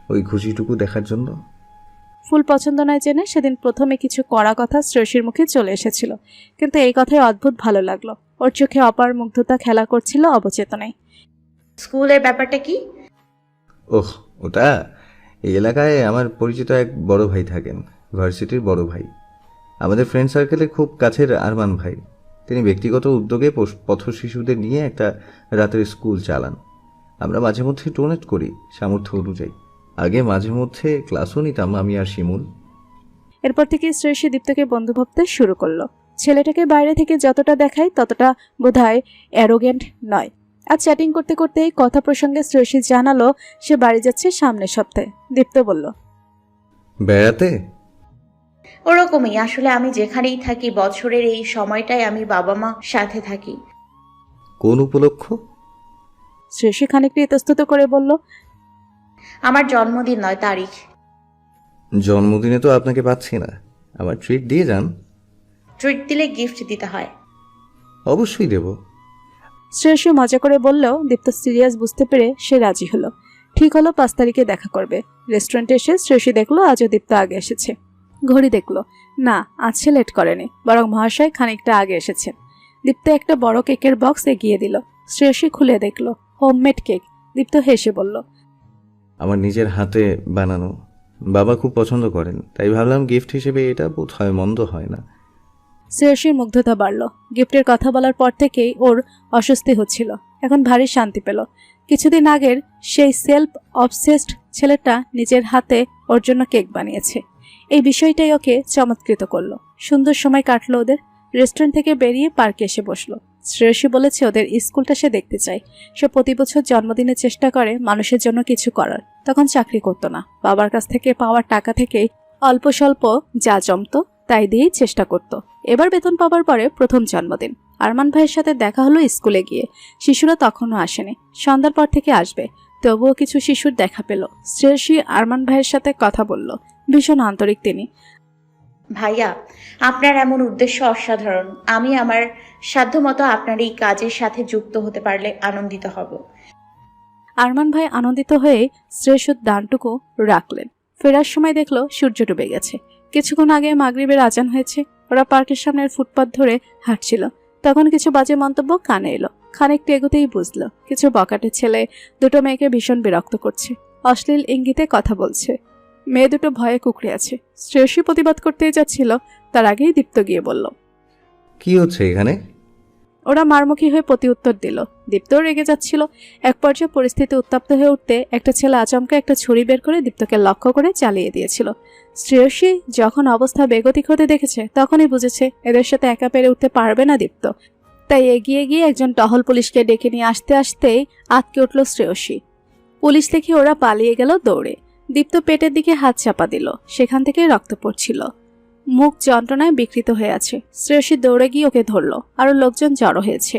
S1: ওই খুশিটুকু দেখার জন্য।
S2: ফুল পছন্দ নয় জেনে সেদিন প্রথমে কিছু কড়া কথা শ্রেয়সীর মুখে চলে এসেছিল, কিন্তু এই কথাই অদ্ভুত ভালো লাগলো। ওর চোখে অপার মুগ্ধতা খেলা করছিল অবচেতনায়।
S3: স্কুলের ব্যাপারটা কি?
S1: ওহ, ওটা এই এলাকায় আমার পরিচিত এক বড় ভাই থাকেন, ভার্সিটির বড় ভাই। আমাদের ফ্রেন্ড সার্কেলে খুব কাছের আরমান ভাই। তিনি ব্যক্তিগত উদ্যোগে পথ শিশুদের নিয়ে একটা রাতের স্কুল চালান। আমরা মাঝে মধ্যে ডোনেট করি সামর্থ্য অনুযায়ী। আগে মাঝে মধ্যে ক্লাসও নিতাম আমি আর শিমুল।
S2: এরপর থেকে শ্রেয়সী দীপ্তকে বন্ধু ভাবতে শুরু করলো। ছেলেটাকে বাইরে থেকে যতটা দেখায় ততটা বোধহয় অ্যারোগেন্ট নয়। আজ চ্যাটিং করতে করতে কথা প্রসঙ্গে শ্রেয়সী জানালো সে বাড়ি যাচ্ছে সামনের সপ্তাহে। দীপ্ত বলল,
S1: বেড়াতে?
S3: ওরকমই, আসলে আমি যেখানেই থাকি বছরের এই সময়টায় আমি বাবা মা সাথে থাকি।
S1: কোন উপলক্ষ?
S2: শ্রেয়সী খানিকটা ইতস্তত করে বলল,
S3: আমার জন্মদিন নয়, তারিখ।
S1: জন্মদিনে তো আপনাকে পাচ্ছি না, আমার ট্রিট দিয়ে যান।
S3: ট্রিট দিলে গিফট দিতে হয়।
S1: অবশ্যই দেব।
S2: শ্রেয়সী মজা করে বললেও দীপ্ত সিরিয়াস বুঝতে পেরে সে রাজি হলো। ঠিক হলো 5 তারিখে দেখা করবে। রেস্টুরেন্টে এসে শ্রেয়সী দেখলো আজও দীপ্ত আগে এসেছে। ঘড়ি দেখলো, না আজ সে লেট করেনি, বরং মহাশয় খানিকটা আগে এসেছেন। দীপ্ত একটা বড় কেকের বক্স এগিয়ে দিল। শ্রেয়সী খুলে দেখলো হোমমেড কেক। দীপ্ত হেসে বলল,
S1: আমার নিজের হাতে বানানো, বাবা খুব পছন্দ করেন, তাই ভাবলাম গিফট হিসেবে এটা বোধ হয় মন্দ হয় না।
S2: শ্রেয়সীর মুগ্ধতা বাড়ল। গিফটের কথা বলার পর থেকেই ওর অস্বস্তি হচ্ছিল, এখন ভারী শান্তি পেল। কিছুদিন আগের সেই সেলফ অবসেসড ছেলেটা নিজের হাতে ওর জন্য কেক বানিয়েছে, এই বিষয়টাই ওকে চমৎকৃত করলো। সুন্দর সময় কাটলো ওদের। রেস্টুরেন্ট থেকে বেরিয়ে পার্কে এসে বসলো। শ্রেয়সী বলেছে ওদের স্কুলটা সে দেখতে চায়। সে প্রতি বছর জন্মদিনে চেষ্টা করে মানুষের জন্য কিছু করার। তখন চাকরি করতো না, বাবার কাছ থেকে পাওয়ার টাকা থেকেই অল্প স্বল্প যা জমতো তাই দিয়েই চেষ্টা করত। এবার বেতন পাওয়ার পরে প্রথম জন্মদিন। আরমান ভাইয়ের সাথে দেখা হলো স্কুলে গিয়ে। শিশুরা তখনও আসেনি, সন্ধ্যার পর থেকে আসবে। তবুও কিছু শিশুর দেখা পেল। শ্রেয়সী আরমান ভাইয়ের সাথে কথা বলল, ভীষণ আন্তরিক তিনি।
S3: ভাইয়া, আপনার এমন উদ্দেশ্য অসাধারণ। আমি আমার সাধ্যমতো আপনার এই কাজের সাথে যুক্ত হতে পারলে আনন্দিত হব।
S2: আরমান ভাই আনন্দিত হয়ে শ্রেয়সীর দানটুকু রাখলেন। ফেরার সময় দেখলো সূর্য ডুবে গেছে। কিছুক্ষণ আগে মাগরিবের আজান হয়েছে। ওরা পার্কের সামনের ফুটপাথ ধরে হাঁটছিল, তখন কিছু বাজে মন্তব্য কানে এলো। খানিকটা এগোতেই বুঝলো কিছু বকাটে ছেলে দুটো মেয়েকে ভীষণ বিরক্ত করছে, অশ্লীল ইঙ্গিতে কথা বলছে। মেয়ে দুটো ভয়ে কুকড়ে আছে। শ্রেয়সী প্রতিবাদ করতেই যাচ্ছিল, তার আগেই দীপ্ত গিয়ে বলল,
S1: কি হচ্ছে এখানে?
S2: ওরা মারমুখী হয়ে প্রতি উত্তর দিল। দীপ্তও রেগে যাচ্ছিল। এক পর্যায়ে পরিস্থিতি উত্তপ্ত হয়ে উঠতে একটা ছেলে আচমকা একটা ছুরি বের করে দীপ্তকে লক্ষ্য করে চালিয়ে দিয়েছিল। শ্রেয়সী যখন অবস্থা বেগতিক হতে দেখেছে তখনই বুঝেছে এদের সাথে একা পেরে উঠতে পারবে না দীপ্ত। তাই এগিয়ে গিয়ে একজন টহল পুলিশকে ডেকে নিয়ে আসতে আসতেই আটকে উঠল শ্রেয়সী। পুলিশ দেখে ওরা পালিয়ে গেল দৌড়ে। দীপ্ত পেটের দিকে হাত চাপা দিল, সেখান থেকে রক্ত পড়ছিল। মুখ যন্ত্রণায় বিকৃত হয়ে আছে। শ্রেয়সী দৌড়ে গিয়ে ওকে ধরল। আরো লোকজন জড়ো হয়েছে।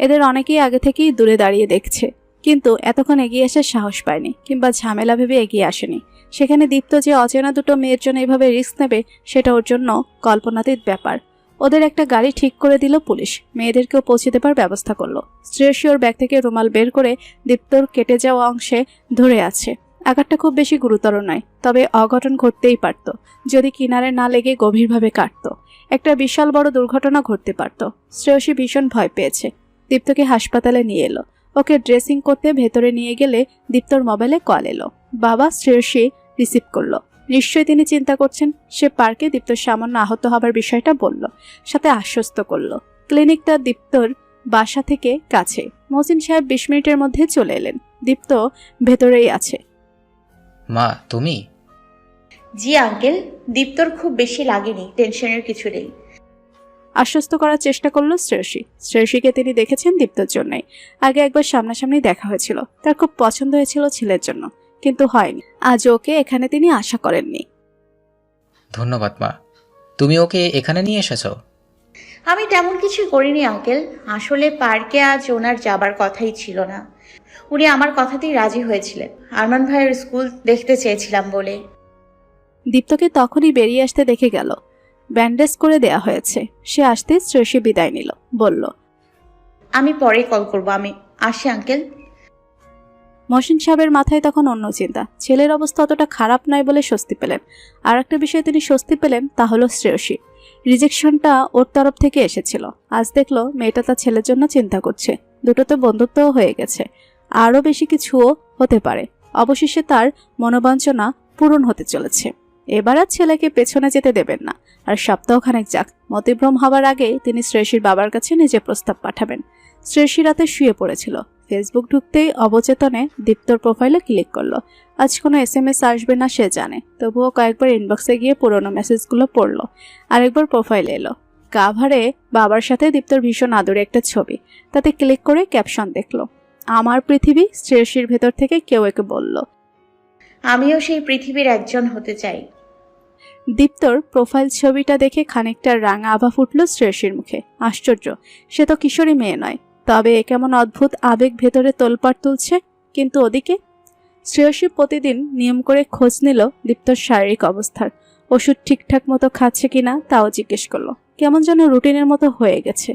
S2: এদের অনেকেই আগে থেকেই দূরে দাঁড়িয়ে দেখছে, কিন্তু এতক্ষণ এগিয়ে আসার সাহস পায়নি কিংবা ঝামেলা ভেবে এগিয়ে আসেনি। সেখানে দীপ্ত যে অচেনা দুটো মেয়ের জন্য এভাবে রিস্ক নেবে সেটা ওর জন্য কল্পনাতীত ব্যাপার। ওদের একটা গাড়ি ঠিক করে দিল পুলিশ, মেয়েদেরকেও পৌঁছে দেবার ব্যবস্থা করলো। শ্রেয়সী ওর ব্যাগ থেকে রুমাল বের করে দীপ্তর কেটে যাওয়া অংশে ধরে আছে। আঘাতটা খুব বেশি গুরুতর নয়, তবে অঘটন ঘটতেই পারত যদি কিনারে না লেগে গভীরভাবে কাটত। একটা বিশাল বড় দুর্ঘটনা ঘটতে পারত। শ্রেয়সী ভীষণ ভয় পেয়েছে। দীপ্তকে হাসপাতালে নিয়ে এলো। ওকে ড্রেসিং করতে ভেতরে নিয়ে গেলে দীপ্তর মোবাইলে কল এলো। বাবা শ্রেয়সী রিসিভ করলো। নিশ্চয়ই তিনি চিন্তা করছেন। সে পার্কে দীপ্তর সামান্য আহত হবার বিষয়টা বলল, সাথে আশ্বস্ত করলো ক্লিনিকটা দীপ্তর বাসা থেকে কাছে। মহসিন সাহেব 20 মিনিটের মধ্যে চলে এলেন। দীপ্ত ভেতরেই আছে।
S5: মা তুমি?
S3: জি আঙ্কেল, দীপ্তর খুব বেশি লাগেনি, টেনশনের কিছু নেই।
S2: আশ্বস্ত করার চেষ্টা করলো শ্রেয়সী। শ্রেয়সীকে তিনি দেখেছেন দীপ্তর জন্যই। আগে একবার সামনাসামনি দেখা হয়েছিল, তার খুব পছন্দ হয়েছিল ছেলের জন্য, কিন্তু হয়নি। আজ ওকে এখানে তিনি আশা করেননি।
S5: ধন্যবাদ মা, তুমি ওকে এখানে নিয়ে এসেছো।
S3: আমি তেমন কিছু করিনি আঙ্কেল। আসলে পার্কে আজ ওনার যাবার কথাই ছিল না। উনি আমার কথাতেই রাজি হয়েছিলেন। আরমান ভাইয়ের স্কুল দেখতে চেয়েছিলাম বলে।
S2: দীপ্তকে তখনই বেরিয়ে আসতে দেখে গেল। ব্যান্ডেজ করে দেয়া হয়েছে। সে আসতেই শ্রেয়সী বিদায় নিল, বলল,
S3: আমি পরে কল করব, আমি আসি আঙ্কেল।
S2: মহসিন সাহেবের মাথায় তখন অন্য চিন্তা। ছেলের অবস্থা অতটা খারাপ নয় বলে স্বস্তি পেলেন। আর একটা বিষয়ে তিনি স্বস্তি পেলেন, তা হলো শ্রেয়সী। রিজেকশনটা ওর তরফ থেকে এসেছিল। আজ দেখলো মেয়েটা তার ছেলের জন্য চিন্তা করছে। দুটোতে বন্ধুত্বও হয়ে গেছে, আরও বেশি কিছুও হতে পারে। অবশেষে তার মনোবাঞ্ছনা পূরণ হতে চলেছে। এবার আর ছেলেকে পেছনে যেতে দেবেন না। আর সপ্তাহখানেক যাক, মতিভ্রম হওয়ার আগে তিনি শ্রেয়সীর বাবার কাছে নিজে প্রস্তাব পাঠাবেন। শ্রেয়সী রাতে শুয়ে পড়েছিল। ফেসবুক ঢুকতেই অবচেতনে দীপ্তর প্রোফাইলে ক্লিক করলো। আজ কোনো SMS আসবে না সে জানে, তবুও কয়েকবার ইনবক্সে গিয়ে পুরোনো মেসেজগুলো পড়লো। আরেকবার প্রোফাইলে এলো। কাভারে বাবার সাথে দীপ্তর ভীষণ আদরে একটা ছবি। তাতে ক্লিক করে ক্যাপশন দেখলো, আমার পৃথিবী। শ্রেয়সীর ভেতর থেকে কেউ একে বলল,
S3: আমিও সেই পৃথিবীর একজন হতে চাই।
S2: দীপ্তর প্রোফাইল ছবিটা দেখে খানিকটা রাঙা আভা ফুটল শ্রেয়সীর মুখে। আশ্চর্য, সে তো কিশোরী মেয়ে নয়, তবে এ কেমন অদ্ভুত আবেগ ভেতরে তোলপাড় তুলছে। কিন্তু ওদিকে শ্রেয়সী প্রতিদিন নিয়ম করে খোঁজ নিল দীপ্তর শারীরিক অবস্থার। ওষুধ ঠিকঠাক মতো খাচ্ছে কিনা তাও জিজ্ঞেস করলো। কেমন যেন রুটিনের মতো হয়ে গেছে।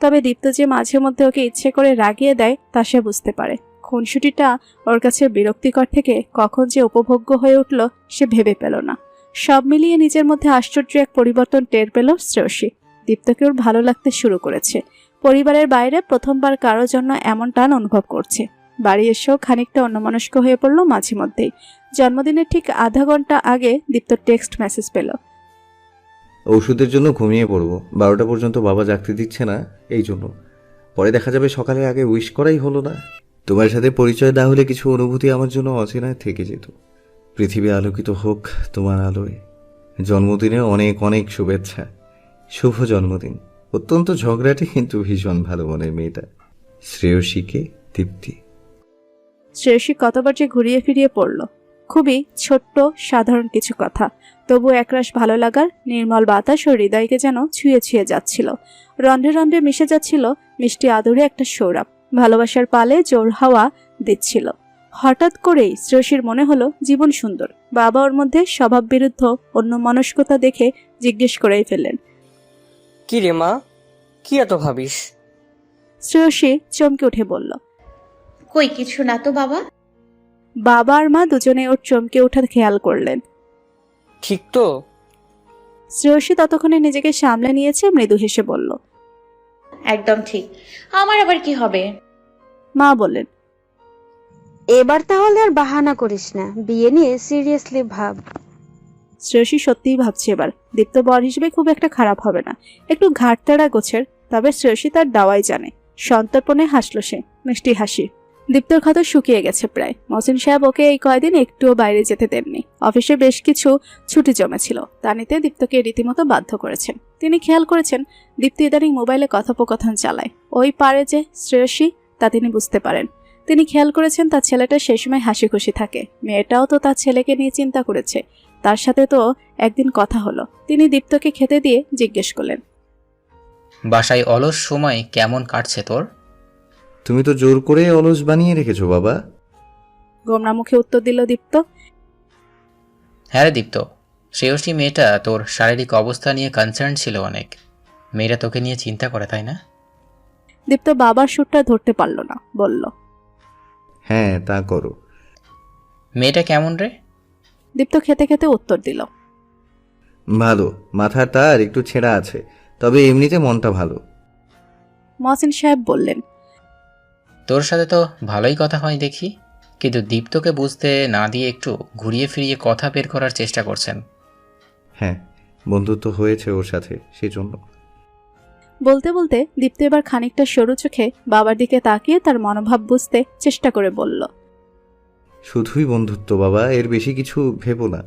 S2: তবে দীপ্ত যে মাঝে মধ্যে ওকে ইচ্ছে করে রাগিয়ে দেয় তা সে বুঝতে পারে। খুনসুটিটা ওর কাছে বিরক্তিকর থেকে কখন যে উপভোগ্য হয়ে উঠল সে ভেবে পেল না। সব মিলিয়ে নিজের মধ্যে আশ্চর্য এক পরিবর্তন টের পেল শ্রেয়সী। দীপ্তকে ওর ভালো লাগতে শুরু করেছে। পরিবারের বাইরে প্রথমবার কারোর জন্য এমন টান অনুভব করছে। বাড়ি এসেও খানিকটা অন্যমনস্ক হয়ে পড়ল মাঝে মধ্যেই। জন্মদিনের ঠিক আধা ঘন্টা আগে দীপ্ত টেক্সট মেসেজ পেল,
S1: ওষুধের জন্য ঘুমিয়ে পড়বো, 12টা পর্যন্ত বাবা জাগতে দিচ্ছে না, এই জন্য। পরে দেখা যাবে সকালে, আগে উইশ করাই হলো না। তোমার সাথে পরিচয় না হলে কিছু অনুভূতি আমার জন্য অচেনায় থেকে যেত। পৃথিবী আলোকিত হোক তোমার আলোয়। জন্মদিনে অনেক অনেক শুভেচ্ছা। শুভ জন্মদিন। অত্যন্ত ঝগড়াটে কিন্তু ভীষণ ভালো মনের মেয়েটা। শ্রেয়সীকে, দীপ্তি।
S2: শ্রেয়সী কতবার যে ঘুরিয়ে ফিরিয়ে পড়ল। খুবই ছোট্ট সাধারণ কিছু কথা, তবু একরাশ ভালো লাগার নির্মল বাতাস ও হৃদয়কে যেন ছুঁয়ে ছুঁয়ে যাচ্ছিল। রন্ধ্রে রন্ধ্রে মিশে যাচ্ছিল মিষ্টি আদরে একটা সৌরভ। ভালোবাসার পালে জোর হাওয়া দিচ্ছিল। হঠাৎ করেই শ্রেয়সীর মনে হলো জীবন সুন্দর। বাবা ওর মধ্যে স্বভাব বিরুদ্ধ অন্য মনস্কতা দেখে জিজ্ঞেস করেই ফেললেন,
S7: কি রে মা, কি এত ভাবিস?
S2: শ্রেয়সী চমকে উঠে বলল,
S3: কই কিছু না তো বাবা।
S2: বাবা আর মা দুজনে ওর চমকে ওঠা খেয়াল করলেন।
S7: ঠিক তো?
S2: শ্রেয়সী ততক্ষণে নিজেকে সামলে নিয়েছে, মৃদু হেসে বলল,
S3: একদম ঠিক। আমার আবার কি হবে?
S2: মা বললেন,
S6: এবার তাহলে আর বাহানা করিস না, বিয়ে নিয়ে সিরিয়াসলি ভাব।
S2: শ্রেয়সী সত্যিই ভাবছে এবার দীপ্ত বর হিসেবে খুব একটা খারাপ হবে না। একটু ঘাটতাড়া গোছের, তবে শ্রেয়সী তার দাওয়াই জানে। সন্তর্পণে হাসলো সে, মিষ্টি হাসি। দীপ্তর খাতা শুকিয়ে গেছে প্রায়। মহসিন সাহেব ওকে এই কয়দিন একটুও বাইরে যেতে দেননি। অফিসে বেশ কিছু ছুটি জমেছিল, তা নিতে দীপ্তকে রীতিমতো বাধ্য করেছেন। তিনি খেয়াল করেছেন দীপ্তি ইদানিং মোবাইলে কথোপকথন চালায়। ওই পারে যে শ্রেয়সী, তা তিনি বুঝতে পারেন। তিনি খেয়াল করেছেন তার ছেলেটা সেই সময় হাসি খুশি থাকে। মেয়েটাও তো তার ছেলেকে নিয়ে চিন্তা করেছে। তার সাথে তো একদিন কথা হলো। তিনি দীপ্তকে খেতে দিয়ে জিজ্ঞেস করলেন,
S5: বাসায় অলস সময় কেমন কাটছে তোর?
S1: তুমি তো জোর করে অলস বানিয়ে রেখেছো বাবা।
S2: গোমরা মুখে উত্তর দিল দীপ্ত।
S5: হ্যাঁ রে দীপ্ত, শ্রেয়সী মেয়েটা তোর শারীরিক অবস্থা নিয়ে কনসার্ন ছিল অনেক। মেয়েরা তোকে নিয়ে চিন্তা করে, তাই না?
S2: দীপ্ত বাবার সুরটা ধরতে পারল না, বলল,
S1: হ্যাঁ তা করো।
S5: মেয়েটা কেমন রে?
S2: দীপ্ত খেতে খেতে উত্তর দিল,
S1: ভালো, মাথার তার একটু ছেঁড়া আছে, তবে এমনিতে মনটা ভালো।
S2: মহসিন সাহেব বললেন,
S5: তোর সাথে তো ভালোই কথা হয় দেখি, কিন্তু দীপ্তকে বুঝতে না দিয়ে একটু ঘুরিয়ে ফিরিয়ে কথা বের করার চেষ্টা করছেন।
S1: হ্যাঁ, বন্ধুত্ব হয়েছে ওর সাথে, সেজন্য।
S2: বলতে বলতে দীপ্ত এবার খানিকটা সরু চোখে বাবার দিকে তাকিয়ে তার মনোভাব বুঝতে চেষ্টা করে বলল,
S1: শুধুই বন্ধুত্ব বাবা, এর বেশি কিছু ভেবো না।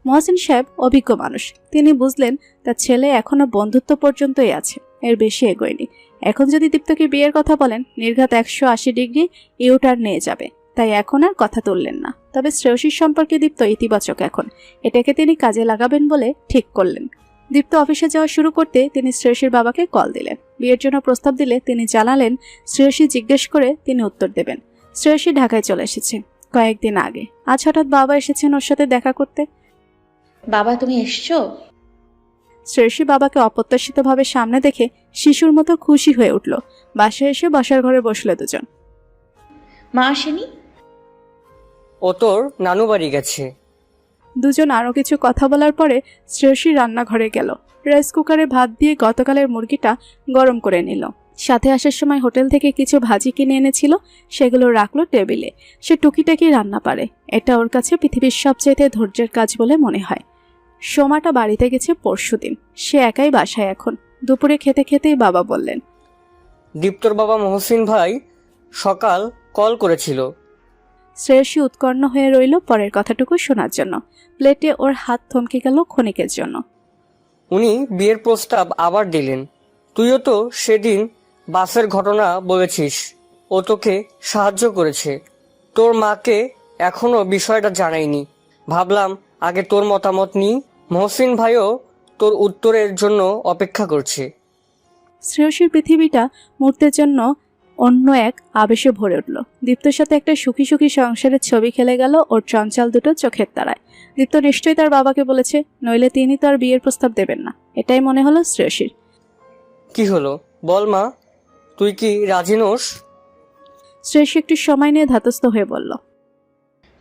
S2: মহসিন সাহেব অভিজ্ঞ মানুষ। তিনি বুঝলেন তার ছেলে এখনো বন্ধুত্ব পর্যন্তই আছে, এর বেশি এগোয়নি। এখন যদি দীপ্তকে বিয়ের কথা বলেন, নির্ঘাত 180 ডিগ্রি ইউটার্ন নিয়ে যাবে। তাই এখন আর কথা তুললেন না। তবে শ্রেয়সীর সম্পর্কে দীপ্ত ইতিবাচক এখন। এটাকে তিনি কাজে লাগাবেন বলে ঠিক করলেন। দীপ্ত অফিসে যাওয়া শুরু করতে তিনি শ্রেয়সীর বাবাকে কল দিলেন। বিয়ের জন্য প্রস্তাব দিলে তিনি জানালেন শ্রেয়সী জিজ্ঞেস করে তিনি উত্তর দেবেন। শ্রেয়সী ঢাকায় চলে এসেছে কয়েকদিন আগে। আজ হঠাৎ বাবা এসেছেন ওর সাথে দেখা করতে।
S3: বাবা তুমি এসছো?
S2: শ্রেয়সী বাবাকে অপ্রত্যাশিতভাবে সামনে দেখে শিশুর মতো খুশি হয়ে উঠল। বাসায় এসে বসার ঘরে বসলো দুজন।
S3: মা আসেনি?
S7: ও তোর নানু বাড়ি গেছে।
S2: দুজন আরও কিছু কথা বলার পরে শ্রেয়সী রান্নাঘরে গেল। রাইস কুকারে ভাত দিয়ে গতকালের মুরগিটা গরম করে নিল। সাথে আসার সময় হোটেল থেকে কিছু ভাজি কিনে এনেছিল, সেগুলো রাখলো টেবিলে। সে টুকিটাকি রান্না পারে, এটা ওর কাছে পৃথিবীর সবচাইতে ধৈর্যের কাজ বলে মনে হয়। সোমাটা বাড়িতে গেছে পরশুদিন, সে একাই বাসায় এখন। দুপুরে খেতে খেতেই বাবা বললেন,
S7: দীপ্তর বাবা মহসিন ভাই সকাল কল করেছিল।
S2: শ্রেয়সী উৎকণ্ঠ হয়ে রইল পরের কথাটুকু শোনার জন্য। প্লেটে ওর হাত থমকে গেল ক্ষণিকের জন্য।
S7: উনি বিয়ের প্রস্তাব আবার দিলেন। তুইও তো সেদিন বাসের ঘটনা বলেছিস, ও তোকে সাহায্য করেছে। তোর মাকে এখনো বিষয়টা জানাইনি, ভাবলাম আগে তোর মতামত নিই। মহসিন ভাইও তোর উত্তরের জন্য অপেক্ষা করছে।
S2: শ্রেয়সীর পৃথিবীটা মুহূর্তের জন্য অন্য এক আবেশে ভরে উঠল। দীপ্তর সাথে একটা সুখী সুখী সংসারের ছবি খেলে গেল ওর চঞ্চল দুটো চোখের তারায়। দীপ্ত নিশ্চয়ই তার বাবাকে বলেছে, নইলে তিনি তো আর বিয়ের প্রস্তাব দেবেন না, এটাই মনে হলো শ্রেয়সীর।
S7: কি হলো বল মা, তুই কি রাজি নোস?
S2: শ্রেয়সী একটু সময় নিয়ে ধাতস্থ হয়ে বলল।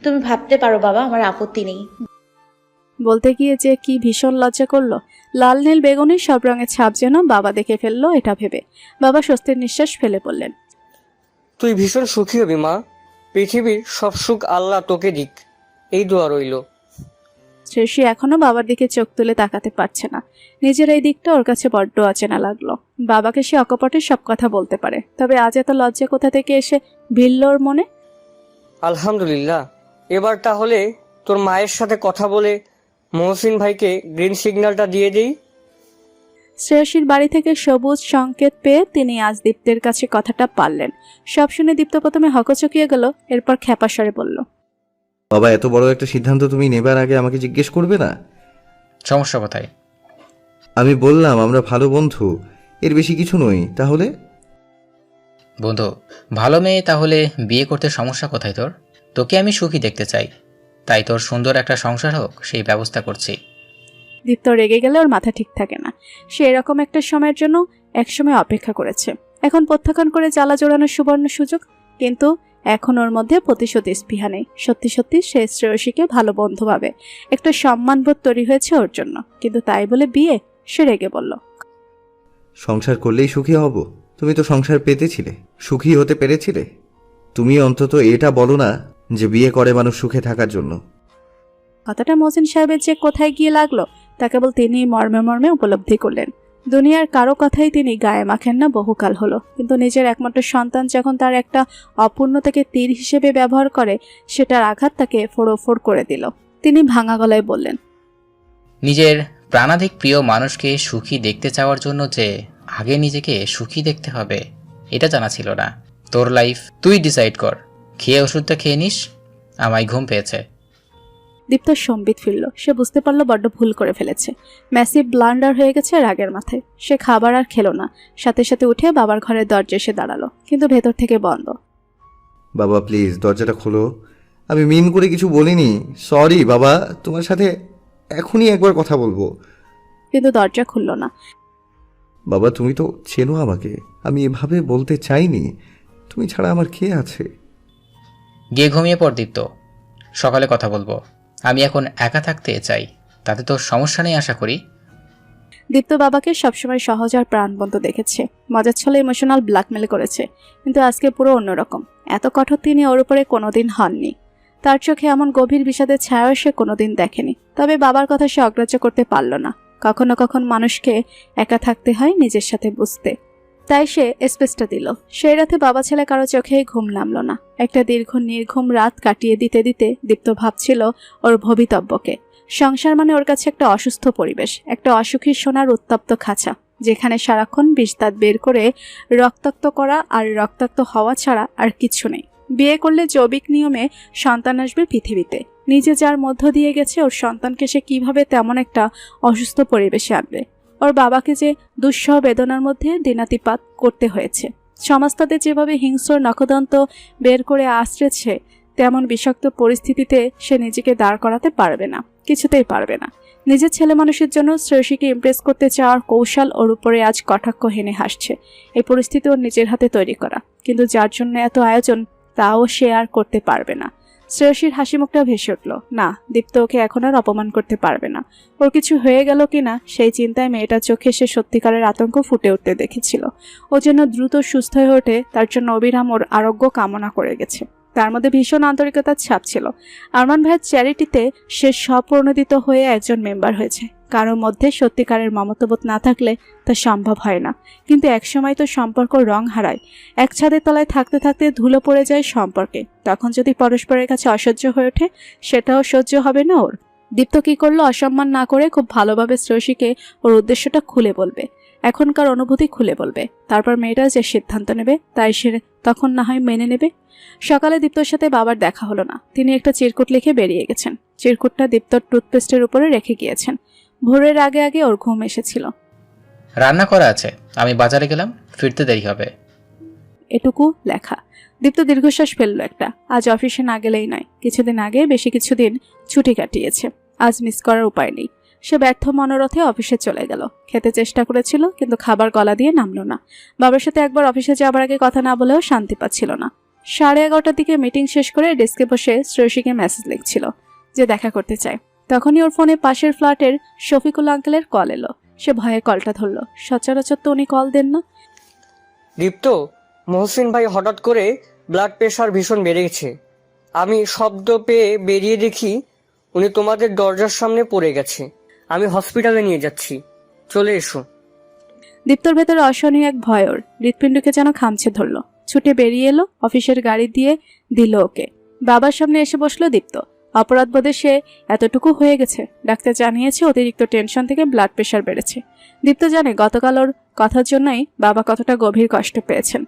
S3: তুমি ভাবতে পারো বাবা, আমার আপত্তি নেই।
S2: বলতে গিয়ে যে কি ভীষণ লজ্জা করলো। লাল নীল বেগুনি সব রঙের ছাপ যেন বাবা দেখে ফেললো এটা ভেবে। বাবা স্বস্তির নিঃশ্বাস ফেলে বললেন,
S7: তুই ভীষণ সুখী হবি মা, পৃথিবীর সব সুখ আল্লাহ তোকে দিক, এই দোয়া রইল।
S2: শ্রেয়সী এখনো বাবার দিকে চোখ তুলে তাকাতে পারছে না। নিজের এই দিকটা ওর কাছে বড্ড অচেনা লাগলো। বাবাকে সে অকপটে সব কথা বলতে পারে, তবে আজ এত লজ্জা কোথা থেকে এসে ভিড়ল ওর মনে।
S7: আলহামদুলিল্লাহ, এবার তাহলে তোর মায়ের সাথে কথা বলে মহসিন ভাইকে গ্রিন সিগন্যালটা দিয়ে দেই।
S2: শ্রেয়সীর বাড়ি থেকে সবুজ সংকেত পেয়ে তিনি আজ দীপ্তের কাছে কথাটা পারলেন। সব শুনে দীপ্ত প্রথমে হকচকিয়ে গেল, এরপর খ্যাপাস্বরে বলল,
S1: বাবা, এত বড় একটা সিদ্ধান্ত তুমি নেবার আগে আমাকে জিজ্ঞেস করবে না?
S5: সমস্যা কোথায়?
S1: আমি বললাম আমরা ভালো বন্ধু, এর বেশি কিছু নই। তাহলে
S5: বন্ধু, ভালো মেয়ে, তাহলে বিয়ে করতে সমস্যা কোথায় তোর? তোকে আমি সুখী দেখতে চাই, তাই তোর সুন্দর একটা সংসার হোক সেই ব্যবস্থা করছি।
S2: দীপ্ত রেগে গেলে ওর মাথা ঠিক থাকে না। সে এরকম একটা সময়ের জন্য একসময় অপেক্ষা করেছে, এখন প্রত্যাখ্যান করে জ্বালা জোড়ানোর সুবর্ণ সুযোগ। কিন্তু এখন ওর মধ্যে প্রতিশোধ স্পৃহা নেই। সত্যি সত্যি সে শ্রেয়সীকে ভালো বন্ধু ভাবে, একটা সম্মানবোধ তৈরি হয়েছে ওর জন্য। কিন্তু তাই বলে বিয়ে? সে রেগে বলল,
S1: সংসার করলেই সুখী হব? তুমি তো সংসার পেতেছিলে, সুখী হতে পেরেছিলে। তুমি অন্তত এটা বলো না যে বিয়ে করে মানুষ সুখে থাকার জন্য।
S2: কথাটা মহসিন সাহেবের যে কোথায় গিয়ে লাগলো তা কেবল তিনি মর্মে মর্মে উপলব্ধি করলেন। দুনিয়ার কারো কথাই তিনি গায়ে মাখেন না বহুকাল হলো, কিন্তু নিজের একমাত্র সন্তান যখন তার একটা অপূর্ণতাকে তীর হিসেবে ব্যবহার করে, সেটার আঘাত তাকে ফোড় করে দিল। তিনি ভাঙা গলায় বললেন,
S5: নিজের প্রাণাধিক প্রিয় মানুষকে সুখী দেখতে চাওয়ার জন্য যে আগে নিজেকে সুখী দেখতে হবে, এটা জানা ছিল না। তোর লাইফ তুই ডিসাইড কর, খেয়ে ওষুধটা খেয়ে নিস, আমায় ঘুম পেয়েছে।
S2: দীপ্ত সম্বিত ফিরল। সে বুঝতে পারলো বড্ড ভুল করে ফেলেছে, ম্যাসিভ ব্লান্ডার হয়ে গেছে রাগের মাথায়। সে খাবার আর খেলো না, সাথে সাথে উঠে বাবার ঘরের দরজা এসে দাঁড়ালো, কিন্তু ভেতর থেকে বন্ধ।
S1: বাবা প্লিজ দরজাটা খোলো, আমি মিন করে কিছু বলিনি। সরি বাবা, তোমার সাথে এখনই একবার কথা বলবো।
S2: কিন্তু দরজা খুলল না।
S1: বাবা তুমি তো চেনো আমাকে, আমি এভাবে বলতে চাইনি। তুমি ছাড়া আমার কে আছে?
S5: গিয়ে ঘুমিয়ে পড় দীপ্ত, সকালে কথা বলবো। আমি এখন একা থাকতে চাই, তাতে তোর সমস্যা নেই আশা করি।
S2: দীপ্ত বাবাকে সবসময় সহজ আর প্রাণবন্ত দেখেছে, মজার ছলে ইমোশনাল ব্ল্যাকমেল করেছে, কিন্তু আজকে পুরো অন্যরকম। এত কঠোর তিনি ওর উপরে কোনোদিন হননি। তার চোখে এমন গভীর বিষাদের ছায়াও সে কোনোদিন দেখেনি। তবে বাবার কথা সে অগ্রাহ্য করতে পারল না। কখনো কখন মানুষকে একা থাকতে হয় নিজের সাথে বুঝতে। তাই সে স্পেসটা দিল। সেই রাতে বাবা ছেলে কারো চোখেই ঘুম নামল না। একটা দীর্ঘ নির্ঘুম রাত কাটিয়ে দিতে দিতে দীপ্ত ভাবছিল ওর ভবিতব্যকে। সংসার মানে ওর কাছে একটা অসুস্থ পরিবেশ, একটা অসুখী সোনার উত্তপ্ত খাঁচা, যেখানে সারাক্ষণ বিষদাঁত বের করে রক্তাক্ত করা আর রক্তাক্ত হওয়া ছাড়া আর কিছু নেই। বিয়ে করলে জৈবিক নিয়মে সন্তান আসবে পৃথিবীতে। নিজে যার মধ্য দিয়ে গেছে, ওর সন্তানকে সে কিভাবে তেমন একটা অসুস্থ পরিবেশে আনবে? ওর বাবাকে যে দুঃসহ বেদনার মধ্যে দিনাতিপাত করতে হয়েছে, সমাজ তাদের যেভাবে হিংস্র নখদন্ত বের করে আশ্রেছে, তেমন বিষাক্ত পরিস্থিতিতে সে নিজেকে দাঁড় করাতে পারবে না, কিছুতেই পারবে না। নিজের ছেলে মানুষের জন্য শ্রেয়সীকে ইমপ্রেস করতে চাওয়ার কৌশল ওর উপরে আজ কটাক্ষ হেনে হাসছে। এই পরিস্থিতি ওর নিজের হাতে তৈরি করা, কিন্তু যার জন্য এত আয়োজন তাও সে আর করতে পারবে না। শ্রেয়সীর হাসি মুখটা ভেসে উঠল। না, দীপ্ত ওকে এখন আর অপমান করতে পারবে না। ওর কিছু হয়ে গেল কিনা সেই চিন্তায় মেয়েটার চোখে সে সত্যিকারের আতঙ্ক ফুটে উঠতে দেখেছিল। ও যেন দ্রুত সুস্থ হয়ে ওঠে তার জন্য অবিরাম ওর আরোগ্য কামনা করে গেছে। তার মধ্যে ভীষণ আন্তরিকতার ছাপ ছিল। আরমান ভাইয়ের চ্যারিটিতে সে স্বপ্রণোদিত হয়ে একজন মেম্বার হয়েছে। কারোর মধ্যে সত্যিকারের মমতাবোধ না থাকলে তা সম্ভব হয় না। কিন্তু একসময় তো সম্পর্ক রং হারায়। এক ছাদের তলায় থাকতে থাকতে ধুলো পড়ে যায় সম্পর্কে। তখন যদি পরস্পরের কাছে অসহ্য হয়ে ওঠে, সেটাও সহ্য হবে না ওর। দীপ্ত কি করলো, অসম্মান না করে খুব ভালোভাবে শ্রেয়সীকে ওর উদ্দেশ্যটা খুলে বলবে, এখনকার অনুভূতি খুলে বলবে। তারপর মেয়েটা যে সিদ্ধান্ত নেবে তাই সে তখন না হয় মেনে নেবে। সকালে দীপ্তর সাথে বাবার দেখা হলো না। তিনি একটা চিরকুট লিখে বেরিয়ে গেছেন। চিরকুটটা দীপ্তর টুথপেস্টের উপরে রেখে গিয়েছেন। ভোরের আগে আগে ওর ঘুম এসেছিল।
S5: রান্না করা আছে, আমি বাজারে গেলাম, ফিরতে দেরি হবে।
S2: এটুকু লেখা। দীপ্ত দীর্ঘশ্বাস ফেলল একটা। আজ অফিসে না গেলেই নয়। কিছুদিন আগে বেশি কিছুদিন ছুটি কাটিয়েছে, আজ মিস করার উপায় নেই। সে ব্যর্থ মনোরথে অফিসে চলে গেল। খেতে চেষ্টা করেছিল কিন্তু খাবার গলা দিয়ে নামলো না। বাবার সাথে একবার অফিসে যাবার আগে কথা না বলেও শান্তি পাচ্ছিল না। 11:30টার দিকে মিটিং শেষ করে ডেস্কে বসে শ্রেয়সীকে মেসেজ লিখছিল যে দেখা করতে চায়। তখনই ওর ফোনে পাশের ফ্ল্যাটের শফিকুল আঙ্কেলের কল এলো। সে ভয়ে কলটা ধরল। সচরাচর তো উনি কল দেন না।
S7: দীপ্ত, মহসিন ভাই হঠাৎ করে ব্লাড প্রেশার ভীষণ বেড়ে গেছে। আমি শব্দ পেয়ে বেরিয়ে দেখি উনি তোমাদের দরজার সামনে পড়ে গেছে। আমি হসপিটালে নিয়ে যাচ্ছি, চলে এসো।
S2: দীপ্তর ভেতরে অসহনীয় এক ভয় ওর হৃৎপিণ্ডকে যেন খামছে ধরল। ছুটে বেরিয়ে এলো, অফিসের গাড়ি দিয়ে দিল ওকে। বাবার সামনে এসে বসলো দীপ্ত। অপরাধবোধে সে এতটুকু হয়ে গেছে। ডাক্তার জানিয়েছে অতিরিক্ত টেনশন থেকে ব্লাড প্রেশার বেড়েছে। দীপ্ত জানে গতকাল ওর কথার জন্যই বাবা কতটা গভীর কষ্ট পেয়েছেন।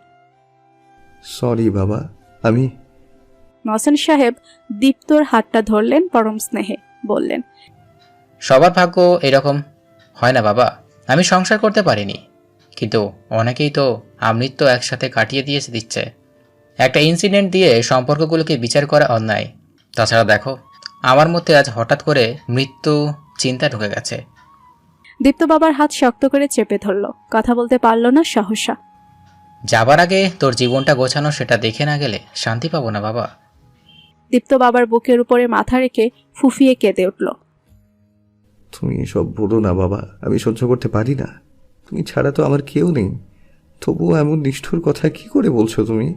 S1: সরি বাবা, আমি
S2: মহসিন সাহেব দীপ্তর হাতটা ধরলেন পরম স্নেহে, বললেন,
S5: সবার ভাগ্য এরকম হয় না বাবা। আমি সংসার করতে পারিনি, কিন্তু অনেকেই তো আমৃত্যু একসাথে কাটিয়ে দিচ্ছে। একটা ইনসিডেন্ট দিয়ে সম্পর্কগুলোকে বিচার করা অন্যায়। তাছাড়া দেখো, আমার মধ্যে আজ হঠাৎ করে মৃত্যু চিন্তা ঢুকে গেছে।
S2: দীপ্ত বাবার হাত শক্ত করে চেপে ধরল। কথা বলতে পারল না সহসা।
S5: যাবার আগে তোর জীবনটা গোছানো সেটা দেখে না গেলে শান্তি পাবো না বাবা।
S2: দীপ্ত বাবার বুকের উপরে মাথা রেখে ফুফিয়ে কেঁদে উঠল।
S1: তুমি এসব বলো না বাবা, আমি সহ্য করতে পারি না। তুমি ছাড়া তো আমার কেউ নেই, তবুও এমন নিষ্ঠুর কথা কি করে বলছো তুমি?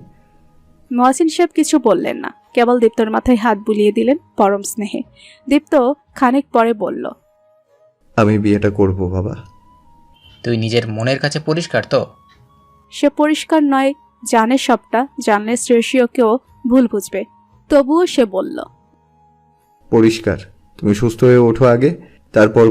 S2: মহসিন সাহেব কিছু বললেন না, কেবল দীপ্তর মাথায় হাত বুলিয়ে দিলেন পরম স্নেহে। দীপ্ত খানিক পরে বলল,
S1: আমি বিয়েটা করব বাবা।
S5: তুই নিজের মনের কাছে পরিষ্কার তো?
S2: সে পরিষ্কার নয়, জানে সবটা। জানলে শ্রেয়সীকেও ভুল বুঝবে। তবুও সে বলল,
S1: পরিষ্কার। তুমি সুস্থ হয়ে ওঠো আগে, তারপর।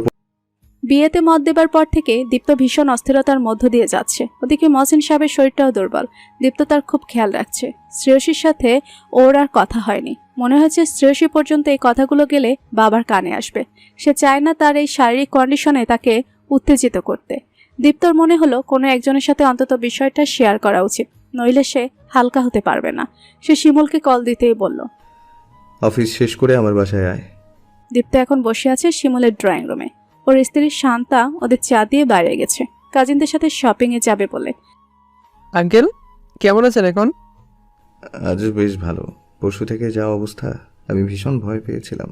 S2: বিয়েতে মত দেবার পর থেকে দীপ্ত ভীষণ অস্থিরতার মধ্য দিয়ে যাচ্ছে। ওদিকে মহসিন সাহেবের শরীরটাও দুর্বল। দীপ্ত তার খুব খেয়াল রাখছে। শ্রেয়সীর সাথে ওর আর কথা হয়নি। মনে হচ্ছে শ্রেয়সী পর্যন্ত এই কথাগুলো গেলে বাবার কানে আসবে। সে চায় না তার এই শারীরিক কন্ডিশনে তাকে উত্তেজিত করতে। দীপ্তর মনে হলো কোনো একজনের সাথে অন্তত বিষয়টা শেয়ার করা উচিত, নইলে সে হালকা হতে পারবে না। সে শিমুলকে কল দিতেই বলল,
S1: অফিস শেষ করে আমার বাসায় আয়।
S2: দীপ্ত এখন বসে আছে শিমুলের ড্রয়িং রুমে। ওর স্ত্রী শান্তা ওদের চা দিয়ে বাইরে গেছে কাজিনদের সাথে শপিংয়ে যাবে বলে।
S8: আঙ্কেল কেমন আছেন এখন?
S1: আজ বেশ ভালো। পরশু থেকে যা অবস্থা, আমি ভীষণ ভয় পেয়েছিলাম।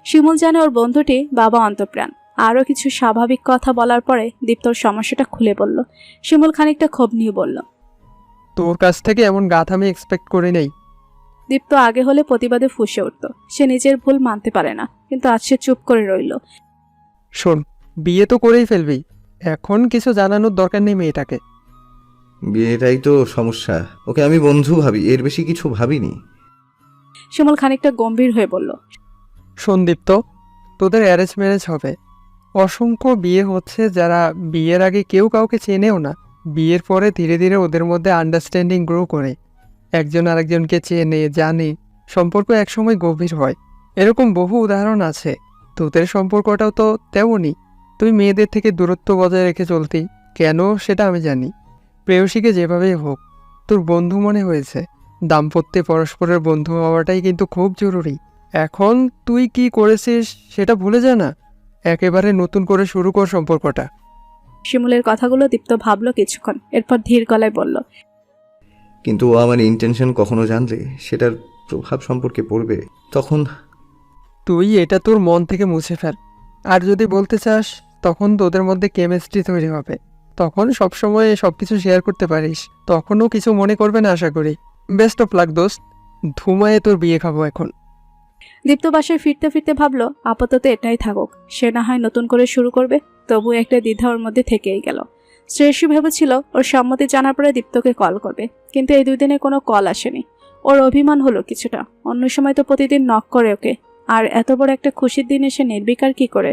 S2: শিমুল জানে ওর বন্ধুটি বাবা অন্তঃপ্রাণ। আরও কিছু স্বাভাবিক কথা বলার পরে দীপ্তর সমস্যাটা খুলে বলল। শিমুল খানিকটা ক্ষোভ নিয়ে বলল,
S8: তোর কাছ থেকে এমন গাথ আমি এক্সপেক্ট করি নাই।
S2: দীপ্ত আগে হলে প্রতিবাদে ফুঁসে উঠত। সে নিজের ভুল মানতে পারে না, কিন্তু আজ সে চুপ করে রইল।
S8: শোন, বিয়ে তো করেই ফেলবি, এখন কিছু জানানোর দরকার নেই মেয়েটাকে।
S1: বিয়েটাই তো সমস্যা। ওকে আমি বন্ধু ভাবি, এর বেশি কিছু ভাবিনি।
S2: শিমুল খানিকটা গম্ভীর হয়ে বলল,
S8: শোন দীপ্ত, তোদের অ্যারেঞ্জ ম্যারেজ হবে। অসংখ্য বিয়ে হচ্ছে যারা বিয়ের আগে কেউ কাউকে চেনেও না, বিয়ের পরে ধীরে ধীরে ওদের মধ্যে আন্ডারস্ট্যান্ডিং গ্রো করে, একজন আরেকজনকে চেনে জানে, সম্পর্ক একসময় গভীর হয়। এরকম বহু উদাহরণ আছে। তোদের সম্পর্কটাও তো তেমনই। তুই মেয়েদের থেকে দূরত্ব বজায় রেখে চলতি কেন সেটা আমি জানি। প্রেয়সীকে যেভাবেই হোক তোর বন্ধু মনে হয়েছে, দাম্পত্যে পরস্পরের বন্ধু হওয়াটাই কিন্তু খুব জরুরি। এখন তুই কি করেছিস সেটা ভুলে যা না, একেবারে নতুন করে শুরু কর সম্পর্কটা।
S2: শিমুলের কথাগুলো দীপ্ত ভাবল কিছুক্ষণ, এরপর ধীর গলায় বলল,
S1: কিন্তু ও আমার ইন্টেনশন কখনো জানলে সেটার প্রভাব সম্পর্কে পড়বে, তখন
S8: তুই এটা তোর মন থেকে মুছে ফেল। আর যদি বলতে চাস তখন তোদের মধ্যে কেমিস্ট্রি তৈরি হবে, তখন সবসময় সব কিছু শেয়ার করতে পারিস, তখনও কিছু মনে করবে না আশা করি। বেস্ট অফ লাক দোস্ত, ধুমায়ে তোর বিয়ে খাবো এখন।
S2: দীপ্ত বাসায় ফিরতে ফিরতে ভাবল আপাতত এটাই থাকুক, সে না হয় নতুন করে শুরু করবে। তবু একটা দ্বিধা ওর মধ্যে থেকেই গেল। শ্রেয়সী ভেবেছিল ওর সম্মতি জানার পরে দীপ্তকে কল করবে, কিন্তু এই 2 দিনে কোনো কল আসেনি। ওর অভিমান হলো কিছুটা, অন্য সময় তো প্রতিদিন নক করে ওকে, আর এত বড় একটা খুশির দিন এসে নির্বিকার কি করে,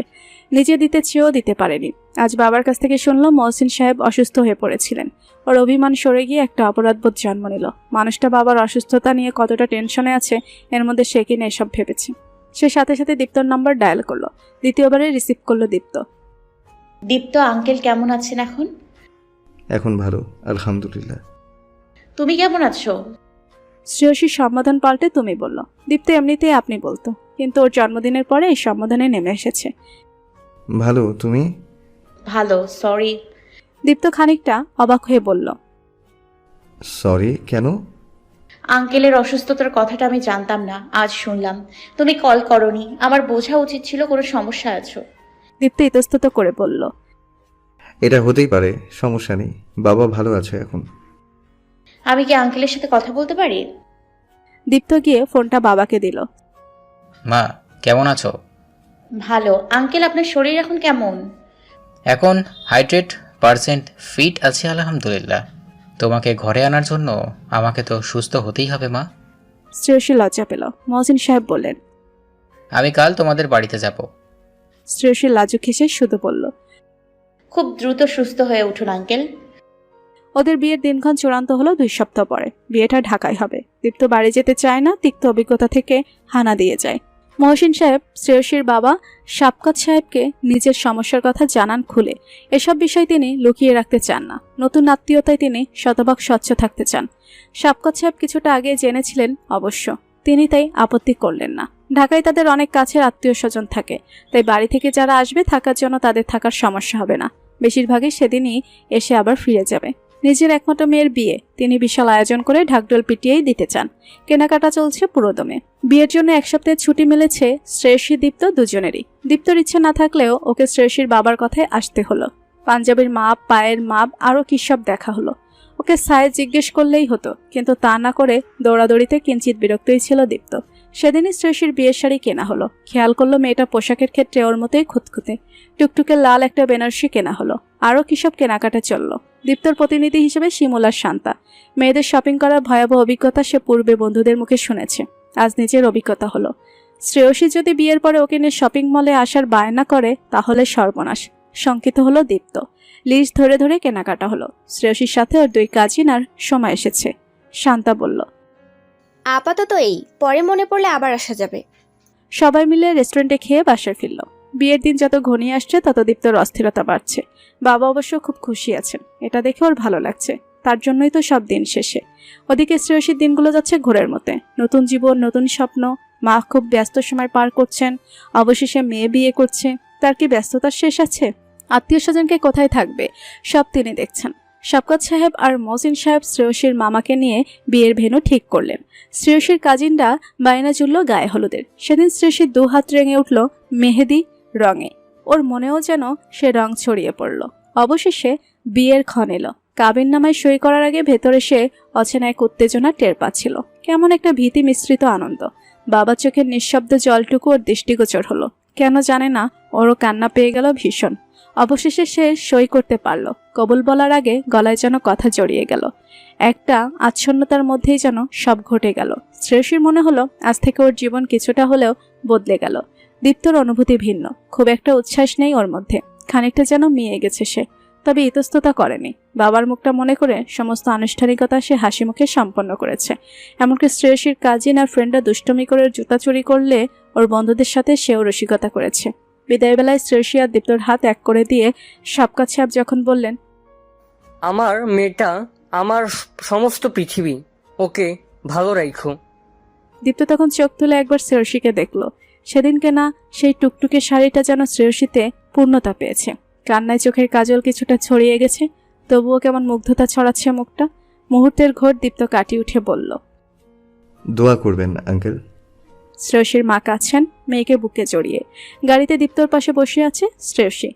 S2: নিজে দিতে চেয়েও দিতে পারেনি। আজ বাবার কাছ থেকে শুনলো মহসিন সাহেব অসুস্থ হয়ে পড়েছিলেন। ওর অভিমান সরে গিয়ে একটা অপরাধবোধ জন্ম নিল। মানুষটা বাবার অসুস্থতা নিয়ে কতটা টেনশনে আছে এর মধ্যে সে কিনা এসব ভেবেছে। সে সাথে সাথে দীপ্তর নাম্বার ডায়াল করলো। দ্বিতীয়বারে রিসিভ করলো দীপ্ত।
S3: দীপ্ত আঙ্কেল কেমন আছেন এখন?
S1: এখন ভালো, আলহামদুলিল্লাহ।
S3: তুমি কেমন আছো?
S2: শ্রেয়সীর সম্বোধন পাল্টে তুমি বলল। দীপ্ত এমনিতেই আপনি বলতো, কিন্তু ওর জন্মদিনের পরে এই সম্বোধনে নেমে এসেছে।
S1: ভালো, তুমি?
S3: ভালো, সরি।
S2: দীপ্ত খানিকটা অবাক হয়ে বলল,
S1: সরি কেন?
S3: আঙ্কেলের অসুস্থতার কথাটা আমি জানতাম না, আজ শুনলাম। তুমি কল করনি, আমার বোঝা উচিত ছিল কোনো সমস্যা আছো।
S2: দীপ্ত ইতস্তত করে বলল,
S1: এটা হতেই পারে, সমস্যা নেই, বাবা ভালো আছে এখন।
S3: আমি কি আঙ্কেলের সাথে কথা বলতে পারি?
S2: দীপ্ত গিয়ে ফোনটা বাবাকে দিল।
S5: মা কেমন আছো?
S3: ভালো। আঙ্কেল আপনার শরীর এখন কেমন?
S5: এখন 100% ফিট আছি আলহামদুলিল্লাহ। তোমাকে ঘরে আনার জন্য আমাকে তো সুস্থ হতেই হবে মা।
S2: শ্রেয়সী লজ্জা পেল। মহসিন সাহেব বললেন,
S5: আমি কাল তোমাদের বাড়িতে যাব।
S2: শ্রেয়সী লাজুক হেসে শুধু বলল,
S3: খুব দ্রুত সুস্থ হয়ে উঠুন আঙ্কেল।
S2: ওদের বিয়ের দিনক্ষণ চূড়ান্ত হলো 2 সপ্তাহ পরে। বিয়েটা ঢাকায় হবে। দীপ্ত বাড়ি যেতে চায় না, তিক্ত অভিজ্ঞতা থেকে হানা দিয়ে যায়। মহসিন সাহেব শ্রেয়সীর বাবা শাফকাত সাহেবকে নিজের সমস্যার কথা জানান খুলে। এসব বিষয় তিনি লুকিয়ে রাখতে চান না। নতুন আত্মীয়তায় তিনি শতভাগ স্বচ্ছ থাকতে চান। শাফকাত সাহেব কিছুটা আগে জেনেছিলেন অবশ্য, তিনি তাই আপত্তি করলেন না। ঢাকায় তাদের অনেক কাছের আত্মীয় স্বজন থাকে, তাই বাড়ি থেকে যারা আসবে থাকার জন্য তাদের থাকার সমস্যা হবে না। বেশিরভাগই সেদিনই এসে আবার ফিরে যাবে। নিজের একমাত্র মেয়ের বিয়ে তিনি বিশাল আয়োজন করে ঢাকঢোল পিটিয়েই দিতে চান। কেনাকাটা চলছে পুরোদমে। বিয়ের জন্য 1 সপ্তাহের ছুটি মিলেছে শ্রেয়সী দীপ্ত দুজনেরই। দীপ্তর ইচ্ছে না থাকলেও ওকে শ্রেয়সীর বাবার কথায় আসতে হলো। পাঞ্জাবির মাপ, পায়ের মাপ, আরও কী সব দেখা হলো। ওকে সাইজ জিজ্ঞেস করলেই হতো, কিন্তু তা না করে দৌড়াদৌড়িতে কিঞ্চিত বিরক্তই ছিল দীপ্ত। সেদিনই শ্রেয়সীর বিয়ের শাড়ি কেনা হলো। খেয়াল করলো মেয়েটা পোশাকের ক্ষেত্রে ওর মতোই খুঁতখুঁতে। টুকটুকে লাল একটা বেনারসি কেনা হলো। আরও কী সব কেনাকাটা চলল। দীপ্তর প্রতিনিধি হিসেবে শিমুল আর শান্তা। মেয়েদের শপিং করার ভয়াবহ অভিজ্ঞতা সে পূর্বে বন্ধুদের মুখে শুনেছে, আজ নিজের অভিজ্ঞতা হলো। শ্রেয়সী যদি বিয়ের পরে ওকে নিয়ে শপিং মলে আসার বায়না করে তাহলে সর্বনাশ। শঙ্কিত হলো দীপ্ত। লিস্ট ধরে ধরে কেনাকাটা হলো। শ্রেয়সীর সাথে ওর 2 কাজিন আর সময় এসেছে। শান্তা বলল,
S10: আপাতত এই, পরে মনে পড়লে আবার আসা যাবে।
S2: সবাই মিলে রেস্টুরেন্টে খেয়ে বাসায় ফিরল। বিয়ের দিন যত ঘনিয়ে আসছে তত দীপ্তর অস্থিরতা বাড়ছে। বাবা অবশ্য খুব খুশি আছেন, এটা দেখে ওর ভালো লাগছে। তার জন্যই তো সব দিন শেষে। ওদিকে শ্রেয়সীর দিনগুলো যাচ্ছে ঘোরের মতে। নতুন জীবন, নতুন স্বপ্ন। মা খুব ব্যস্ত সময় পার করছেন। অবশেষে মেয়ে বিয়ে করছে। তার কি ব্যস্ততার শেষ আছে? আত্মীয় স্বজনকে কোথায় থাকবে সব তিনি দেখছেন। শাফকাত সাহেব আর মহসিন সাহেব শ্রেয়সীর মামাকে নিয়ে বিয়ের ভেন্যু ঠিক করলেন। শ্রেয়সীর কাজিনরা বায়না জুড়ল গায়ে হলুদের। সেদিন শ্রেয়সীর 2 হাত রেঙে উঠল মেহেদি রঙে। ওর মনেও যেন সে রং ছড়িয়ে পড়ল। অবশেষে বিয়ের ক্ষণ এলো। কাবিননামায় সই করার আগে ভেতরে সে অচেনা এক উত্তেজনা টের পাচ্ছিল, কেমন একটা ভীতি মিশ্রিত আনন্দ। বাবার চোখের নিঃশব্দ জলটুকু ওর দৃষ্টিগোচর হলো। কেন জানে না, ওরও কান্না পেয়ে গেল ভীষণ। অবশেষে সে সই করতে পারল। কবুল বলার আগে গলায় যেন কথা জড়িয়ে গেল। একটা আচ্ছন্নতার মধ্যেই যেন সব ঘটে গেল। শ্রেয়সীর মনে হলো আজ থেকে ওর জীবন কিছুটা হলেও বদলে গেল। দীপ্তর অনুভূতি ভিন্ন, খুব একটা উচ্ছ্বাস নেই ওর মধ্যে। খানিকটা যেন মিয়ে গেছে সে, তবে ইতস্ততা করেনি। বাবার মুখটা মনে করে সমস্ত আনুষ্ঠানিকতা সে হাসি মুখে সম্পন্ন করেছে। এমনকি শ্রেয়সীর কাজিন আর ফ্রেন্ডরা দুষ্টমি করে জুতা চুরি করলে ওর বন্ধুদের সাথে সেও রসিকতা করেছে। বিদায়বেলায় শ্রেয়সী আর দীপ্তর হাত এক করে দিয়ে শাফকাত সাহেব যখন বললেন,
S7: আমার মেয়েটা আমার সমস্ত পৃথিবী, ওকে ভালো রাখো।
S2: দীপ্ত তখন চোখ তুলে একবার শ্রেয়সীকে দেখলো। সেদিনকে না সেই টুকটুকে শাড়িটা যেন শ্রেয়সীতে পূর্ণতা পেয়েছে। কান্নায় চোখের কাজল কিছুটা ছড়িয়ে গেছে, তবুও কেমন মুগ্ধতা ছড়াচ্ছে মুখটা। মুহূর্তের ঘোর দীপ্ত কাটিয়ে উঠে বলল,
S1: দোয়া করবেন আঙ্কেল।
S2: শ্রেয়সীর মা কাছেন মেয়েকে বুকে জড়িয়ে। গাড়িতে দীপ্তর পাশে বসে আছে শ্রেয়সী।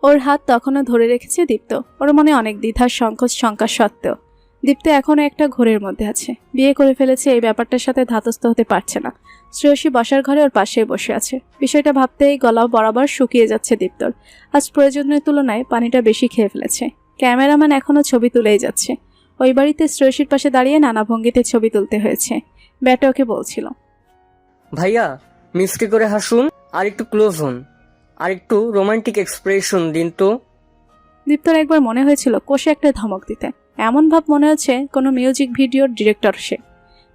S2: ওর হাত তখনও ধরে রেখেছে দীপ্ত। ওর মনে অনেক দ্বিধার সংকোচ শঙ্কা সত্ত্বেও দীপ্ত এখনও একটা ঘোরের মধ্যে আছে। বিয়ে করে ফেলেছে, এই ব্যাপারটার সাথে ধাতস্থ হতে পারছে না। শ্রেয়সী বসার ঘরে ওর পাশেই বসে আছে। বিষয়টা ভাবতেই গলাও বরাবর শুকিয়ে যাচ্ছে দীপ্তর। আজ প্রয়োজনের তুলনায় পানিটা বেশি খেয়ে ফেলেছে। ক্যামেরাম্যান এখনও ছবি তুলেই যাচ্ছে। ওই বাড়িতে শ্রেয়সীর পাশে দাঁড়িয়ে নানা ভঙ্গিতে ছবি তুলতে হয়েছে। ব্যাটা ওকে বলছিল,
S7: ভাইয়া মিষ্টি করে হাসুন, আর একটু ক্লোজ হন, আর একটু রোমান্টিক এক্সপ্রেশন দিন তো।
S2: দীপ্তর একবার মনে হয়েছিল কষে একটা ধমক দিতে। এমন ভাব মনে হচ্ছে কোনো মিউজিক ভিডিওর ডিরেক্টর সে।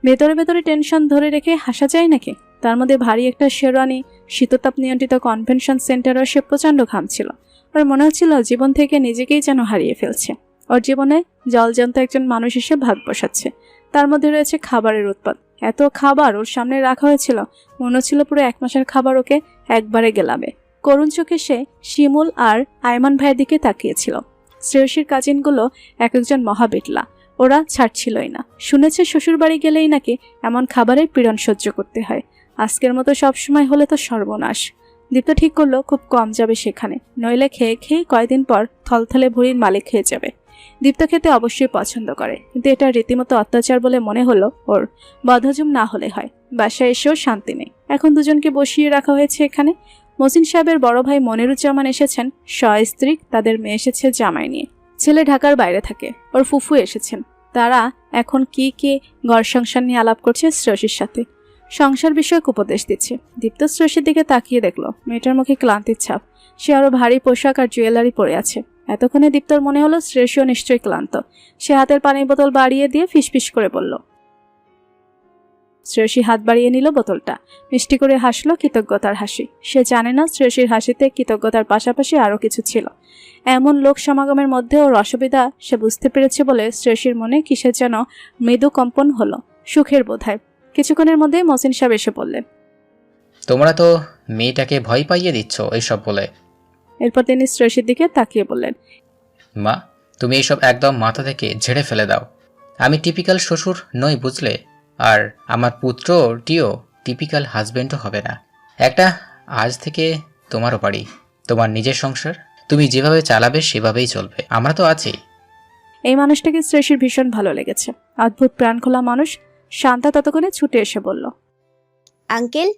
S2: ভেতরে ভেতরে টেনশন ধরে রেখে হাসা যায় নাকি? তার মধ্যে ভারী একটা শেরওয়ানি, শীততাপ নিয়ন্ত্রিত কনভেনশন সেন্টারও সে প্রচণ্ড ঘামছিল। ওর মনে হচ্ছিল জীবন থেকে নিজেকেই যেন হারিয়ে ফেলছে। ওর জীবনে জলজান্ত একজন মানুষ এসে ভাগ বসাচ্ছে। তার মধ্যে রয়েছে খাবারের উৎপাদ। এত খাবার ওর সামনে রাখা হয়েছিল, মনে হচ্ছিল পুরো 1 মাসের খাবার ওকে একবারে গেলাবে। করুণ চোখে সে শিমুল আর আয়মান ভাইয়ের দিকে তাকিয়েছিল। শ্রেয়সীর কাজিনগুলো এক একজন মহাবিটলা, ওরা ছাড়ছিলই না। শুনেছে শ্বশুরবাড়ি গেলেই নাকি এমন খাবারের পীড়ন সহ্য করতে হয়। আজকের মতো সবসময় হলে তো সর্বনাশ। দীপ্ত ঠিক করলো খুব কম যাবে সেখানে, নইলে খেয়ে খেয়ে কয়দিন পর থলথলে ভুঁড়ির মালিক হয়ে যাবে। দীপ্ত খেতে অবশ্যই পছন্দ করে, কিন্তু এটা রীতিমতো অত্যাচার বলে মনে হলো ওর। বদহজম না হলে হয়। বাসায় এসেও শান্তি নেই। এখন দুজনকে বসিয়ে রাখা হয়েছে এখানে। মহসিন সাহেবের বড় ভাই মনিরুজ্জামান এসেছেন সস্ত্রী, তাদের মেয়ে এসেছে জামাই নিয়ে। ছেলে ঢাকার বাইরে থাকে, ওর ফুফু এসেছেন। তারা এখন কি ঘর সংসার নিয়ে আলাপ করছে শ্রেয়সীর সাথে। সংসার বিষয়ক উপদেশ দিচ্ছে। দীপ্ত শ্রেয়সীর দিকে তাকিয়ে দেখলো মেয়েটার মুখে ক্লান্তির ছাপ। সে আরো ভারী পোশাক আর জুয়েলারি পরে আছে। এতক্ষণে দীপ্তর মনে হলো শ্রেয়সীও নিশ্চয়ই ক্লান্ত। সে হাতের পানির বোতল বাড়িয়ে দিয়ে ফিসফিস করে বলল। শ্রেয়সী হাত বাড়িয়ে নিল বোতলটা, মিষ্টি করে হাসলো কৃতজ্ঞতার হাসি। সে জানে না শ্রেয়সীর হাসিতে কৃতজ্ঞতার পাশাপাশি আরও কিছু ছিল। এমন লোক সমাগমের মধ্যে ওর অসুবিধা সে বুঝতে পেরেছে বলে শ্রেয়সীর মনে কিসের যেন মৃদু কম্পন হলো, সুখের বোধহয়। কিছুক্ষণের মধ্যে মহসিন সাহেব এসে বললেন,
S5: তোমরা তো মেয়েটাকে ভয় পাইয়ে দিচ্ছ এইসব বলে।
S2: এরপর তিনি শ্রেয়সীর দিকে তাকিয়ে বললেন,
S5: মা, তুমি এইসব একদম মাথা থেকে ঝেড়ে ফেলে দাও। আমি টিপিক্যাল শ্বশুর নই, বুঝলে? আর আমার পুত্রটিও টিপিক্যাল হাজবেন্ডও হবে না। একটা আজ থেকে তোমারও বাড়ি, তোমার নিজের সংসার, তুমি যেভাবে চালাবে সেভাবেই চলবে। আমরা তো আছি।
S2: এই মানুষটাকে শ্রেয়সীর ভীষণ ভালো লেগেছে। অদ্ভুত প্রাণখোলা মানুষ। শান্তা ততক্ষণে ছুটে এসে বলল,
S10: আঙ্কেল,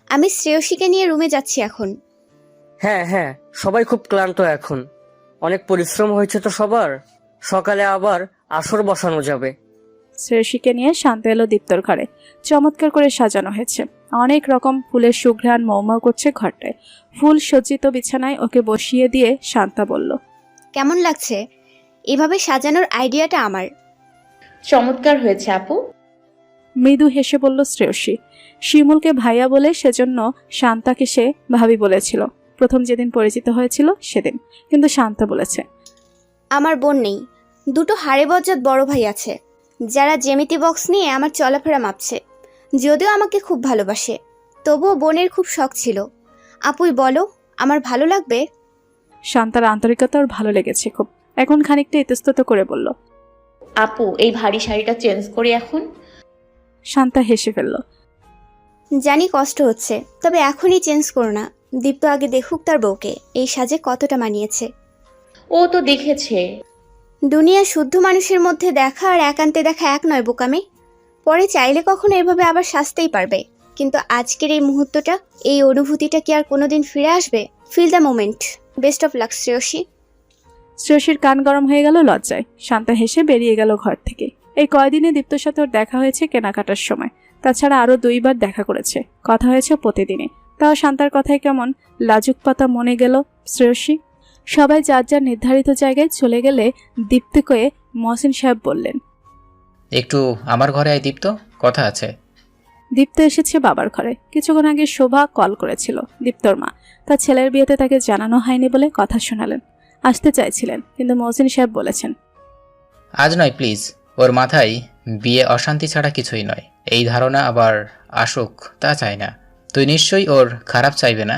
S10: আমি শ্রেয়সীকে নিয়ে রুমে যাচ্ছি এখন।
S7: হ্যাঁ, সবাই খুব ক্লান্ত এখন। অনেক পরিশ্রম হয়েছে তো সবার। সকালে আবার আসর বসানো যাবে।
S2: শ্রেয়সীকে নিয়ে শান্তা এলো দীপ্তর ঘরে। চমৎকার করে সাজানো হয়েছে। অনেক রকম ফুলের সুঘ্রাণ মৌমাউ করছে ঘরটায়। ফুল সজ্জিত বিছানায় ওকে বসিয়ে দিয়ে শান্তা বলল,
S10: কেমন লাগছে? এভাবে সাজানোর আইডিয়াটা আমার।
S3: চমৎকার হয়েছে আপু।
S2: মৃদু হেসে বলল শ্রেয়সী। শিমুলকে ভাইয়া বলে সেজন্য শান্তাকে সে ভাবি বলেছিল প্রথম যেদিন পরিচিত হয়েছিল সেদিন, কিন্তু শান্তা বলেছে।
S10: আমার বোন নেই, দুটো হাড়ে বজ্জাত বড় ভাই আছে, যারা জ্যামিতি বক্স নিয়ে আমার চলাফেরা মাপছে। যদিও আমাকে খুব ভালোবাসে, তবুও বোনের খুব শখ ছিল। আপুই বলো, আমার ভালো লাগবে?
S2: শান্তার আন্তরিকতা ওর ভালো লেগেছে খুব। এখন খানিকটা ইতস্তত করে বলল,
S3: আপু এই ভারী শাড়িটা চেঞ্জ করি এখন।
S2: শান্তা হেসে ফেলল।
S10: জানি কষ্ট হচ্ছে, তবে এখনই চেঞ্জ করো না। দীপ্ত আগে দেখুক তার বউকে এই সাজে কতটা মানিয়েছে।
S3: ও তো দেখেছে।
S10: দুনিয়া শুদ্ধ মানুষের মধ্যে দেখা আর একান্তে দেখা এক নয় বোকামে। পরে চাইলে কখনো এভাবে আবার সাজতেই পারবে, কিন্তু আজকের এই মুহূর্তটা, এই অনুভূতিটা কি আর কোনোদিন ফিরে আসবে? Feel the moment. Best of luck Shreyasi.
S2: শ্রেয়সীর কান গরম হয়ে গেল লজ্জায়। শান্তা হেসে বেরিয়ে গেল ঘর থেকে। এই কয়দিনে দীপ্তর সাথে ওর দেখা হয়েছে কেনাকাটার সময়। তাছাড়া আরও 2 বার দেখা করেছে, কথা হয়েছে প্রতিদিনে। তাও শান্তার কথায় কেমন লাজুক পাতা মনে গেল শ্রেয়সী। সবাই যার যার নির্ধারিত জায়গায় চলে গেলে দীপ্তকে মহসিন সাহেব বললেন,
S5: একটু আমার ঘরে আয় দীপ্ত, কথা আছে।
S2: দীপ্ত এসেছে বাবার ঘরে। কিছুক্ষণ আগে শোভা কল করেছিল, দীপ্তর মা। তার ছেলের বিয়েতে তাকে জানানো হয়নি বলে কথা শোনালেন। আসতে চাইছিলেন, কিন্তু মহসিন সাহেব বলেছেন,
S5: আজ নয় প্লিজ, ওর মাথায় বিয়ে অশান্তি ছাড়া কিছুই নয়, এই ধারণা আবার আসুক তা চাই না। তুই নিশ্চয়ই ওর খারাপ চাইবে না?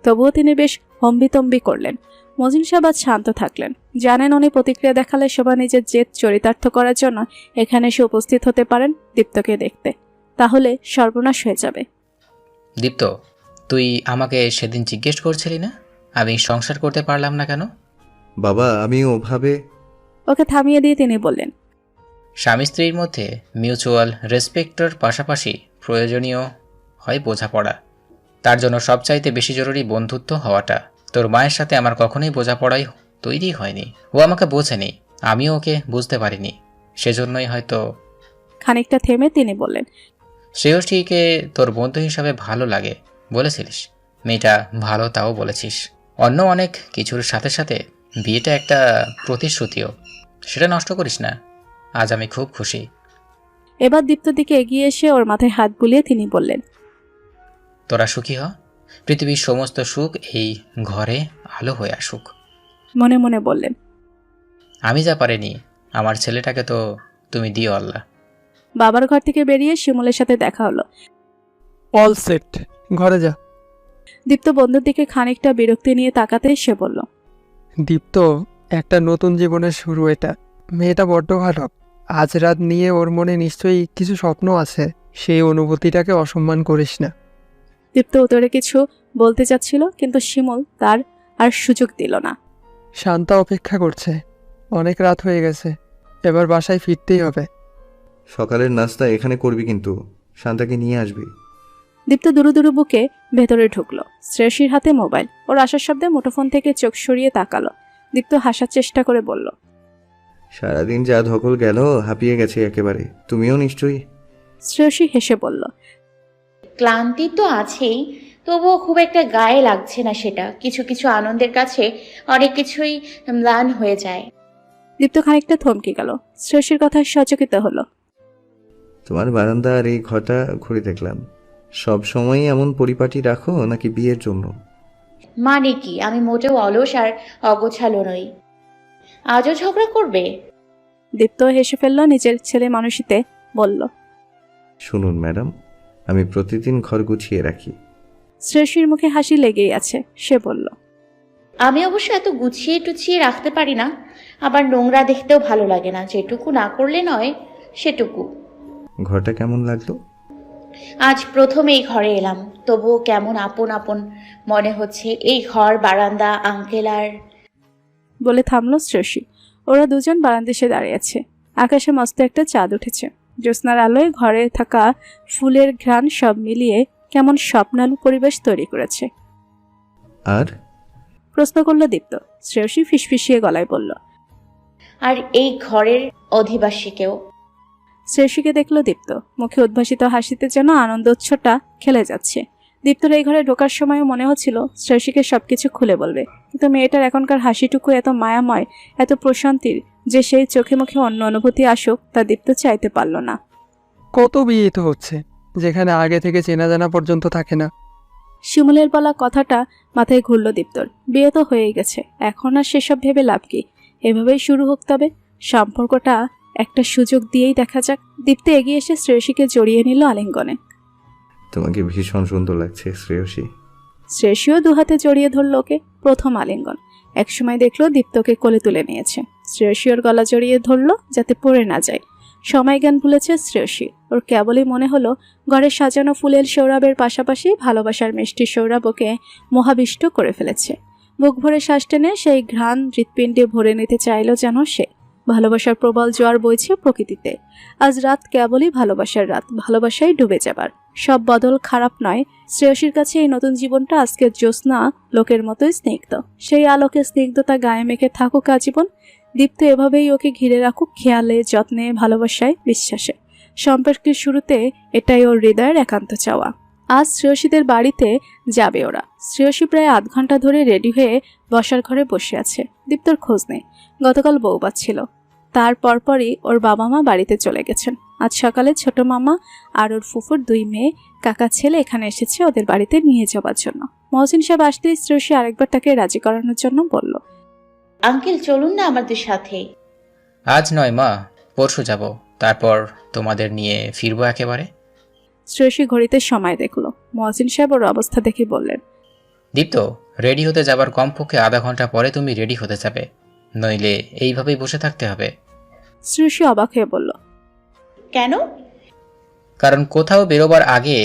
S2: তবুও তিনি বেশ হম্বিতম্বি করলেন। মজিন সাহেব আজ শান্ত থাকলেন। জানেন উনি প্রতিক্রিয়া দেখালে শোভা নিজের জেদ চরিতার্থ করার জন্য এখানে এসে উপস্থিত হতে পারেন দীপ্তকে দেখতে, তাহলে সর্বনাশ হয়ে যাবে।
S5: দীপ্ত, তুই আমাকে সেদিন জিজ্ঞেস করছিলি না আমি সংসার করতে পারলাম না কেন?
S1: বাবা, আমি ওভাবে
S2: ওকে থামিয়ে দিয়ে তিনি বললেন,
S5: স্বামী স্ত্রীর মধ্যে মিউচুয়াল রেসপেক্টের পাশাপাশি প্রয়োজনীয় হয় বোঝাপড়া। তার জন্য সবচাইতে বেশি জরুরি বন্ধুত্ব হওয়াটা। তোর মায়ের সাথে আমার কখনোই বোঝাপড়াই তৈরি হয়নি। ও আমাকে বোঝেনি, আমিও ওকে বুঝতে পারিনি। সেজন্যই হয়তো।
S2: খানিকটা থেমে তিনি বললেন,
S5: শ্রেয়সীকে তোর বন্ধু হিসাবে ভালো লাগে বলেছিলিস, মেয়েটা ভালো তাও বলেছিস। অন্য অনেক কিছুর সাথে সাথে বিয়েটা একটা প্রতিশ্রুতিও, সেটা নষ্ট করিস না। আজ আমি খুব খুশি।
S2: এবার দীপ্তর দিকে এগিয়ে এসে ওর মাথায় হাত বুলিয়ে তিনি বললেন,
S5: তোরা সুখী হ, পৃথিবীর সমস্ত সুখ এই ঘরে আলো হয়ে আসুক।
S2: মনে মনে বললেন,
S5: আমি যা পারিনি আমার ছেলেটাকে তো তুমি দিও আল্লাহ।
S2: বাবার ঘর থেকে বেরিয়ে শিমুলের সাথে দেখা হলো।
S8: অল সেট, ঘরে যা।
S2: দীপ্ত বন্ধুর দিকে খানিকটা বিরক্তি নিয়ে তাকাতে সে বলল,
S8: দীপ্ত, একটা নতুন জীবনের শুরু এটা। মেয়েটা বড্ড ভালো। আজ রাত নিয়ে ওর মনে নিশ্চয়ই কিছু স্বপ্ন আছে, সেই অনুভূতিটাকে অসম্মান করিস না।
S2: দীপ্ত উত্তরে কিছু বলতে চাচ্ছিল, কিন্তু শিমুল তার আর সুযোগ দিল না।
S8: শান্তা অপেক্ষা করছে, অনেক রাত হয়ে গেছে, এবার বাসায় ফিরতেই হবে।
S1: সকালের নাস্তা এখানে করবি, কিন্তু শান্তাকে নিয়ে আসবি।
S2: দীপ্ত দুরু দুরু বুকে ভেতরে ঢুকলো। শ্রেয়সীর হাতে মোবাইল। ওর আসার শব্দে মুঠোফোন থেকে চোখ সরিয়ে তাকালো। দীপ্ত হাসার চেষ্টা করে বলল,
S1: সারাদিন যা ধকল গেল, হাঁপিয়ে গেছে একেবারে। তুমিও নিশ্চয়ই।
S2: শ্রেয়সী হেসে বলল,
S3: ক্লান্তি তো আছেই, তবুও খুব একটা গায়ে লাগছে না সেটা। কিছু কিছু আনন্দের কাছে অনেক কিছুই ম্লান হয়ে যায়।
S2: দীপ্ত খানিকটা থমকে গেল। শ্রেয়সীর কথায় সচকিত হলো।
S1: তোমার বারান্দা আর এই ঘরটা ঘুরে দেখলাম। সব সময়ই এমন পরিপাটি রাখো নাকি বিয়ের জন্য?
S3: মানে কি, আমি মোটেও অলস আর অগোছালো নই। আজও ঝগড়া করবে?
S2: দীপ্ত হেসে ফেলল নিজের ছেলে মানুষিতে, বলল,
S1: শুনুন ম্যাডাম, আমি প্রতিদিন ঘর গুছিয়ে রাখি।
S2: শ্রেয়সীর মুখে হাসি লেগেই আছে। সে বলল,
S3: আমি অবশ্য এত গুছিয়ে টুছিয়ে রাখতে পারি না, আবার নোংরা দেখতেও ভালো লাগে না। যেটুকু না করলে নয় সেটুকু।
S1: ঘরটা কেমন লাগলো?
S3: আজ প্রথম এই ঘরে এলাম, তবুও কেমন আপন আপন মনে হচ্ছে। এই ঘর, বারান্দা, আঙ্কেল আর।
S2: বলে থামলো শ্রেয়সী। ওরা দুজন বারান্দা এসে দাঁড়িয়ে আছে। আকাশে মস্ত একটা চাঁদ উঠেছে। জ্যোৎস্নার আলোয় ঘরে থাকা ফুলের ঘ্রাণ সব মিলিয়ে কেমন স্বপ্নালু পরিবেশ তৈরি করেছে।
S1: আর
S2: প্রশ্ন করল দীপ্ত। শ্রেয়সী ফিসফিসিয়ে গলায় বলল,
S3: আর এই ঘরের অধিবাসীকেও।
S2: শ্রেয়সীকে দেখলো দীপ্ত। মুখে উদ্ভাসিত হাসিতে যেন আনন্দোচ্ছটা খেলে যাচ্ছে। দীপ্তর এই ঘরে ঢোকার সময়ও মনে হচ্ছিল শ্রেয়সীকে সবকিছু খুলে বলবে, কিন্তু মেয়েটার এখনকার হাসিটুকু এত মায়াময়, এত প্রশান্তির যে সেই চোখে মুখে অন্য অনুভূতি আসুক তা দীপ্ত চাইতে পারল না।
S8: কত বিয়ে তো হচ্ছে, যেখানে আগে থেকে চেনা জানা পর্যন্ত থাকে না।
S2: শিমুলের বলা কথাটা মাথায় ঘুরল দীপ্তর। বিয়ে তো হয়েই গেছে, এখন আর সেসব ভেবে লাভ কি? এভাবেই শুরু হোক তবে। সম্পর্কটা একটা সুযোগ দিয়েই দেখা যাক। দীপ্ত এগিয়ে এসে শ্রেয়সীকে জড়িয়ে নিল আলিঙ্গনে।
S1: তোমাকে ভীষণ সুন্দর লাগছে শ্রেয়সী।
S2: শ্রেয়সীও দুহাতে জড়িয়ে ধরল ওকে। প্রথম আলিঙ্গন। একসময় দেখলো দীপ্তকে কোলে তুলে নিয়েছে। শ্রেয়সী ওর গলা জড়িয়ে ধরল যাতে পড়ে না যায়। সময় জ্ঞান ভুলেছে শ্রেয়সী। ওর কেবলই মনে হলো ঘরে সাজানো ফুলের সৌরভের পাশাপাশি ভালোবাসার মিষ্টি সৌরভ ওকে মোহাবিষ্ট করে ফেলেছে। বুক ভরে শ্বাস টেনে সেই ঘ্রাণ হৃৎপিণ্ডে ভরে নিতে চাইল যেন সে। ভালোবাসার প্রবল জোয়ার বইছে প্রকৃতিতে। আজ রাত কেবলই ভালোবাসার রাত, ভালোবাসায় ডুবে যাবার। সব বদল খারাপ নয়। শ্রেয়সীর কাছে এই নতুন জীবনটা আজকের জ্যোৎস্না লোকের মতোই স্নিগ্ধ। সেই আলোকে স্নিগ্ধতা গায়ে মেখে থাকুক আজীবন। দীপ্ত এভাবেই ওকে ঘিরে রাখুক খেয়ালে, যত্নে, ভালোবাসায়, বিশ্বাসে। সম্পর্কের শুরুতে এটাই ওর হৃদয়ের একান্ত চাওয়া। আজ শ্রেয়সীদের বাড়িতে যাবে ওরা। শ্রেয়সী প্রায় আধ ঘন্টা ধরে রেডি হয়ে বসার ঘরে বসে আছে। দীপ্তর খোঁজ নেই। গতকাল বউবাত ছিল, তার পরপরই ওর বাবা মা বাড়িতে চলে গেছেন। আজ সকালে ছোট মামা আর ওর ফুফুর দুই মেয়ে, কাকা ছেলে এখানে এসেছে ওদের বাড়িতে নিয়ে যাওয়ার জন্য। মহসিন সাহেব আসতেই শ্রেয়সী আরেকবার তাকে রাজি করানোর জন্য বলল,
S3: আঙ্কেল চলুন না আমাদের সাথে।
S5: আজ নয় মা, পরশু যাব, তারপর তোমাদের নিয়ে ফিরবো একেবারে।
S2: শ্রেয়সী ঘড়িতে সময় দেখলো। মহসিন সাহেব ওর অবস্থা দেখে বললেন,
S5: দীপ্ত, রেডি হতে যাবার কমপক্ষে আধা ঘন্টা পরে তুমি রেডি হতে যাবে, নইলে এইভাবেই বসে থাকতে হবে।
S2: শ্রেয়সী অবাক হয়ে বলল,
S3: কেন?
S5: কারণ কোথাও বেরোবার আগে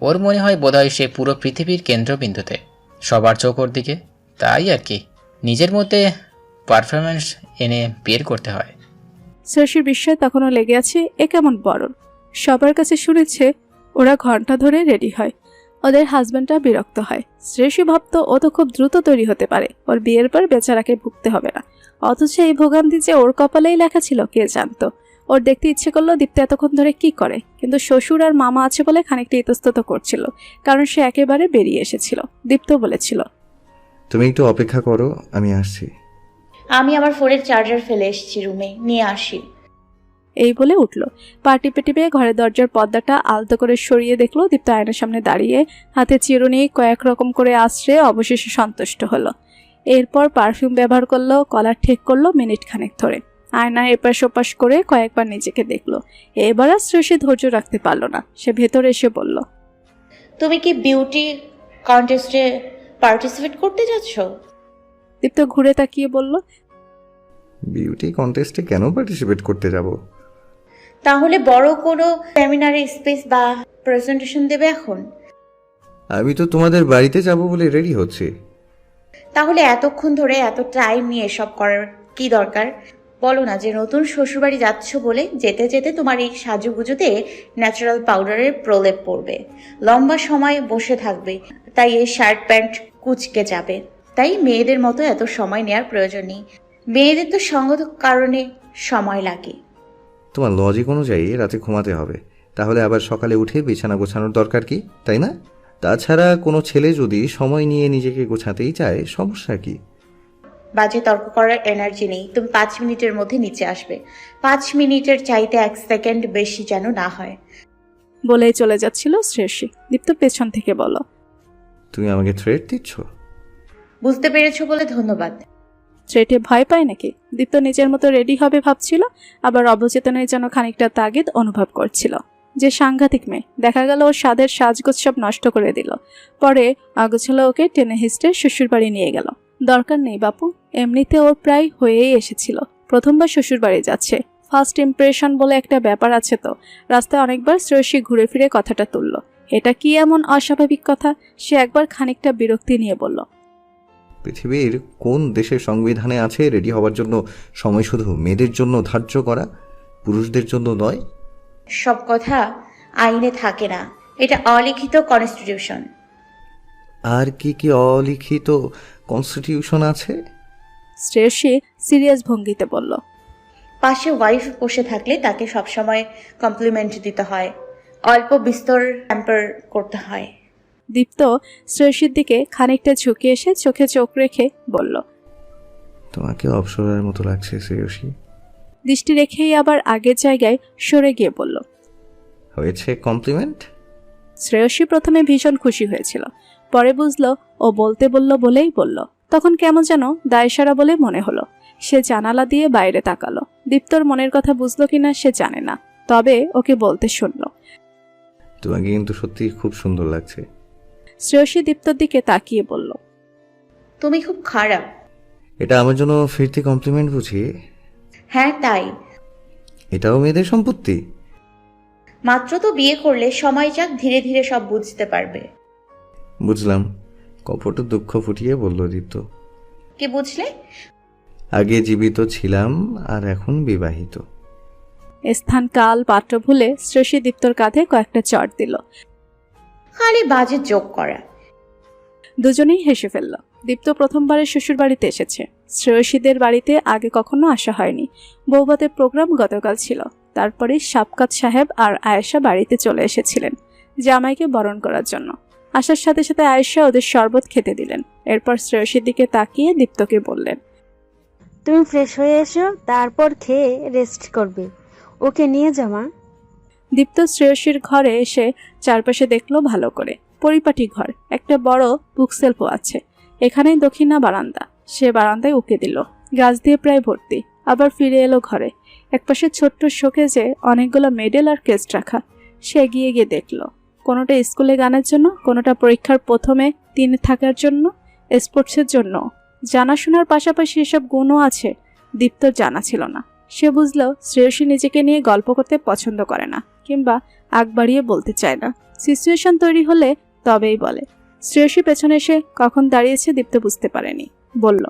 S5: ওর মনে হয় বোধহয় সে পুরো পৃথিবীর কেন্দ্রবিন্দুতে, সবার চোখ ওর দিকে। তাই আর কি, নিজের মধ্যে পারফরমেন্স এনে বের করতে হয়।
S2: শ্রেয়সীর বিস্ময় তখনও লেগে আছে। এ কেমন বরণ! সবার কাছে শুনেছে ওরা ঘন্টা ধরে রেডি হয়, ওদের হাজব্যান্ডরা বিরক্ত হয়। শ্রেয়সী ভাবত ও তো খুব দ্রুত তৈরি হতে পারে, ওর বিয়ের পর বেচারাকে ভুগতে হবে না। অথচ এই ভোগান্তি যে ওর কপালেই লেখা ছিল কে জানতো। ওর দেখতে ইচ্ছে করলো দীপ্ত এতক্ষণ ধরে কি করে, কিন্তু শ্বশুর আর মামা আছে বলে খানিকটা ইতস্তত করছিল, কারণ সে একেবারে বেরিয়ে এসেছিল। দীপ্ত বলেছিল,
S1: তুমি একটু অপেক্ষা করো, আমি আসছি।
S3: আমি আমার ফোনের চার্জার ফেলে এসেছি, রুমে নিয়ে আসি।
S2: এই বলে উঠল। পা টিপে টিপে ঘরের দরজার পর্দাটা আলতো করে সরিয়ে দেখলো দীপ্ত আয়নার সামনে দাঁড়িয়ে, হাতে চিরুনি কয়েক রকম করে আশ্রে অবশেষে সন্তুষ্ট হলো। এরপর পারফিউম ব্যবহার করলো, কলার ঠিক করলো মিনিট খানেক ধরে। আয়নায় এপাশ ওপাশ করে কয়েকবার নিজেকে দেখলো। এবার আর শ্রেয়সী ধৈর্য রাখতে পারলো না, সে ভেতরে এসে বলল,
S3: তুমি কি বিউটি কন্টেস্টে পার্টিসিপেট করতে যাচ্ছ?
S2: দীপ্ত ঘুরে তাকিয়ে বলল,
S1: বিউটি কন্টেস্টে কেন পার্টিসিপেট করতে যাব?
S3: তাহলে বড় কোনো সেমিনারে স্পেস বা প্রেজেন্টেশন দেবে এখন?
S1: আমি তো তোমাদের বাড়িতে যাব বলে রেডি হচ্ছি।
S3: তাহলে এতক্ষণ ধরে এত টাইম নিয়ে এসব করার কি দরকার? বলো না যে নতুন শ্বশুরবাড়ি যাচ্ছ বলে। যেতে যেতে তোমার এই সাজুগুজুতে ন্যাচারাল পাউডারের প্রলেপ পড়বে, লম্বা সময় বসে থাকবে, তাই এই শার্ট প্যান্ট কুচকে যাবে। তাই মেয়েদের মতো এত সময় নেওয়ার প্রয়োজন নেই। মেয়েদের তো সঙ্গত কারণে সময় লাগে।
S1: তোমার লজিক অনুযায়ী রাতে ঘুমাতে হবে, তাহলে আবার সকালে উঠে বিছানা গোছানোর দরকার কি, তাই না? তাছাড়া কোনো ছেলে যদি সময় নিয়ে নিজেকে গোছাতেই চায়, সমস্যা কি?
S3: বাজে তর্ক করার এনার্জি নেই। তুমি 5 মিনিটের মধ্যে নিচে আসবে। 5 মিনিটের চাইতে 1 সেকেন্ড বেশি যেন না হয়।
S2: বলেই চলে যাচ্ছিল শ্রেয়সী। দীপ্ত পেছন থেকে বলল,
S1: তুমি আমাকে থ্রেট দিচ্ছ?
S3: বুঝতে পেরেছো বলে ধন্যবাদ।
S2: থ্রেটে ভয় পায় নাকি? দীপ্ত নিজের মতো রেডি হবে ভাবছিল, আবার অবচেতনায় যেন খানিকটা তাগিদ অনুভব করছিল। যে সাংঘাতিক মেয়ে! দেখা গেল ওর স্বাদের সাজগোজ সব নষ্ট করে দিল। পরে আগোছালো ওকে টেনে হিস্টে শ্বশুর বাড়ি নিয়ে গেল। দরকার নেই বাপু, এমনিতে ওর প্রায় হয়েই এসেছিল। প্রথমবার শ্বশুর বাড়ি যাচ্ছে, ফার্স্ট ইমপ্রেশন বলে একটা ব্যাপার আছে তো। রাস্তায় অনেকবার শ্রেয়সী ঘুরে ফিরে কথাটা তুলল। এটা কি এমন অস্বাভাবিক কথা? সে একবার খানিকটা বিরক্তি নিয়ে বলল,
S1: পৃথিবীর কোন দেশের সংবিধানে আছে রেডি হওয়ার জন্য সময় শুধু মেয়েদের জন্য ধার্য করা, পুরুষদের জন্য নয়?
S3: সব কথা আইনে থাকে না, এটা অলিখিত কনস্টিটিউশন।
S1: আর কি কি অলিখিত কনস্টিটিউশন আছে?
S2: শ্রেয়সী সিরিয়াস ভঙ্গিতে বলল,
S3: পাশে ওয়াইফ বসে থাকলে তাকে সবসময় কমপ্লিমেন্ট দিতে হয়, অল্প বিস্তর প্যাম্পার করতে হয়।
S2: দীপ্ত শ্রেয়সীর দিকে খানিকটা ঝুঁকে এসে চোখে চোখ রেখে বলল,
S1: তোমাকে অপসরার মতো লাগছে শ্রেয়সী।
S2: দৃষ্টি রেখেই আবার আগের জায়গায় সরে গিয়ে বলল,
S1: হয়েছে কমপ্লিমেন্ট?
S2: শ্রেয়সী প্রথমে ভীষণ খুশি হয়েছিল, পরে বুঝলো ও বলতে বলল বলেই বলল। তখন কেমন যেন দায়সারা বলে মনে হলো। সে জানালা দিয়ে বাইরে তাকালো। দীপ্তর মনের কথা বুঝলো কিনা সে জানে না, তবে ওকে বলতে শুনল,
S1: তোমাকে কিন্তু সত্যি খুব সুন্দর লাগছে।
S2: শ্রেয়সী দীপ্তর দিকে তাকিয়ে বলল,
S3: তুমি খুব খারাপ।
S1: এটা আমার জন্য ফিরতি কমপ্লিমেন্ট বুঝি?
S3: হ্যাঁ তাই।
S1: এটাও মেয়েদের সম্পত্তি?
S3: মাত্র তো বিয়ে করলে, সময় যাক, ধীরে ধীরে সব বুঝতে পারবে।
S1: বুঝলাম। কপট দুঃখ ফুটিয়ে বলল দীপ্ত।
S3: কি বুঝলে?
S1: আগে জীবিত ছিলাম আর এখন বিবাহিত।
S2: স্থান কাল পাত্র ভুলে শ্রেয়সী দীপ্তর কাঁধে কয়েকটা চড় দিল।
S3: খালি বাজে যোগ করা।
S2: দুজনেই হেসে ফেলল। দীপ্ত প্রথমবারের শ্বশুর বাড়িতে এসেছে। শ্রেয়সীদের বাড়িতে আগে কখনো আসা হয়নি। বৌভাতের প্রোগ্রাম গতকাল ছিল। তারপরে শাফকাত সাহেব আর আয়েশা বাড়িতে চলে এসেছিলেন জামাইকে বরণ করার জন্য। আসার সাথে সাথে আয়েশা ওদের শরবত খেতে দিলেন। এরপর শ্রেয়সীর দিকে তাকিয়ে দীপ্তকে বললেন,
S6: তুমি ফ্রেশ হয়ে এসো, তারপর খেয়ে রেস্ট করবে। ওকে নিয়ে যাওয়া।
S2: দীপ্ত শ্রেয়সীর ঘরে এসে চারপাশে দেখলো ভালো করে। পরিপাটি ঘর, একটা বড় বুকসেলফও আছে। এখানেই দক্ষিণা বারান্দা। সে বারান্দায় উকে দিল, গাছ দিয়ে প্রায় ভর্তি। আবার ফিরে এলো ঘরে। একপাশে ছোট্ট শোকেজে অনেকগুলো মেডেল আর কেস্ট রাখা। সে এগিয়ে গিয়ে দেখল, কোনোটা স্কুলে গানের জন্য, কোনোটা পরীক্ষার প্রথমে 3 থাকার জন্য, স্পোর্টসের জন্য। জানাশোনার পাশাপাশি এসব গুণও আছে দীপ্তর জানা ছিল না। সে বুঝল শ্রেয়সী নিজেকে নিয়ে গল্প করতে পছন্দ করে না, কিংবা আগ বাড়িয়ে বলতে চায় না। সিচুয়েশন তৈরি হলে তবেই বলে। শ্রেয়সী পেছনে এসে কখন দাঁড়িয়েছে দীপ্ত বুঝতে পারেনি। বলল,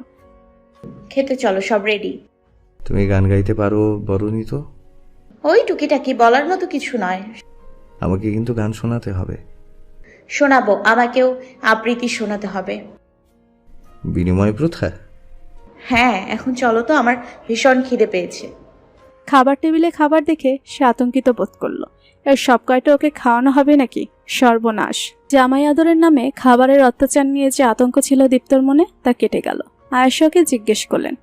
S3: খেতে চলো, সব রেডি।
S1: তুমি গান গাইতে পারো বলনি তো?
S3: ওই টুকিটাকি, বলার মতো কিছু নয়।
S1: আমাকে কিন্তু গান শোনাতে হবে।
S3: শোনাবো, আমাকেও আবৃত্তি শোনাতে হবে।
S1: বিনিময় প্রথা?
S3: হ্যাঁ, এখন চলো তো, আমার ভীষণ খিদে পেয়েছে।
S2: খাবার টেবিলে খাবার দেখে সে আতঙ্কিত বোধ করল। এর সব কয়টা ওকে খাওয়ানো হবে নাকি? সর্বনাশ! জামাই আদরের নামে খাবারের অত্যাচার নিয়ে যে আতঙ্ক ছিল দীপ্তর মনে, তা কেটে গেল। আয়েশাকে জিজ্ঞেস করলেন,